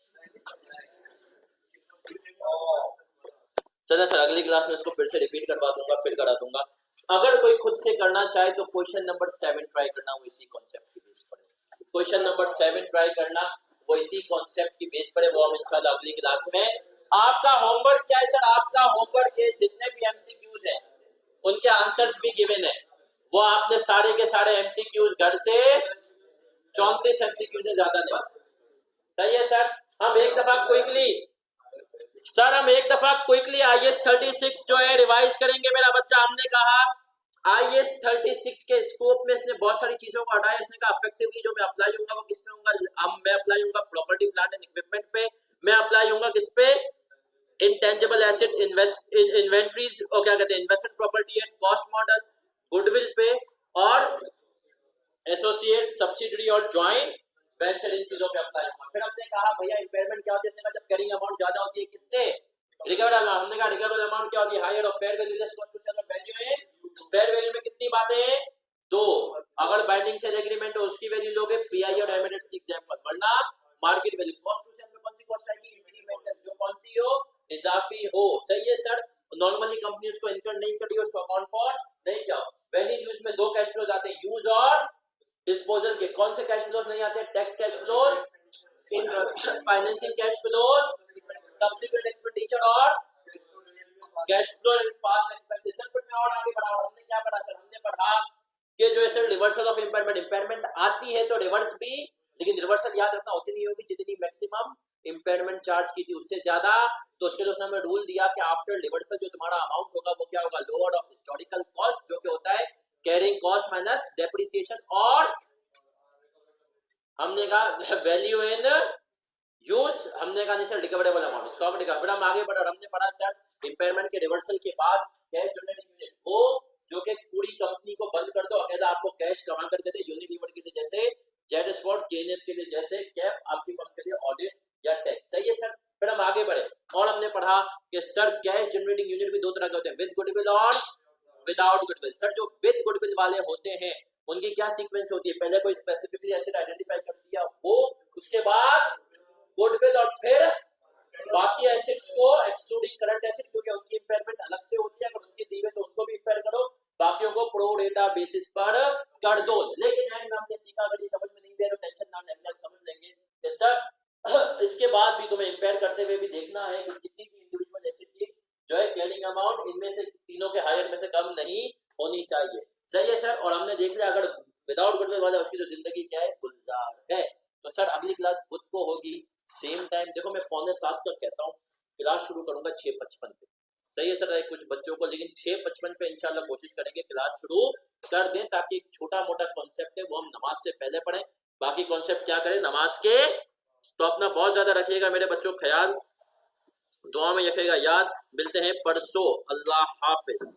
S1: चलो सर अगली क्लास में इसको फिर से रिपीट करवा दूंगा, फिर करा दूंगा। अगर कोई खुद से करना चाहे तो क्वेश्चन नंबर 7 ट्राई करना, वो इसी कॉन्सेप्ट की बेस पर है। क्वेश्चन नंबर 7 ट्राई करना, वो इसी कॉन्सेप्ट की बेस पर है। वो हम इंशाल्लाह अगली क्लास में। आपका होमवर्क क्या है सर? आपका होमवर्क है जितने भी एमसीक्यूज हैं उनके आंसर्स भी गिवन है, वो आपने सारे के सारे एमसीक्यूज घर से 34 एमसीक्यूज से ज्यादा नहीं। सही है सर? हम एक दफा क्विकली आईएएस 36 जो है रिवाइज करेंगे मेरा बच्चा। हमने कहा आईएएस 36 के स्कोप में इसने बहुत सारी चीजों को हटाया। इसने कहा इफेक्टिवली जो मैं अप्लाई होगा वो किस पे होगा? मैं अप्लाई होगा प्रॉपर्टी प्लांट एंड इक्विपमेंट पे, मैं अप्लाई होऊंगा किस पे, इंटेंजिबल एसेट्स, इन्वेंट्रीज और क्या कहते हैं investment property at cost model, goodwill पे और एसोसिएट, सब्सिडरी और ज्वाइंट वेंचर, इन चीजों पे अप्लाई होगा। फिर हमने कहा भैया इम्पेयरमेंट क्या होती है, जब कैरिंग अमाउंट ज्यादा होती है किससे, रिकवर्ड अमाउंट। हमने कहा रिकवर्ड अमाउंट क्या होती है, higher of fair value less cost to sell value है। फेयर वैल्यू में कितनी बातें हैं, दो, अगर बाइंडिंग सेल एग्रीमेंट हो उसकी वैल्यू लोगे, पीआई और एमिनेट्स की एग्जांपल, वरना market value. Cost to sell में कौन सी कॉस्ट आएगी, इंक्रीमेंटल, जो कौन सी हो, इजाफी हो। सही है सर। नॉर्मली कंपनी उसको इनकम नहीं करती, उसको अकाउंट फॉर नहीं किया। वैल्यू यूज में दो कैश फ्लोज आते हैं, यूज और डिस्पोजल के। कौन से कैश फ्लोज नहीं आते, tax cash flows, financing cash flows, subsequent expenditure और cash flow and past expenses. Sir में और आगे बढ़ा, हमने क्या पढ़ा सर, हमने पढ़ा कि जो है sir reversal of impairment, impairment आती है तो रिवर्स भी, लेकिन रिवर्सल याद रखना उतनी नहीं होगी जितनी मैक्सिमम इंपेयरमेंट चार्ज की थी, उससे ज्यादा। तो उसके लिए उसने हमें रूल दिया कि आफ्टर रिवर्सल जो तुम्हारा अमाउंट होगा वो क्या होगा, लोअर ऑफ हिस्टोरिकल कॉस्ट, जो कि होता है कैरिंग कॉस्ट माइनस डेप्रिसिएशन, और हमने कहा वैल्यू इन यूज, हमने कहा नहीं sir recoverable amount, stock recover. हम आगे बढ़े, हमने पढ़ा सर इंपेयरमेंट के रिवर्सल के बाद कैश जनरेटिंग यूनिट, वो जो कि पूरी कंपनी को बंद कर दो, अकेला आपको कैश कमा कर देते, यूनिलीवर के लिए जैसे, जेड स्पॉट, केएनएस के लिए जैसे, कैप आपकी फर्म के लिए ऑडिट या टैक्स। सही है सर। फिर हम आगे बढ़े और हमने पढ़ा कि सर कैश जनरेटिंग यूनिट भी दो तरह के होते हैं, विद गुडविल और विदाउट गुडविल। सर जो विद गुडविल वाले होते हैं उनकी क्या सीक्वेंस होती है, पहले कोई स्पेसिफिकली एसेट आइडेंटिफाई कर दिया वो, उसके बाद गुडविल और फिर बाकी एसेट्स को एक्सक्लूडिंग करंट एसेट, क्योंकि उनकी इंपेयरमेंट अलग से होती है, अगर उनकी दी हुई तो उनको भी इंपेयर करो, बाकियों को प्रो रेटा बेसिस पर कर दो। लेकिन एंड में हमने सीखा, अगर ये समझ में नहीं दे तो टेंशन ना लेंगे, समझ लेंगे कि सर इसके बाद भी तुम्हें इंपेयर करते हुए भी देखना है कि किसी भी इंडिविजुअल एसेट की जो है कैरिंग अमाउंट इनमें से तीनों के हायर में से कम नहीं होनी चाहिए। सही है सर। और हमने देख लिया अगर विदाउट गुडविल वाला उसकी तो जिंदगी क्या है, गुलजार है। तो सर अगली क्लास खुद को होगी सेम टाइम, देखो मैं 6:45 तक कहता हूँ, क्लास शुरू करूंगा 6:55 पे। सही है सर। कुछ बच्चों को लेकिन 6:55 पे इंशाल्लाह कोशिश करेंगे क्लास शुरू कर दें, ताकि एक छोटा मोटा कॉन्सेप्ट है वो हम नमाज से पहले पढ़ें, बाकी कॉन्सेप्ट क्या करें नमाज के। तो अपना बहुत ज्यादा रखिएगा मेरे बच्चों ख्याल, दुआ में रखिएगा याद। मिलते हैं परसों, अल्लाह हाफिज।